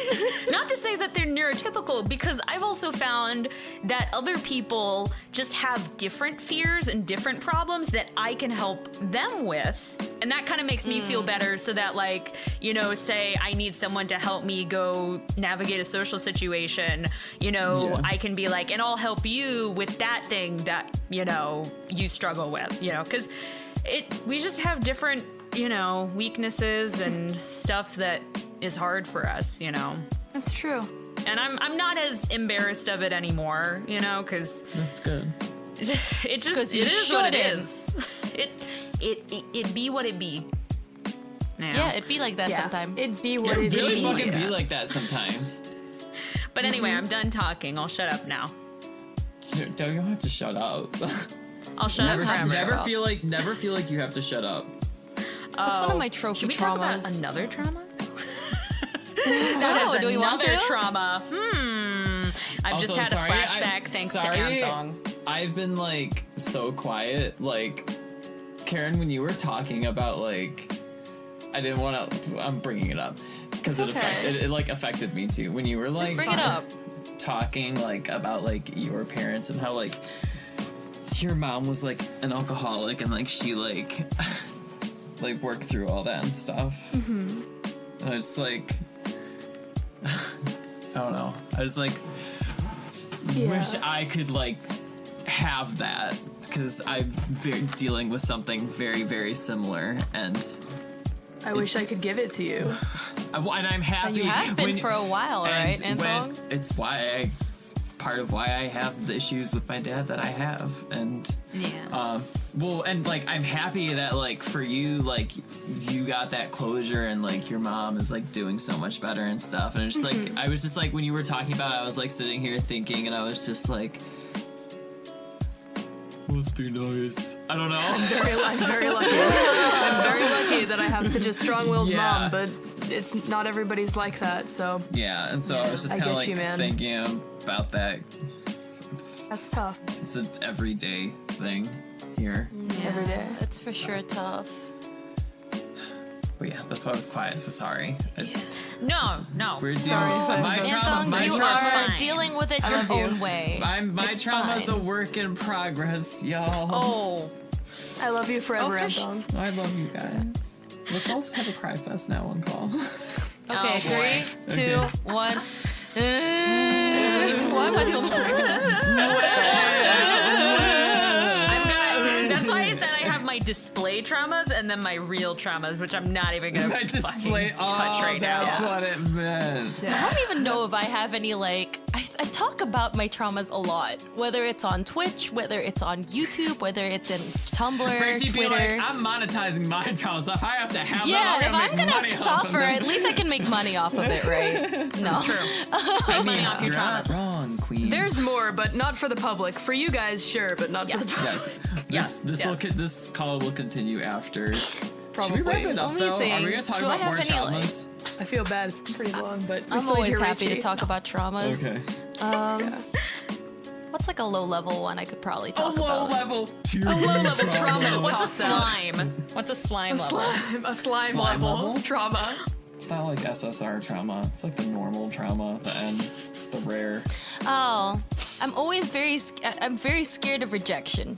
not to say that they're neurotypical, because I've also found that other people just have different fears and different problems that I can help them with. And that kind of makes me feel better, so that like, you know, say I need someone to help me go navigate a social situation, you know, Yeah. I can be like, and I'll help you with that thing that, you know, you struggle with, you know, because we just have different, you know, weaknesses and stuff that is hard for us, you know. That's true. And I'm not as embarrassed of it anymore, you know, because That's good. it just 'Cause you it is what it shouldn't. is. It be what it be. Yeah, it'd be like that Yeah. sometimes. It'd be what It it really is. fucking be like that sometimes. But anyway, I'm done talking. I'll shut up now. Don't you have to shut up? I'll shut never, up forever. never feel like you have to shut up. That's one of my trophy Should we traumas. talk about another trauma? No, do we want Another to? trauma. I've just Also, had sorry, a flashback thanks to sorry, Anthong. I've been like so quiet. Like, Karen, when you were talking about like, I didn't want to. I'm bringing it up because it like affected me too. When you were like, Bring it up. talking like about like your parents and how like your mom was like an alcoholic and like she like like worked through all that and stuff. And I was like, I don't know. I was like, wish I could like have that because I'm dealing with something very, very similar, and I wish I It's- could give it to you. and I'm happy. You have been when- for a while, right, and when- Anthong? it's part of why I have the issues with my dad that I have, and Yeah. well, and like I'm happy that like for you, like you got that closure, and like your mom is like doing so much better and stuff, and it's just like I was just like when you were talking about it, I was like sitting here thinking, and I was just like, must be nice. I don't know. I'm very lucky. I'm very lucky that I have such a strong-willed Yeah. mom, but it's not everybody's like that. So Yeah, and so I was just I kind of get like you, man. thinking about that. that's tough It's an everyday thing here. every day. It's for sure tough. But yeah, that's why I was quiet. So sorry. It's, No. we're dealing. Sorry if I- My trauma. Anthong, My you trauma. are fine. dealing with it I your love you. own way. My It's trauma's a fine. work in progress, y'all. Oh. I love you forever, for Anthong. I love you guys. Let's also have a cry fest now on call. Okay, Oh, boy. 3, 2, 1. Why am I the only I've got. That's why I said I have my display traumas and then my real traumas, which I'm not even gonna My display. fucking touch right now. That's what it meant. I don't even know if I have any, like, I talk about my traumas a lot, whether it's on Twitch, whether it's on YouTube, whether it's in Tumblr, First you'd be Twitter. like, I'm monetizing my trauma, so if I have to have Yeah, them, if I'm make gonna money off of suffer, them. at least I can make money off of it, right? No. It's true. Make money off your You're not traumas. wrong, queen. There's more, but not for the public. For you guys, sure, but not for the public. Yes. This yes. this call will continue after. Probably. Should we wrap it up Let me though? Are we think. gonna talk Do I about more have any, like- traumas? I feel bad. It's been pretty long, but we I'm still need always to happy reach to you. talk about traumas. Okay. What's like a low level one I could probably A talk low about? level. Tier low B level trauma. What's a Toss out. slime? What's a slime level? A slime Slime level level? trauma. It's not like SSR trauma. It's like the normal trauma at the end, the rare. Oh, I'm always I'm very scared of rejection.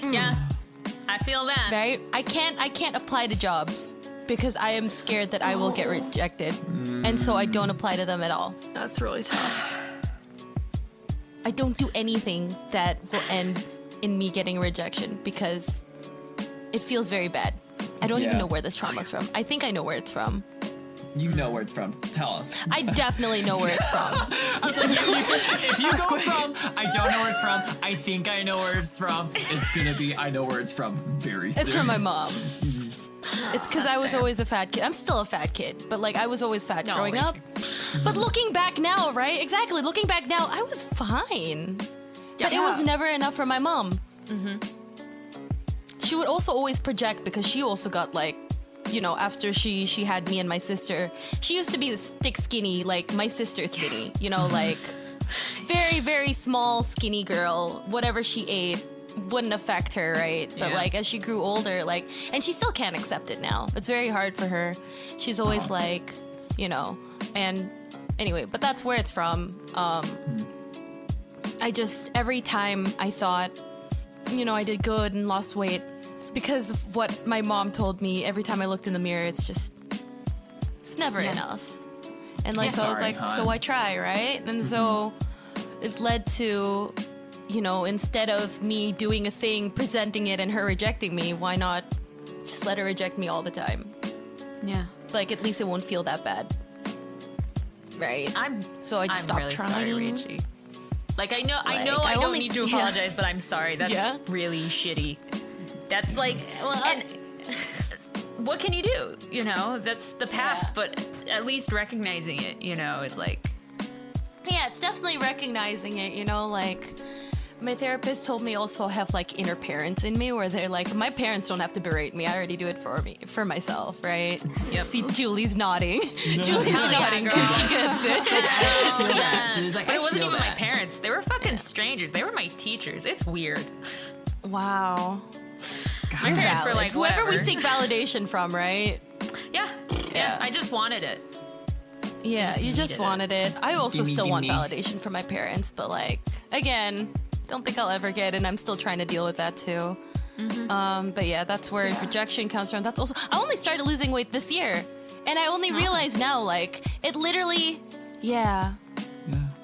Yeah, I feel that. Right? I can't apply to jobs because I am scared that I will get rejected, and so I don't apply to them at all. That's really tough. I don't do anything that will end in me getting a rejection because it feels very bad. I don't Yeah. even know where this trauma is from. I think I know where it's from. You know where it's from. Tell us. I definitely know where it's from. If you go from, I don't know where it's from, I think I know where it's from, it's gonna be, I know where it's from very soon. It's from my mom. It's because I was fair. always a fat kid. I'm still a fat kid, but like I was always fat No, growing me up. too. But looking back now, right? Exactly. Looking back now, I was fine. But it was never enough for my mom. She would also always project because she also got like, you know, after she had me and my sister, she used to be thick skinny, like my sister skinny, you know, like very, very small skinny girl. Whatever she ate wouldn't affect her, right? But Yeah. like as she grew older, like, and she still can't accept it now. It's very hard for her. She's always like, you know, and anyway, but that's where it's from. I just, every time I thought, you know, I did good and lost weight, it's because of what my mom told me. Every time I looked in the mirror, it's just, it's never enough. And like, so I was Sorry, like, hon. so I try, right? And so it led to, you know, instead of me doing a thing, presenting it, and her rejecting me, why not just let her reject me all the time? Yeah. Like, at least it won't feel that bad. Right? So I just I'm stopped really trying. sorry, Rachie. Like I know Like, I I don't only- need to yeah. apologize, but I'm sorry. That's Yeah? really shitty. That's like, and what can you do? You know, that's the past, but at least recognizing it, you know, is like, Yeah, it's definitely recognizing it, you know, like my therapist told me also I have like inner parents in me where they're like, my parents don't have to berate me. I already do it for myself, right? Yep. See, Julie's nodding. Julie's Hell yeah, nodding girl. because she gets it. I feel that. Julie's like, but I it wasn't feel even my that. parents. They were fucking strangers. They were my teachers. It's weird. Wow. My parents were like, whoever we whatever. seek validation from, right? Yeah. I just wanted it. Yeah, you just needed it. wanted it. I also Gimme, still want gimme. validation from my parents, but like, again, don't think I'll ever get it, and I'm still trying to deal with that too. But yeah, that's where rejection comes from. That's also, I only started losing weight this year, and I only realize now, like, it literally, Yeah.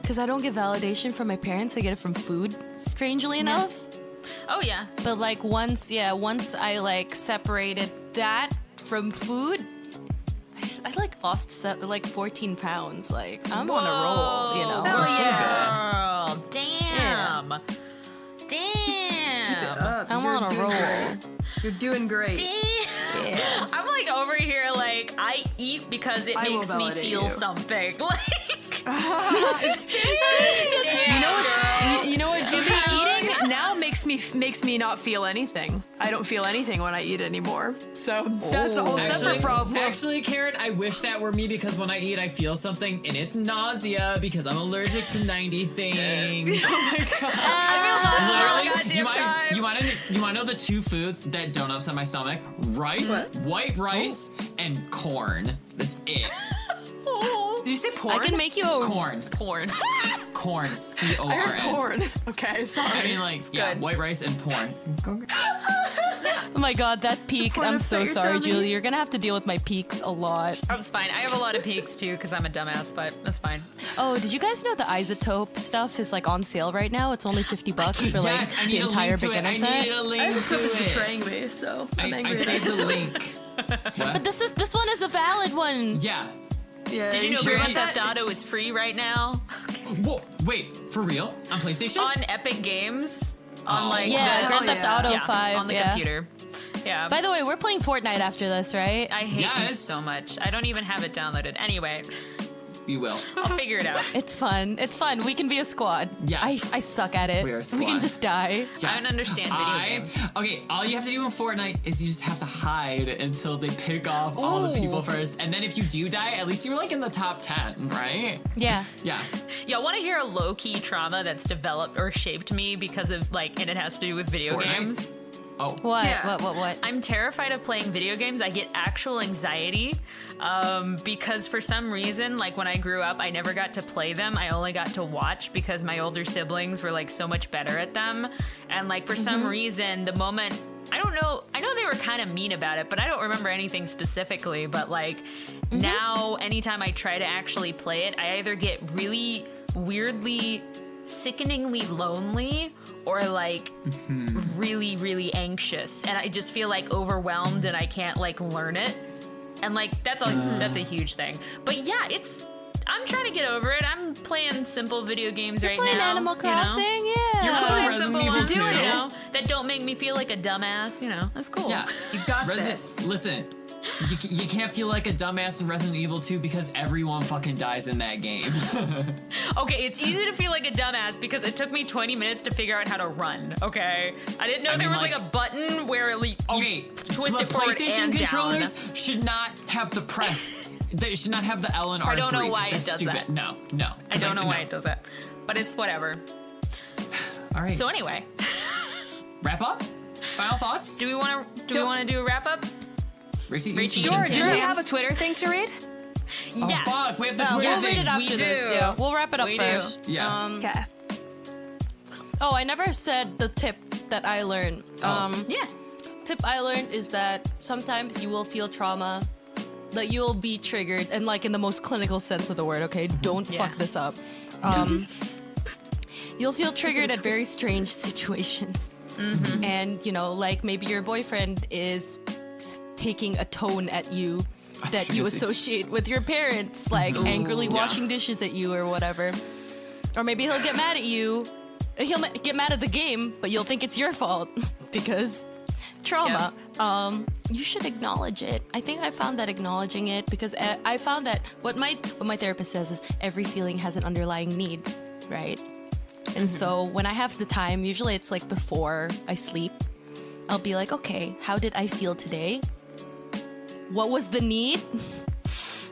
because I don't get validation from my parents, I get it from food, strangely enough. Oh yeah. But like once I like separated that from food, I like lost like 14 pounds. Like I'm on a roll, you know. Girl. Damn. Damn. I'm on a roll. You're doing great. Damn. I'm like over here, like I eat because it I will makes me validate feel you. something. Like, You know what, Jimmy? Eating now makes me not feel anything. I don't feel anything when I eat anymore. So that's a whole separate problem. Actually, Karen, I wish that were me because when I eat, I feel something, and it's nausea because I'm allergic to 90 things. Literally, goddamn you want to know the two foods that don't upset my stomach? Rice, white rice, and corn. That's it. Did you say porn? I can make you a Corn. porn. Corn. I heard C-O-R-N. porn. Okay, sorry. I mean, like, yeah, good. white rice and porn. Oh my god, that peak. Wanna I'm so upset your sorry, tummy? Julie. You're gonna have to deal with my peaks a lot. That's fine. I have a lot of peaks too because I'm a dumbass, but that's fine. Oh, did you guys know the isotope stuff is like on sale right now? It's only $50 for like Yes, I the need a entire link to it. beginner I set. need a link I to was it. betraying me, so I'm I angry. saved the link. What? But this one is a valid one. Yeah. Yeah, Did you know sure Grand about Theft that? Auto is free right now Whoa, wait, for real? On PlayStation? on Epic Games? On Oh. like Yeah, the, Grand Theft yeah. Auto yeah, 5 on the yeah. computer. Yeah. By the way, we're playing Fortnite after this, right? I hate you Yes. so much. I don't even have it downloaded. Anyway, You will. I'll figure it out. It's fun. It's fun. We can be a squad. Yes. I suck at it. We are a We squad. can just die. I don't understand video games. Okay, all you have to do in Fortnite is you just have to hide until they pick off all the people first. And then if you do die, at least you were like in the top 10, right? Yeah. Yeah. Y'all want to hear a low-key trauma that's developed or shaped me because of like, and it has to do with video Fortnite? games? Oh. What? Yeah. What? I'm terrified of playing video games. I get actual anxiety because for some reason, like when I grew up, I never got to play them. I only got to watch because my older siblings were like so much better at them. And like for some reason, the moment, I don't know, I know they were kind of mean about it, but I don't remember anything specifically. But like now, anytime I try to actually play it, I either get really weirdly, sickeningly lonely or like really, really anxious. And I just feel like overwhelmed and I can't like learn it. And like that's a huge thing. But yeah, I'm trying to get over it. I'm playing simple video games right Playing now. Animal Crossing, Yeah. You're Just playing playing Resident simple Evil ones, 2. that don't make me feel like a dumbass. That's cool. Yeah, You got this. Listen, you can't feel like a dumbass in Resident Evil 2 because everyone fucking dies in that game. Okay, it's easy to feel like a dumbass because it took me 20 minutes to figure out how to run. Okay, I didn't know there was like a button where like Okay, you twist it forward PlayStation and controllers down. should not have the press. They should not have the L and R3. I don't know why That's it does stupid. that. No. I don't know why it does that, but it's whatever. All right. So anyway, wrap up. Final thoughts. do we want to do a wrap up? Richie, you Richie, can Sure. continue. Do we have a Twitter thing to read? Oh Yes. fuck, we have the Twitter We'll read thing. it after We this. do. Yeah, we'll wrap it up We do. first. Yeah. Okay. Oh, I never said the tip that I learned. Yeah. Tip I learned is that sometimes you will feel trauma, that you'll be triggered, and like in the most clinical sense of the word, okay? Don't Yeah. fuck this up. You'll feel triggered at very strange situations. And, like maybe your boyfriend is taking a tone at you that you associate with your parents, like angrily washing dishes at you or whatever. Or maybe he'll get mad at you. He'll get mad at the game, but you'll think it's your fault because trauma. You should acknowledge it. I think I found that acknowledging it because I found that what my therapist says is every feeling has an underlying need, right? And so when I have the time, usually it's like before I sleep, I'll be like, okay, how did I feel today? What was the need?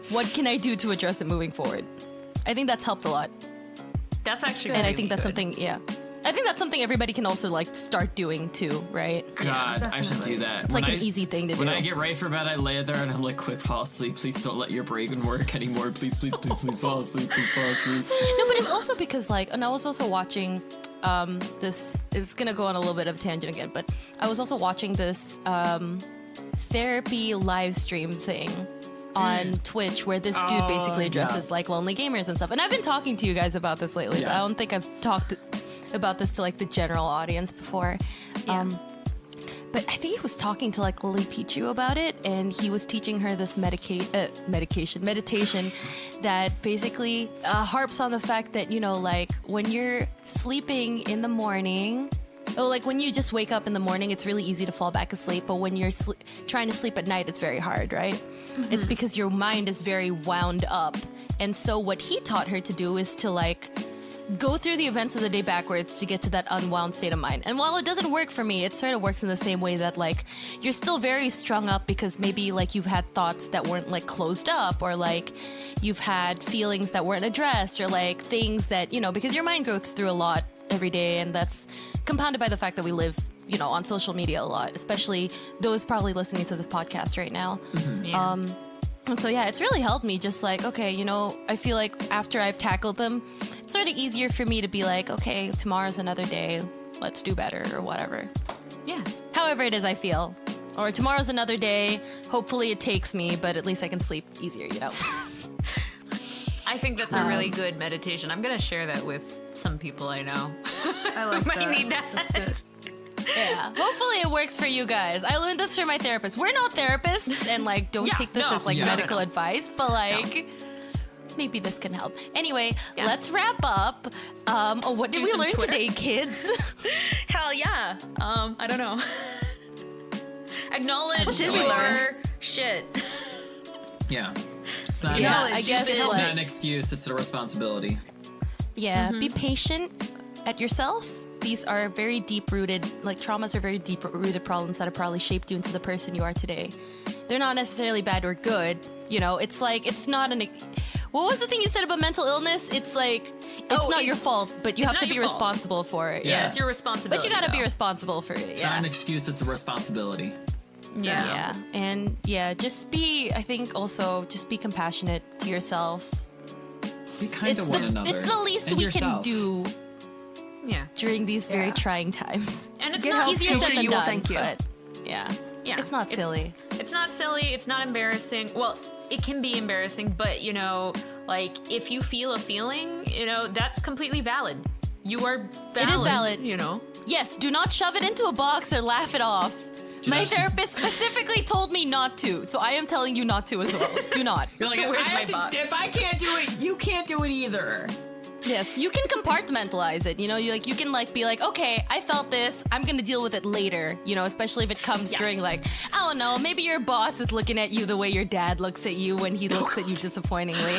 What can I do to address it moving forward? I think that's helped a lot. That's actually And I really think that's good. something, I think that's something everybody can also like start doing too, right? God, I should do that. It's like an easy thing to do. When I get ready for bed, I lay there and I'm like, quick, fall asleep. Please don't let your brain work anymore. Please fall asleep. Please fall asleep. No, but it's also because and I was also watching this is gonna go on a little bit of a tangent again, but I was also watching this therapy live stream thing on Twitch where this dude basically addresses like lonely gamers and stuff. And I've been talking to you guys about this lately, but I don't think I've talked about this to like the general audience before. But I think he was talking to like Lily Pichu about it, and he was teaching her this meditation that basically harps on the fact that, like when you're sleeping in the morning, like when you just wake up in the morning, it's really easy to fall back asleep. But when you're trying to sleep at night, it's very hard, right? It's because your mind is very wound up. And so what he taught her to do is to like go through the events of the day backwards to get to that unwound state of mind. And while it doesn't work for me, it sort of works in the same way that like you're still very strung up because maybe like you've had thoughts that weren't like closed up, or like you've had feelings that weren't addressed, or like things that, because your mind goes through a lot every day, and that's compounded by the fact that we live, on social media a lot, especially those probably listening to this podcast right now. And so, it's really helped me just like, okay, I feel like after I've tackled them, it's sort of easier for me to be like, okay, tomorrow's another day. Let's do better or whatever. Yeah. However it is I feel. Or tomorrow's another day. Hopefully it takes me, but at least I can sleep easier, I think that's a really good meditation. I'm going to share that with some people I know. I like Might that. need that. Yeah. Hopefully it works for you guys. I learned this from my therapist. We're not therapists and like don't Yeah, take this no. as like Yeah. medical advice, but like maybe this can help. Anyway, let's wrap up. What did do we some learn Twitter. today, kids? Hell yeah. I don't know. Acknowledge did we your learn? shit. Yeah. It's not, Yeah, an, I guess it's like- not an excuse, it's a responsibility. Yeah, be patient at yourself. These are very deep-rooted, like traumas are very deep-rooted problems that have probably shaped you into the person you are today. They're not necessarily bad or good. It's like, it's not what was the thing you said about mental illness? It's like, it's not your fault, but you it's have to not be your fault. responsible for it. Yeah, Yeah. it's your responsibility. But you gotta be though. responsible for it. It's not Yeah. an excuse, it's a responsibility. Yeah. And just I think also, just be compassionate to yourself. Be kind to one another. It's the least and we yourself. can do Yeah. during these very trying times. And it's Get not help, easier future Said than you will done, thank you. but yeah. Yeah. It's not silly. It's not silly. It's not embarrassing. Well, it can be embarrassing, but like if you feel a feeling, that's completely valid. You are valid. It is valid. You know. Yes, do not shove it into a box or laugh it off. My therapist specifically told me not to, so I am telling you not to as well. Do not. You're like, Where's I my have box? if I can't do it, you can't do it either. Yes, you can compartmentalize it. You know, you can be like, okay, I felt this. I'm gonna deal with it later. You know, especially if it comes during I don't know, maybe your boss is looking at you the way your dad looks at you when he looks at you disappointingly.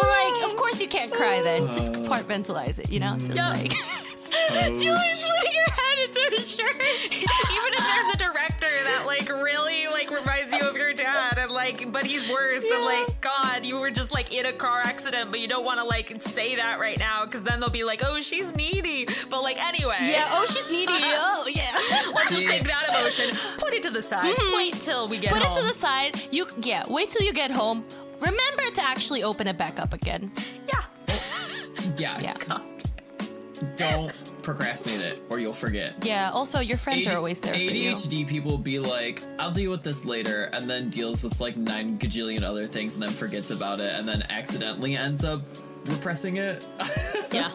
But of course you can't cry then. Just compartmentalize it. You know, just Julie's putting her head into her shirt. Even if there's a director that really reminds you of your dad and but he's worse and God, you were just in a car accident, but you don't want to say that right now because then they'll be like, oh, she's needy. But anyway. Yeah, oh, she's needy. Oh, yeah. Let's just take that emotion, put it to the side, wait till we get home. Put it to the side. Wait till you get home. Remember to actually open it back up again. Yeah. Yes. Yeah. Don't procrastinate it or you'll forget. Yeah, also your friends are always there for you. ADHD people will be like, I'll deal with this later, and then deals with 9 gajillion other things and then forgets about it and then accidentally ends up repressing it. Yeah.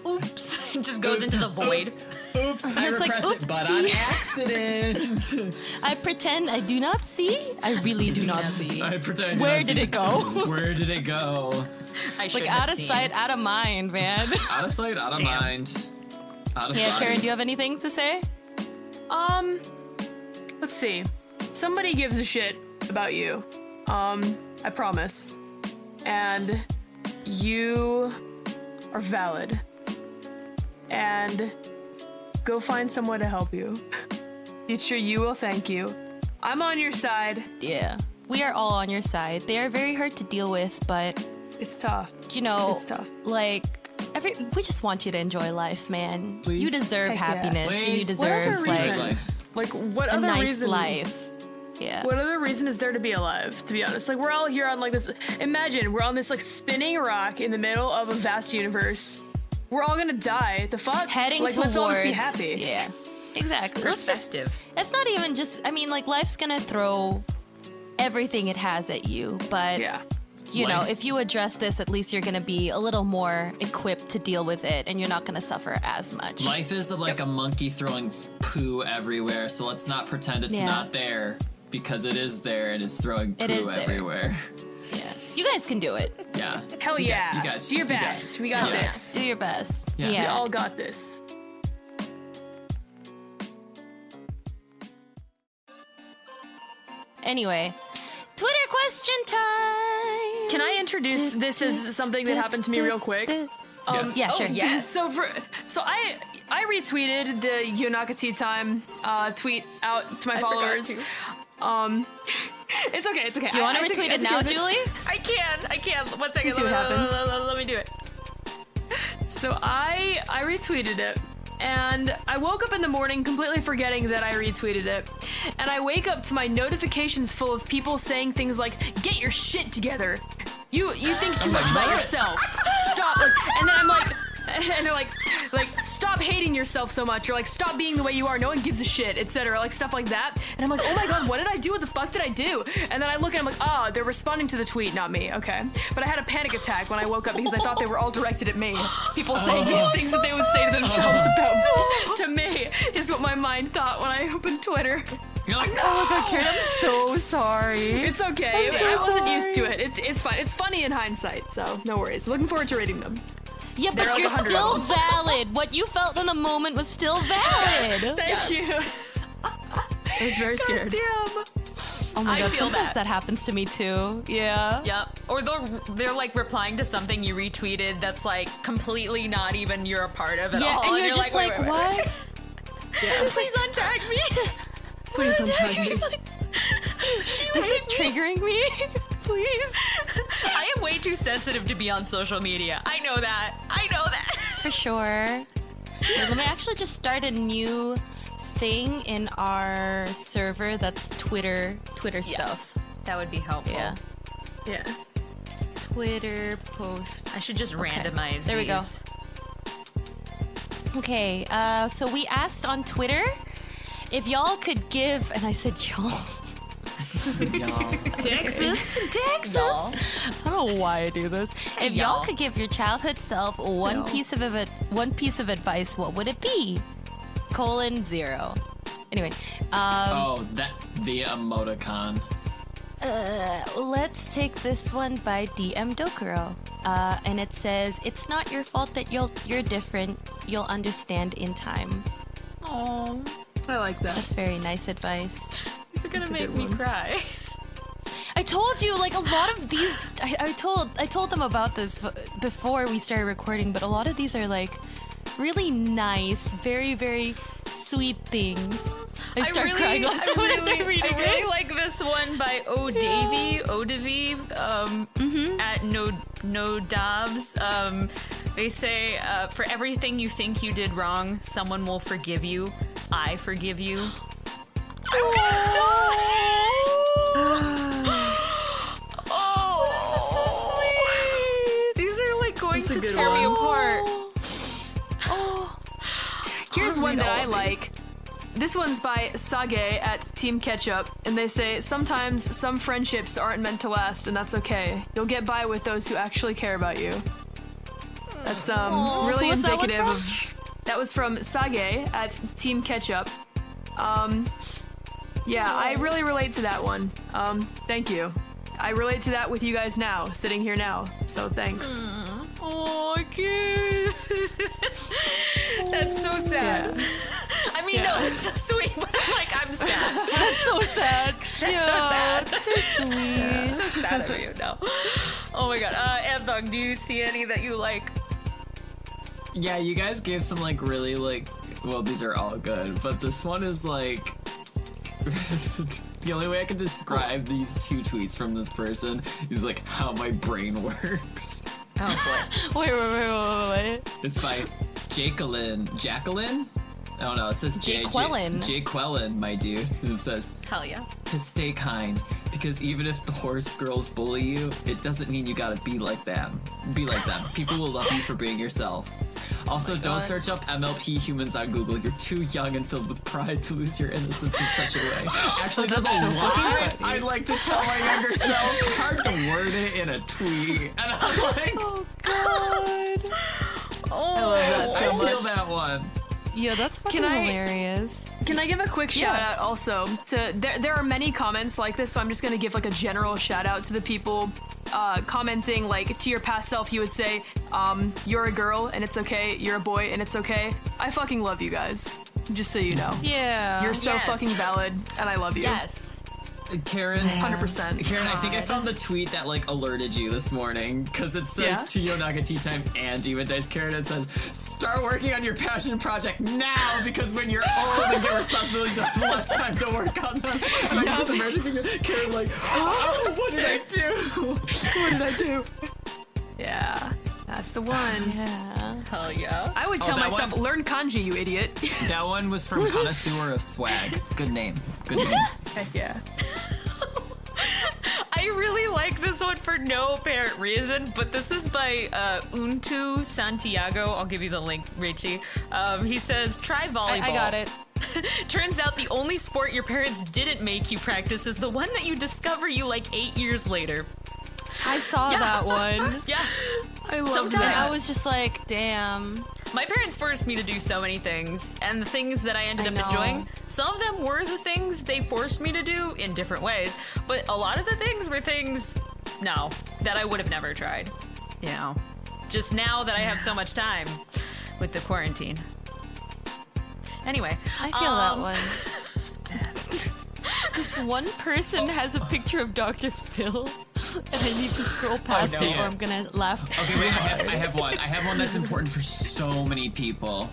Oops. It just goes into the void. Oops, I it's repressed it, but on accident. I pretend I do not see. I really do not see. I pretend. Where did it go? Where did it go? I should out of sight, out of mind, man. Out of sight, out of mind. Out of Yeah, body. Karen, do you have anything to say? Let's see. Somebody gives a shit about you. I promise. And you are valid. And go find someone to help you. Future you will thank you. I'm on your side. Yeah. We are all on your side. They are very hard to deal with, but It's tough. it's tough. we just want you to enjoy life, man. Please. You deserve Heck yeah. happiness. And you Please. What other deserve reason? life. What a other nice reason? life. Yeah. What other reason is there to be alive, to be honest? We're all here on this, imagine, we're on this spinning rock in the middle of a vast universe. We're all gonna die. The fuck? Heading towards. Let's all just be happy. Yeah. Exactly. Let's just, Perspective. it's not even just, life's gonna throw everything it has at you, but Yeah. you know, Life- if you address this, at least you're gonna be a little more equipped to deal with it, and you're not gonna suffer as much. Life is a monkey throwing poo everywhere, so let's not pretend it's Yeah. not there because it is there and it's throwing poo It is there. everywhere. Yeah, you guys can do it. Yeah. Hell You yeah. got- you guys- Do your you guys- best. We got Yeah. this. Do your best. Yeah. We Yeah. all got this. Anyway, Twitter question time. Can I introduce this as something that happened to me real quick? Yes. Yeah, sure. Yes. So I retweeted the Yonaka Tea Time tweet out to my followers. It's okay. It's okay. Do you want to retweet it now, Julie? I can. 1 second. See what happens. Let me do it. So I retweeted it, and I woke up in the morning completely forgetting that I retweeted it, and I wake up to my notifications full of people saying things like, "Get your shit together. You think too much about yourself. Stop." And then I'm like, and they're like, stop hating yourself so much, or stop being the way you are. No one gives a shit, etc. Stuff like that. And I'm like, oh my god, what did I do? What the fuck did I do? And then I look and I'm like, oh, they're responding to the tweet, not me. Okay. But I had a panic attack when I woke up because I thought they were all directed at me. People saying these things that they would say to themselves about to me is what my mind thought when I opened Twitter. You're like, Oh my god, Karen, I'm so sorry. It's okay. I'm so I wasn't used to sorry. it. It's fine. It's funny in hindsight, so no worries. Looking forward to reading them. Yeah, They're but like you're 100 still of them. valid. What you felt in the moment was still valid. Thank you. I was very scared. Damn. Oh my I god, feel sometimes that. that happens to me too. Yeah. Yep. Or they're replying to something you retweeted that's completely not even you're a part of at Yeah, all. and you're just wait, like, wait, wait, what? wait. Please untag me. Please don't tag me. This is triggering me. Please. I am way too sensitive to be on social media. I know that. For sure. Here, let me actually just start a new thing in our server that's Twitter stuff. That would be helpful. Yeah. Yeah. Twitter posts. I should just randomize There we go. these. Okay, so we asked on Twitter if y'all could give, and I said y'all. Texas. Y'all. I don't know why I do this. If y'all y'all. could give your childhood self one piece of advice, what would it be? : 0. Anyway, the emoticon. let's take this one by DM Dokuro. And it says, "It's not your fault that you're different. You'll understand in time." Oh, I like that. That's very nice advice. these are gonna That's a make good me one. cry. I told you, like, a lot of these. I told them about this before we started recording, but a lot of these are like really nice, very very sweet things. I start crying when I start reading I really it. like this one by Odavi, at No Dobbs. They say, for everything you think you did wrong, someone will forgive you. I forgive you. I'm gonna die! Oh, this is so sweet. These are like going That's a to good tear me one. apart. Here's I'll one read that all I of these. like. This one's by Sage at Team Ketchup, and they say, "Sometimes some friendships aren't meant to last, and that's okay. You'll get by with those who actually care about you." That's really who was that one indicative from? of. That was from Sage at Team Ketchup. Yeah, I really relate to that one. Thank you. I relate to that with you guys now, sitting here now. So thanks. Oh, cute. That's so sad. I mean, no, it's so sweet, but I'm sad. That's so sad. That's so sad. So sweet. So sad of you. No. Oh my god. Anthong, do you see any that you like? Yeah, you guys gave some like really like. Well, these are all good, but this one is like. The only way I can describe these two tweets from this person is like how my brain works. Oh boy. Wait. It's by Jacqueline? Oh no, it says Jaqueline. Jaqueline, my dude. It says, Hell yeah. to stay kind, because even if the horse girls bully you, it doesn't mean you gotta be like them. Be like them. People will love you for being yourself. Also, don't search up MLP humans on Google. You're too young and filled with pride to lose your innocence in such a way. Actually, there's a lot I'd like to tell my younger self. Hard to word it in a tweet. And I'm like, Oh god. I love that so I much. feel that one. Yeah, that's fucking Can I- hilarious. Can I give a quick shout out also to there are many comments like this, so I'm just gonna give like a general shout out to the people commenting like to your past self you would say, you're a girl and it's okay, you're a boy and it's okay. I fucking love you guys. Just so you know. Yeah. You're so Yes. fucking valid and I love you. Yes. Karen, 100%. Karen, I think I found the tweet that like alerted you this morning because it says to Yonaka Tea Time and DemonDice. Karen, it says, "Start working on your passion project now because when you're old and get responsibilities, you have less time to work on them." And I just imagine Karen like, "Oh, what did I do? What did I do?" Yeah. That's the one. Yeah. Hell yeah. I would tell that myself, one? learn kanji, you idiot. That one was from Connoisseur of Swag. Good name. Good name. Heck yeah. I really like this one for no apparent reason, but this is by Untu Santiago. I'll give you the link, Richie. He says, try volleyball. I got it. Turns out the only sport your parents didn't make you practice is the one that you discover you like 8 years later. I saw that one. Yeah. I love Sometimes And that. I was just like, damn. My parents forced me to do so many things, and the things that I ended I up know. enjoying, some of them were the things they forced me to do in different ways, but a lot of the things were things, no, that I would have never tried. You know, just now that I have so much time with the quarantine. Anyway, I feel that one. This one person has a picture of Dr. Phil, and I need to scroll past know. it or I'm gonna laugh. Okay, wait, I have one. I have one that's important for so many people.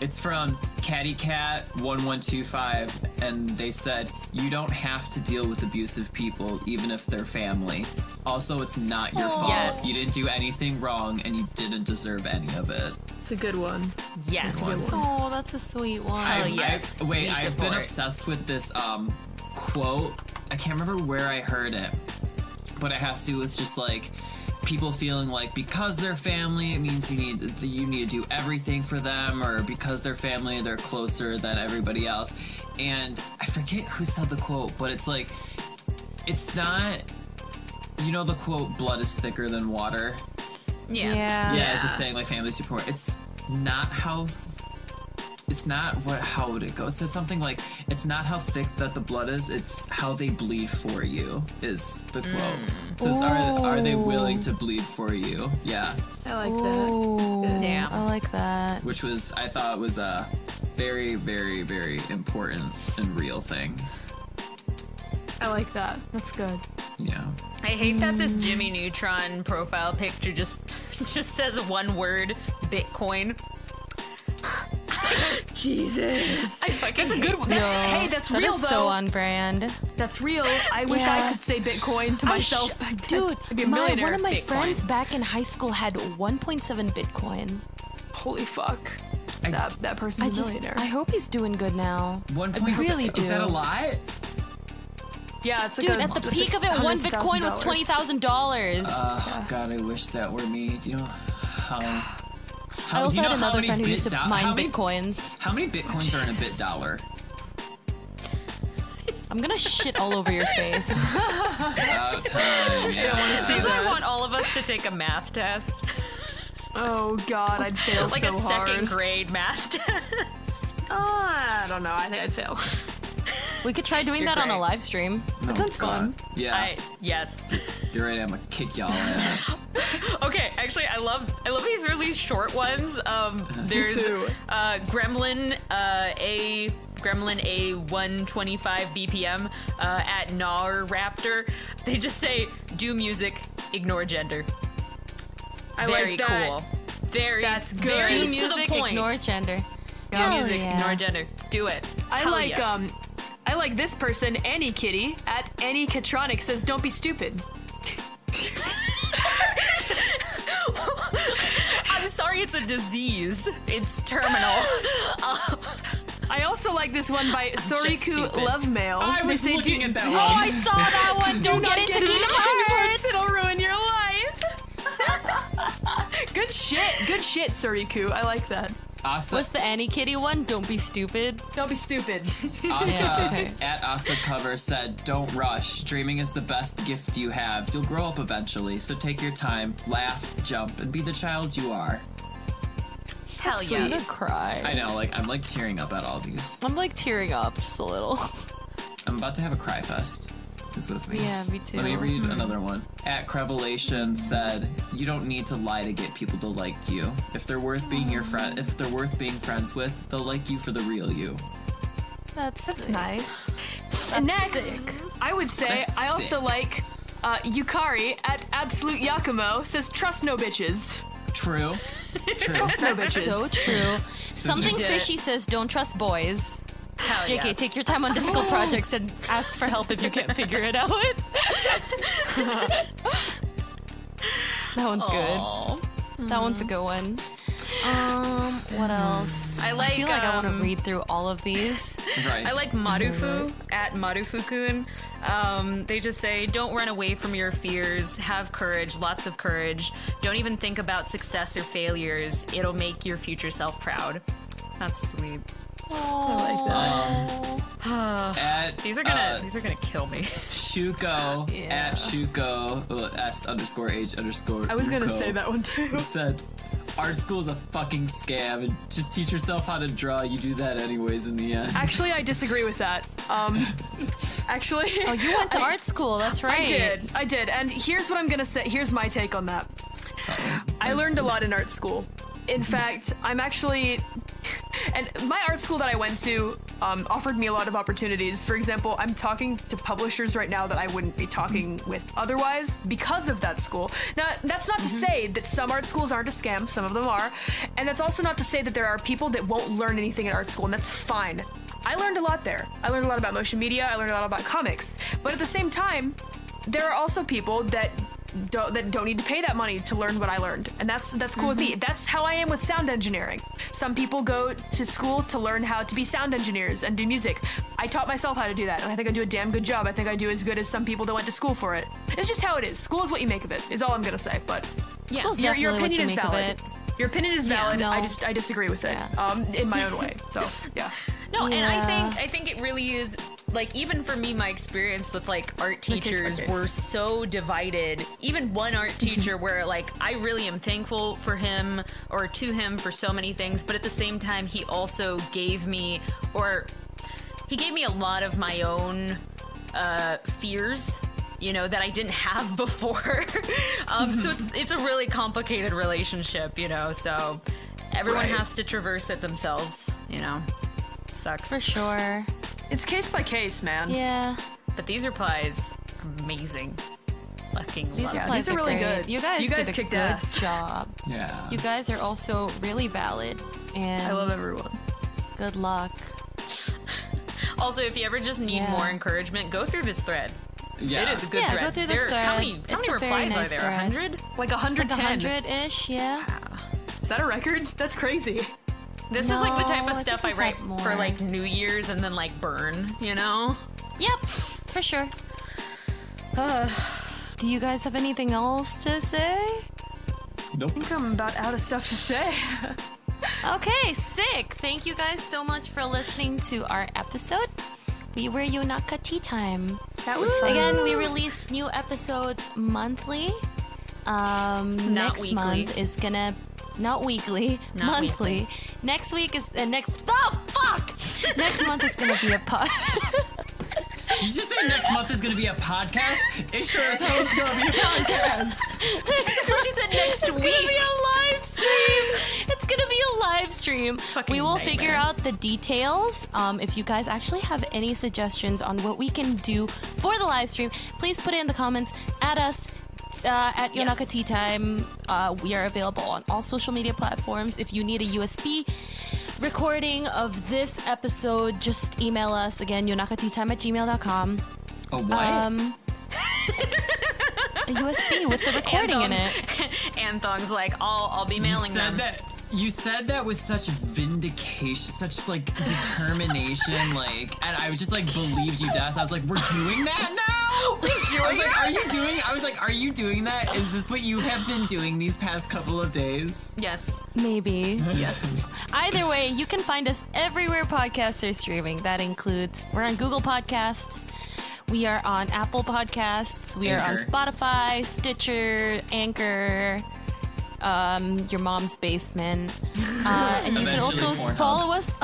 It's from CattyCat1125, and they said, "You don't have to deal with abusive people, even if they're family. Also, it's not your fault. Yes. You didn't do anything wrong, and you didn't deserve any of it." It's a good one. yes. Oh, that's a sweet one. yes. We I've been support. obsessed with this quote. I can't remember where I heard it, but it has to do with just like people feeling like because they're family, it means you need to do everything for them, or because they're family, they're closer than everybody else. And I forget who said the quote, but it's like, it's not, you know, the quote, "Blood is thicker than water." Yeah. Yeah, it's just saying like family's super important. It's not how it's not how would it go? It said something like, it's not how thick that the blood is, it's how they bleed for you, is the quote. So it's, are they willing to bleed for you? Yeah. I like that. Damn. I like that. Which was, I thought was a very, very, very important and real thing. I like that. That's good. Yeah. I hate that this Jimmy Neutron profile picture just says one word, Bitcoin. Jesus. I fucking That's a good one. Hey, that's That real is though. so on brand. That's real. I wish I could say Bitcoin to myself. Dude, I'd be a one millionaire. of my Bitcoin. friends back in high school had 1.7 Bitcoin. Holy fuck. That person's a millionaire. I hope he's doing good now. 1.6. really Is that a do. lot? Yeah, it's like Dude, at the peak of it, one Bitcoin was $20,000. God, I wish that were me. Do you know how? I also do you know had how another many friend who used to how mine many- Bitcoins. How many Bitcoins are in a bit dollar? I'm gonna shit all over your face. About time, yeah. These I want all of us to take a math test. Oh god, I'd fail Like so a hard. second grade math test. I don't know. I think I'd fail. We could try doing that on a great. live stream. That sounds fun. Yeah, Yes. you're right. I'm gonna kick y'all ass. Okay, actually, I love these really short ones. There's too. Gremlin A 125 BPM at Gnar Raptor. They just say, do music, ignore gender. I Very like that. cool. That's good. Very Do to music, the point. ignore gender. Do Hell music, yeah. ignore gender. Do it. I like this person, Annie Kitty, at Annie Katronic says, don't be stupid. I'm sorry, it's a disease. It's terminal. I also like this one by Soriku stupid. Love Mail. I was They say, looking at that do- one. Oh, I saw that one. Don't Do get not into get into Kingdom Hogwarts, Hearts. it'll ruin your life. Good shit, Soriku. I like that. Asa, What's the Annie Kitty one? Don't be stupid. Don't be stupid. Asa okay. at Asa Cover said, "Don't rush. Dreaming is the best gift you have. You'll grow up eventually, so take your time, laugh, jump, and be the child you are." Hell I'm gonna yes. cry. I know, like I'm like tearing up at all these. I'm like tearing up just a little. I'm about to have a cry fest. Who's with me? Yeah, me too. Let me read another one. At Crevelation said, "You don't need to lie to get people to like you. If they're worth being your friend, if they're worth being friends with, they'll like you for the real you." That's nice. And next, sick. I would say That's I also sick. like Yukari at Absolute Yakumo says, trust no bitches. True. True. Trust no bitches. So true. Something true. fishy says don't trust boys. Hell JK, yes. take your time on difficult projects and ask for help if you can't figure it out. That one's Aw. good. That one's a good one. What else? I like, I feel like I want to um, read through all of these. Right. I like Marufu at Marufukun. They just say, don't run away from your fears. Have courage, lots of courage. Don't even think about success or failures. It'll make your future self proud. That's sweet. I like that. At These are gonna kill me. Shuko Yeah. at Shuko S_H_. I was gonna Ruko say that one too. said, "Art school is a fucking scam, and just teach yourself how to draw. You do that anyways in the end." Actually, I disagree with that. Actually, Oh, you went to art school. That's right. I did. And here's what I'm gonna say. Here's my take on that. I learned a lot in art school. In fact, I'm actually, and my art school that I went to offered me a lot of opportunities. For example, I'm talking to publishers right now that I wouldn't be talking with otherwise because of that school. Now, that's not to say that some art schools aren't a scam. Some of them are. And that's also not to say that there are people that won't learn anything in art school, and that's fine. I learned a lot there. I learned a lot about motion media. I learned a lot about comics. But at the same time, there are also people that don't need to pay that money to learn what I learned, and that's cool with me. That's how I am with sound engineering. Some people go to school to learn how to be sound engineers and do music. I taught myself how to do that, and I think I do a damn good job. I think I do as good as some people that went to school for it. It's just how it is. School is what you make of it, is all I'm gonna say. But Yeah. School's your definitely what opinion you is make of valid. it. Your opinion is valid. no. I disagree with it Yeah. in my own way. So yeah. No, and Yeah. I think it really is like even for me, my experience with like art teachers case. were so divided. Even one art teacher where like I really am thankful for him or to him for so many things, but at the same time he also gave me a lot of my own fears, you know, that I didn't have before. So it's a really complicated relationship, you know, so everyone Right. has to traverse it themselves, you know. It sucks. For sure. It's case by case, man. Yeah. But these replies, amazing. Fucking These love Yeah, it. replies these are really great. good. You guys did a kicked good ass. job. Yeah. You guys are also really valid. And I love everyone. good luck. Also, if you ever just need Yeah. more encouragement, go through this thread. Yeah. It is a good Yeah, thread. go through this How thread. many It's a very replies nice are there? thread. 100? Like 110. 100-ish, yeah. Is that a record? That's crazy. This is like the type No, of I stuff think I we've write had for more. like New Year's and then like burn, you know? Yep, for sure. Do you guys have anything else to say? Nope. I think I'm about out of stuff to say. Okay, sick. Thank you guys so much for listening to our episode. We were Yonaka Tea Time. That was fun. Again, we release new episodes monthly. Next weekly. month is gonna not weekly, Not monthly. weekly. Next week is next. Oh fuck! Next month is gonna be a pod. Did you just say next month is going to be a podcast? It sure as hell is going to be a podcast. She said next It's gonna be a live stream. It's gonna be a live stream. Fucking We will nightmare. figure out the details. If you guys actually have any suggestions on what we can do for the live stream, please put it in the comments. Add us at Yonaka Yes. Tea Time. We are available on all social media platforms. If you need a USB recording of this episode, just email us again, yonakateatime@gmail.com. A what? A USB with the recording in it. Anthong's like, I'll be mailing them. You said that with such vindication, such like determination, like, and I just like believed you, Des. I was like, we're doing that now? I was like, are you doing that? Is this what you have been doing these past couple of days? Yes. Maybe. Yes. Either way, you can find us everywhere podcasts are streaming. That includes, we're on Google Podcasts, we are on Apple Podcasts, we are on Anchor. Spotify, Stitcher, Anchor, your mom's basement. And you can Eventually also Pornhub. follow us.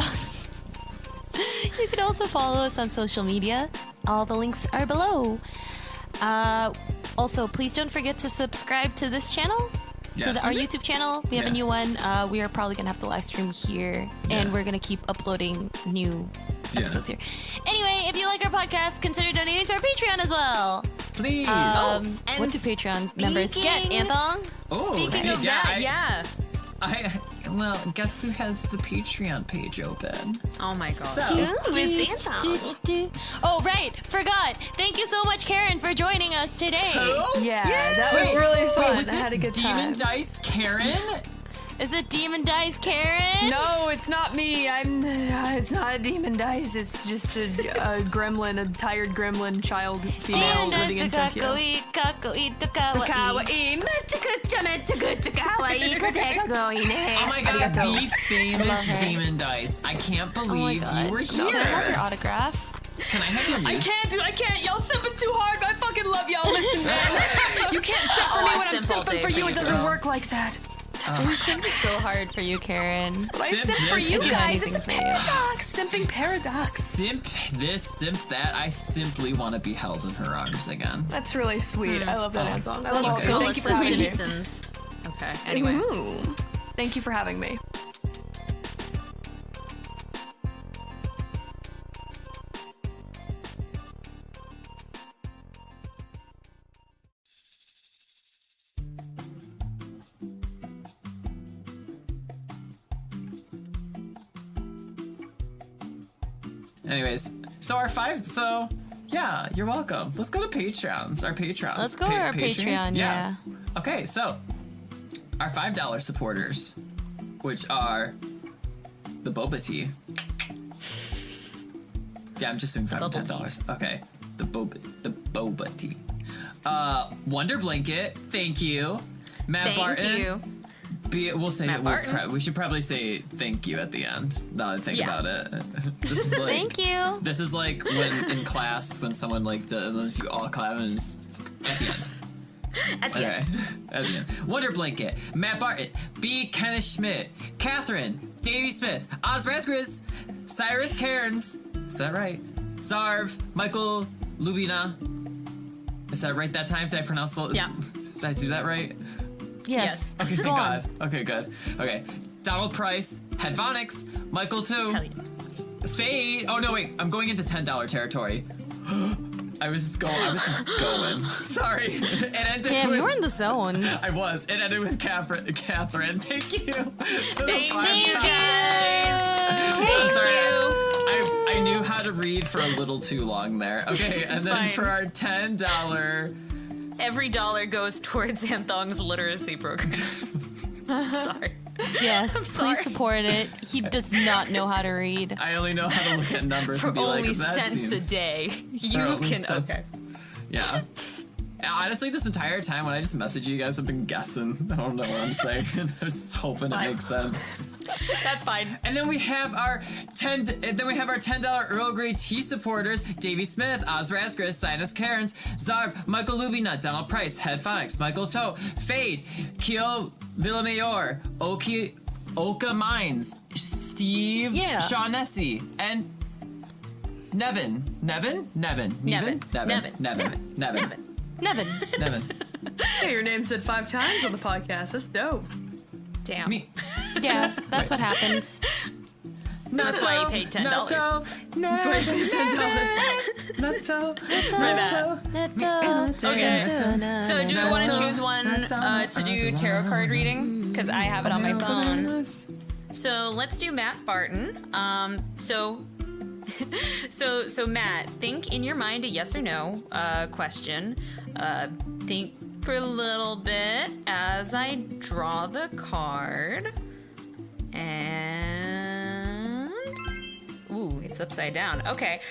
You can also follow us on social media. All the links are below. Also, please don't forget to subscribe to this channel. Yes. Our YouTube channel. We have a Yeah. new one. We are probably gonna have the live stream here, and Yeah. we're gonna keep uploading new Yeah. episodes here. Anyway, if you like our podcast, consider donating to our Patreon as well. Please. and What do Patreon members get, speaking- Anthong? Speaking of that, yeah. Well, guess who has the Patreon page open? Oh my god. So, Oh, right, forgot. Thank you so much, Karen, for joining us today. Yeah, that was really fun. was I this had a good time. DemonDice Karen? Is it DemonDice, Karen? No, it's not me. It's not a DemonDice. It's just a gremlin, a tired gremlin child female living in Tokyo. Kawaii. Oh my god, the famous love her. DemonDice. I can't Oh my believe God. you were Can I have your here. autograph? Can I have your I use? can't, dude. I can't. Y'all simping too hard. I fucking love y'all. Listen, man. You can't simp for Oh, me I when I'm simp all simping day for for you. you, It doesn't girl. work like that. We simp so hard for you, Karen. But I Simp simp for this, you simp guys. It's a anything for you. paradox. Simping paradox. Simp this, simp that. I simply want to be held in her arms again. That's really sweet. I love that, Anthon. I love Okay. it. Call Thank us you for having me. citizens. Okay. Anyway. Ooh. Thank you for having me. Anyways, so yeah, you're welcome. Let's go to Patreons. Our Patrons. Let's go to our Patreon, yeah. Okay, so our $5 supporters, which are the Boba Tea. Yeah, I'm just doing $5 and $10. Okay, the Boba Tea. Wonder Blanket, thank you. Matt Thank Barton, you. We'll say Matt Barton. we should probably say thank you at the end. Now that I think Yeah. about it. This is like, Thank you. This is like when in class when someone like does you all clap and it's at the end. At the end. At the end. Wonder Blanket, Matt Barton, B. Kenneth Schmidt, Catherine, Davey Smith, Oz Rasgris, Cyrus Cairns. Is that right? Zarv, Michael Lubina. Is that right that time? Did I pronounce the? Yeah. Did I do that right? Yes. Okay, Go thank on. God. Okay, good. Okay. Donald Price, Headphonics, Michael too. Hell yeah. Fade. Oh no, wait. I'm going into $10 territory. I was just going. Sorry. It ended Damn, with, you were in the zone. I was. It ended with Catherine. Thank you. Thank you, guys. I'm Thank sorry. you. I knew how to read for a little too long there. Okay, and then fine. for our $10. Every dollar goes towards Anthong's literacy program. Sorry. Yes, sorry. please support it. He does not know how to read. I only know how to look at numbers For and be like, only that cents a seems... day, you only can. cents. Okay. Yeah. Honestly, this entire time when I just message you guys, I've been guessing. I don't know what I'm saying. I'm just hoping it makes sense. That's fine. And then we have our $10 Earl Grey tea supporters: Davey Smith, Oz Rasgris, Sinus Cairns, Zarv, Michael Lubina, Donald Price, Headphonics, Michael Toe, Fade, Keo Villamayor, Oka Mines, Steve Yeah. Shaughnessy, and Nevin. Nevin. Hey, your name said 5 times on the podcast. That's dope. Damn. Me. Yeah, that's what happens. That's why you paid $10. That's why I paid $10. Okay. So do we want to choose one to do tarot card reading? Because I have it on my phone. So let's do Matt Barton. So Matt, think in your mind a yes or no question. Think for a little bit as I draw the card. And ooh, it's upside down. Okay.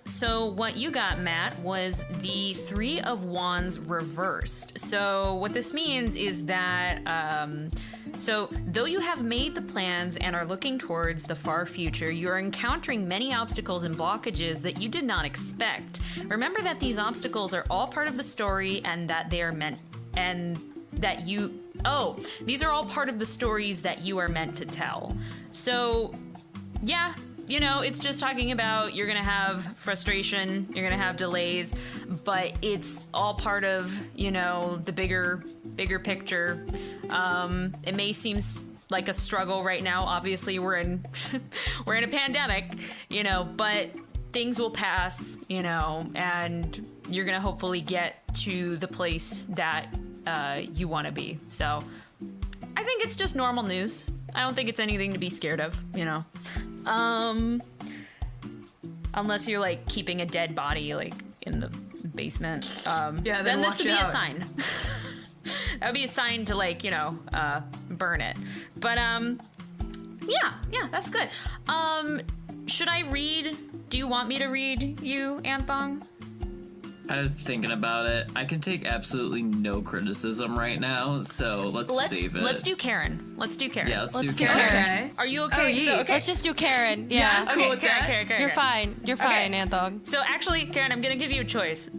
So what you got, Matt, was the 3 of Wands reversed. So what this means is that so though you have made the plans and are looking towards the far future, you are encountering many obstacles and blockages that you did not expect. Remember that these obstacles are all part of the story and that they are meant and that you these are all part of the stories that you are meant to tell. So yeah, you know, it's just talking about you're gonna have frustration, you're gonna have delays, but it's all part of, you know, the bigger picture. It may seem like a struggle right now. Obviously, we're in a pandemic, you know, but things will pass, you know, and you're gonna hopefully get to the place that you want to be. So I think it's just normal news. I don't think it's anything to be scared of, you know. Unless you're like keeping a dead body like in the basement. Yeah, then this watch would be a out. sign. That would be a sign to like, you know, burn it. But yeah, that's good. Should I read? Do you want me to read you, Anthong? I was thinking about it. I can take absolutely no criticism right now, so let's save it. Let's do Karen. Yeah, let's do do Karen. Karen. Are you okay? yeah. So, okay. Let's just do Karen. Yeah. Okay, cool with Karen, that. Karen. You're fine. You're fine, Anthong. So actually, Karen, I'm gonna give you a choice.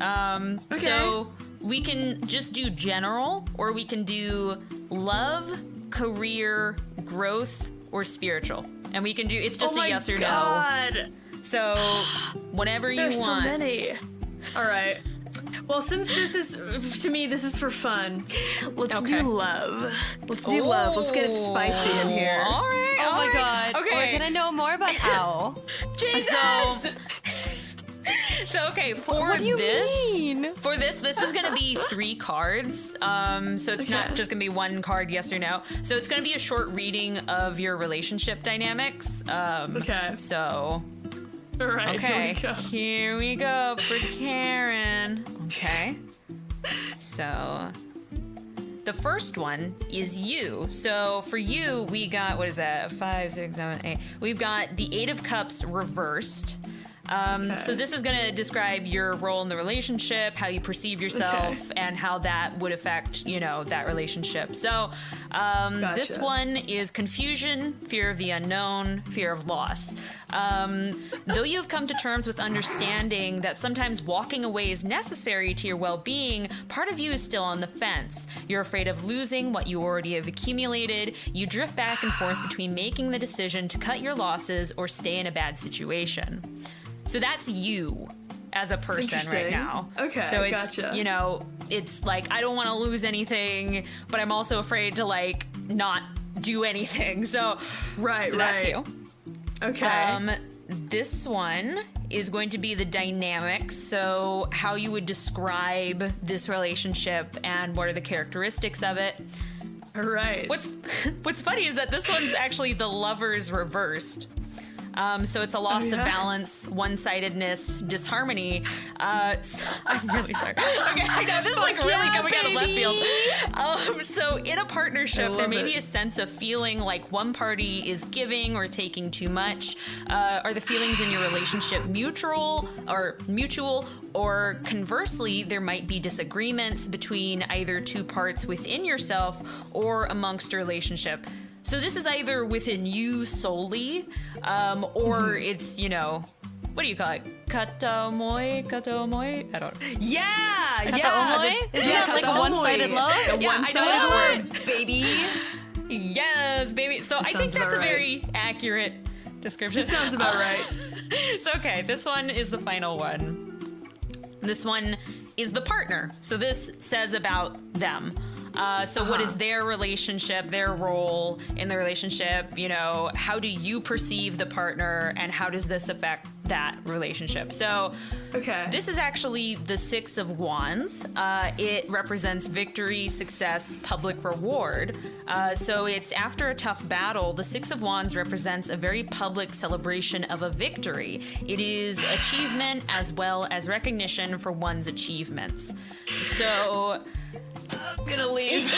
So we can just do general, or we can do love, career, growth, or spiritual. And we can do it's just a yes or no. So whatever you There's want. so many. All right. Well, since this is, to me, this is for fun, let's Okay. do love. Let's do love. Let's get it spicy in here. All right. Oh all my right. god. Okay. We're gonna know more about Ow. So, so okay, for What do you this, mean? for this is gonna be 3 cards. So it's not just gonna be 1 card, yes or no. So it's gonna be a short reading of your relationship dynamics. Okay. So All right. okay, Here we go. here we go for Karen. Okay. So the first one is you. So for you, we got, what is that? 5, 6, 7, 8. We've got the 8 of Cups reversed. So this is going to describe your role in the relationship, how you perceive yourself, and how that would affect, that relationship. So this one is confusion, fear of the unknown, fear of loss. Though you have come to terms with understanding that sometimes walking away is necessary to your well-being, part of you is still on the fence. You're afraid of losing what you already have accumulated. You drift back and forth between making the decision to cut your losses or stay in a bad situation. So that's you as a person right now. Okay, so it's, gotcha. It's like, I don't want to lose anything, but I'm also afraid to like not do anything. So that's you. Okay. This one is going to be the dynamics. So how you would describe this relationship and what are the characteristics of it. All right. What's funny is that this one's actually the lovers reversed. So it's a loss of balance, one-sidedness, disharmony. So, I'm really sorry. Okay, I know this is like really coming out of left field. So in a partnership, there may be a sense of feeling like one party is giving or taking too much. Are the feelings in your relationship mutual, or conversely, there might be disagreements between either two parts within yourself or amongst a relationship. So this is either within you solely, or it's, what do you call it? Katamoy? I don't know. Yeah! Isn't that like a one-sided love? One-sided love, baby. Yes, baby. So I think that's a very accurate description. It sounds about right. So, okay, this one is the final one. This one is the partner. So this says about them. What is their relationship, their role in the relationship? How do you perceive the partner, and how does this affect that relationship? So, this is actually the Six of Wands. It represents victory, success, public reward. So it's after a tough battle. The Six of Wands represents a very public celebration of a victory. It is achievement as well as recognition for one's achievements. So I'm gonna leave.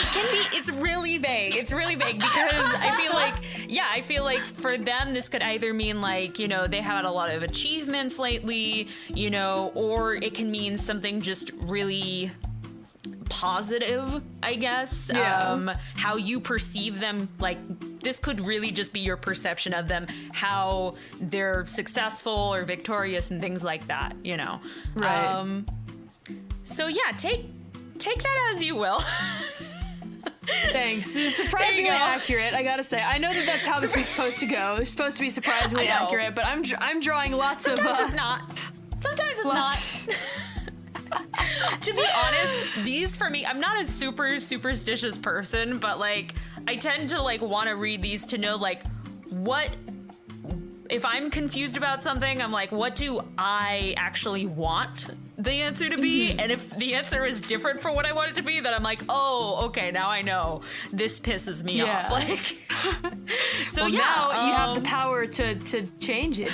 It's really vague. It's really vague because I feel like for them, this could either mean like, they had a lot of achievements lately, or it can mean something just really positive, I guess. Yeah. How you perceive them, like this could really just be your perception of them, how they're successful or victorious and things like that, Right. So yeah, take that as you will. Thanks. This is surprisingly accurate, I gotta say. I know that's how this is supposed to go. It's supposed to be surprisingly accurate, but I'm drawing lots of... Sometimes it's not. Sometimes it's not. To be honest, these for me, I'm not a super superstitious person, but like I tend to like want to read these to know like what... If I'm confused about something, I'm like, what do I actually want the answer to be? And if the answer is different from what I want it to be, then I'm like, oh, okay, now I know. This pisses me off. Like, so now you have the power to change it,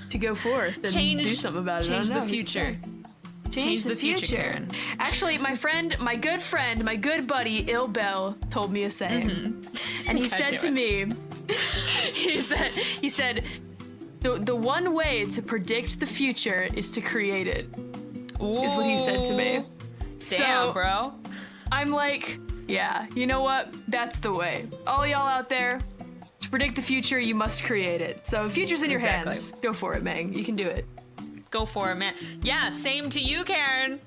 to go forth and do something about it. Change the future. Change the future. Karen. Actually, my good buddy Il Bell told me a saying, and he said to me, he said. The one way to predict the future is to create it. Ooh. Is what he said to me. Damn, so, bro. I'm like, yeah, you know what? That's the way. All y'all out there, to predict the future, you must create it. So, future's in your hands. Go for it, Mang. You can do it. Go for it, man. Yeah, same to you, Karen.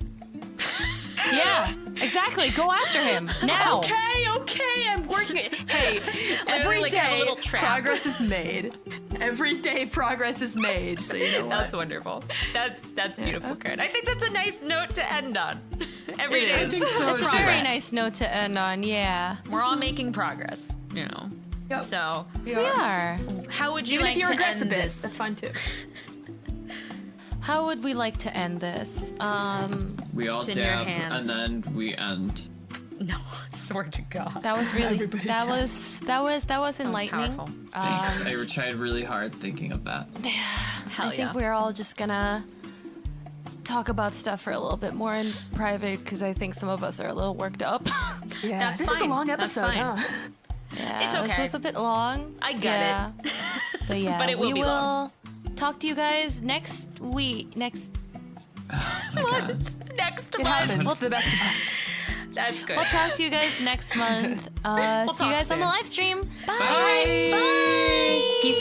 Yeah, exactly. Go after him now. Okay, I'm working it. Hey, every like, day a little trap. progress is made. Every day progress is made. So you know what? That's wonderful. That's beautiful, Karen. I think that's a nice note to end on. Every day is. it's It's a very nice note to end on. Yeah, We're all making progress, Yep. So, we are. how would you Even like if you to regress a end bit, this? that's fine too. How would we like to end this? We all It's in your dab, hands. and then we end. No, I swear to God. That was really Everybody that was enlightening. powerful. Thanks. I tried really hard thinking of that. Hell I think we're all just gonna talk about stuff for a little bit more in private because I think some of us are a little worked up. Yeah, That's this is a fine. long That's episode, fine. Yeah, It's This okay. was a bit long. I get it. But yeah, But it will we be will long. talk to you guys next week. Next It month. happens to the best of us. That's good. We'll talk to you guys next month. See you talk guys on the soon. live stream. Bye. Bye. Bye. Peace out.